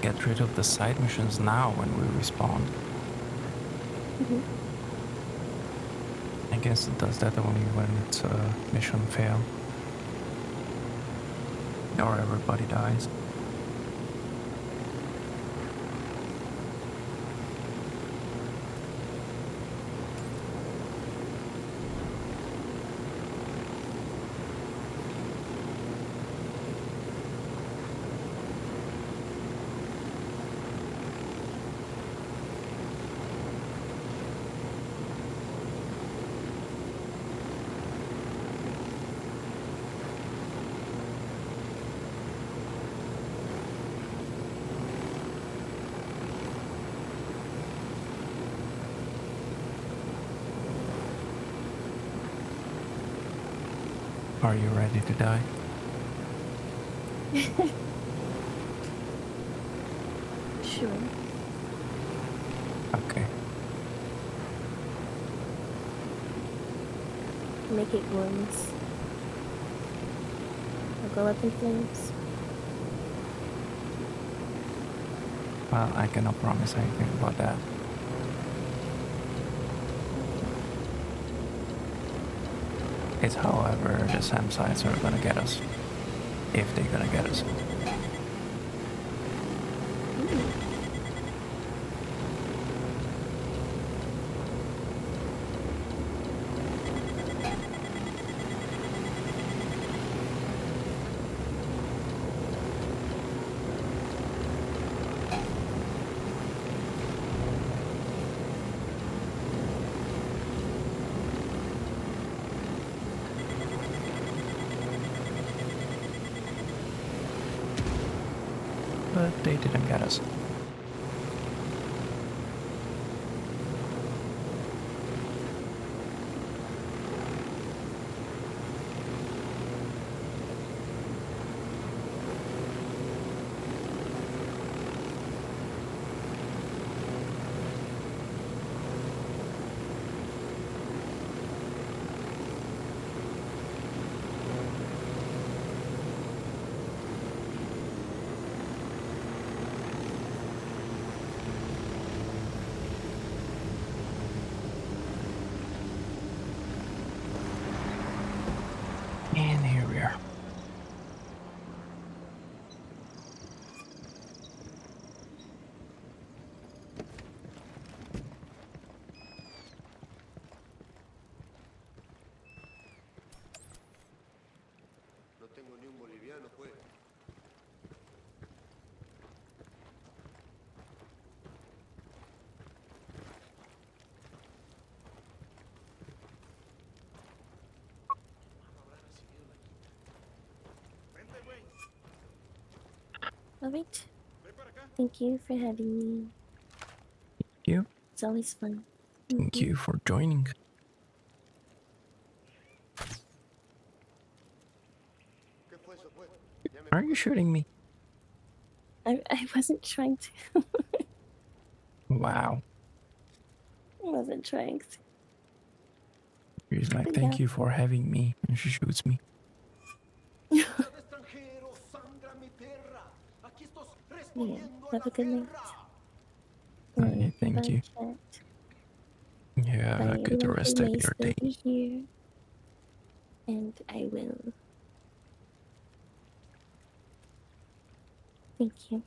get rid of the side missions now when we respawned. I guess it does that only when it's a mission fail. Or everybody dies. Are you ready to die? Sure. Okay. Make it glorious. I'll go up in flames. Well, I cannot promise anything about that. It's however the SAM sites are gonna get us. If they're gonna get us. but they didn't get us. And here we are. No tengo ni un boliviano, pues. Alright. Thank you for having me. Thank you. It's always fun. Thank you for joining. Are you shooting me? I wasn't trying to. Wow. I wasn't trying to. She's like, But thank yeah. you for having me. And she shoots me. Yeah, have a good night. Hey, thank Bye, you. chat. Yeah, Bye, good everyone rest who of may your still day. be here. And I will. Thank you.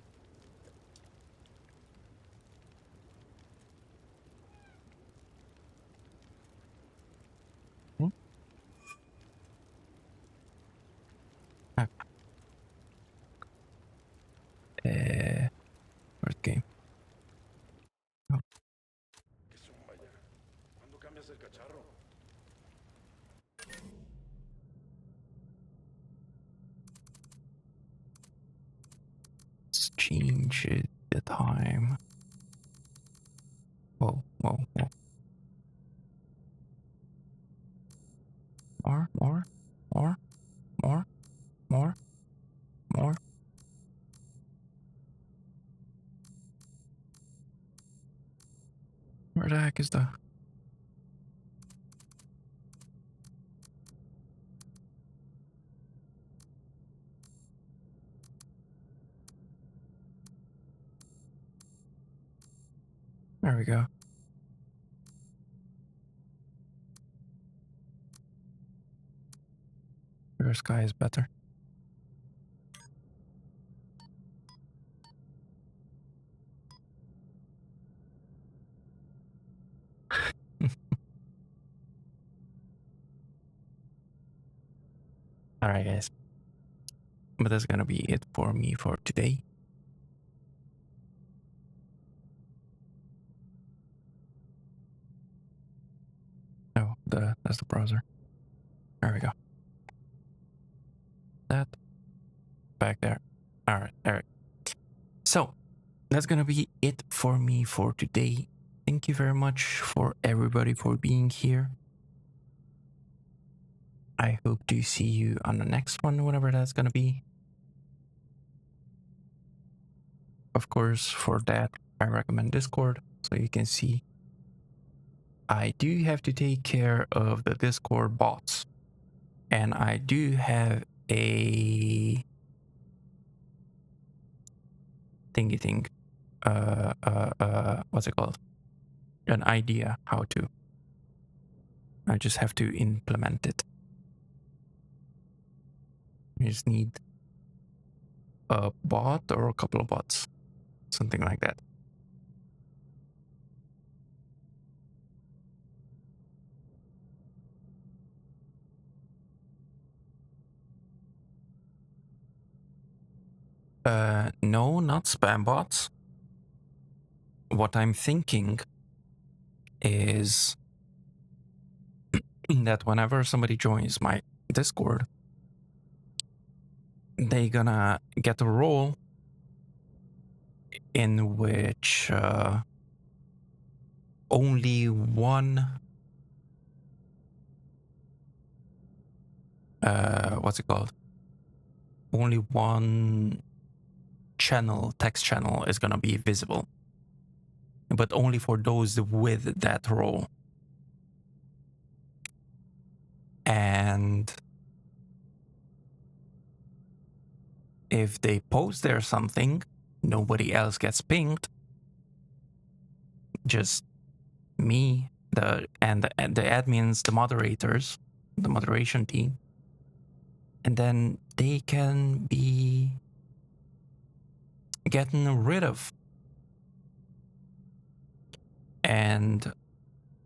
First game. Oh. ¿Cuándo cambias el cacharro? Let's change the time. Whoa, whoa, whoa. More, more, more, more, more, more. Where the heck is the... There we go. Your sky is better. Alright, guys. But that's gonna be it for me for today. Oh, that's the browser. There we go. That back there. Alright, alright. So, that's gonna be it for me for today. Thank you very much for everybody for being here. I hope to see you on the next one, whenever that's gonna be. Of course, for that, I recommend Discord, so you can see. I do have to take care of the Discord bots, and I do have a thingy thing. What's it called? An idea how to. I just have to implement it. You just need a bot or a couple of bots, something like that. No, not spam bots. What I'm thinking is that whenever somebody joins my Discord, they gonna get a role in which only one what's it called? Only one channel, text channel, is gonna be visible, but only for those with that role. And if they post there something, nobody else gets pinged. Just me, the admins, the moderators, the moderation team, and then they can be getting rid of. And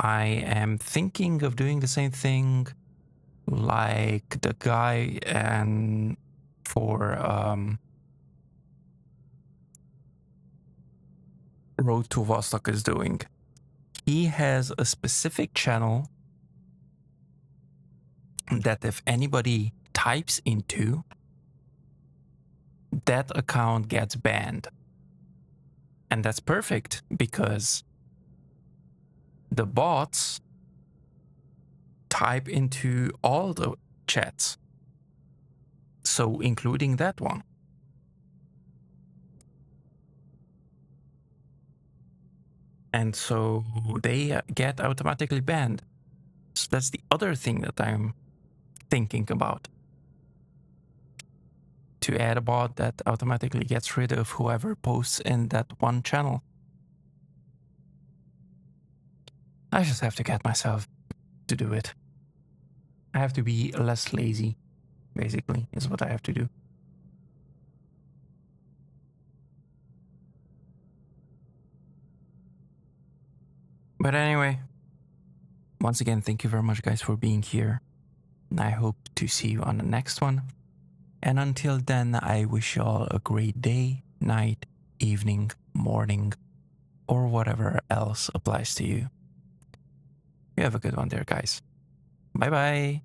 I am thinking of doing the same thing like the guy and for Road to Vostok is doing. He has a specific channel that if anybody types into, that account gets banned. And that's perfect because the bots type into all the chats, so including that one. And so they get automatically banned. So that's the other thing that I'm thinking about. To add a bot that automatically gets rid of whoever posts in that one channel. I just have to get myself to do it. I have to be less lazy, basically, is what I have to do. But anyway, once again, thank you very much, guys, for being here. And I hope to see you on the next one. And until then, I wish you all a great day, night, evening, morning, or whatever else applies to you. You have a good one there, guys. Bye-bye.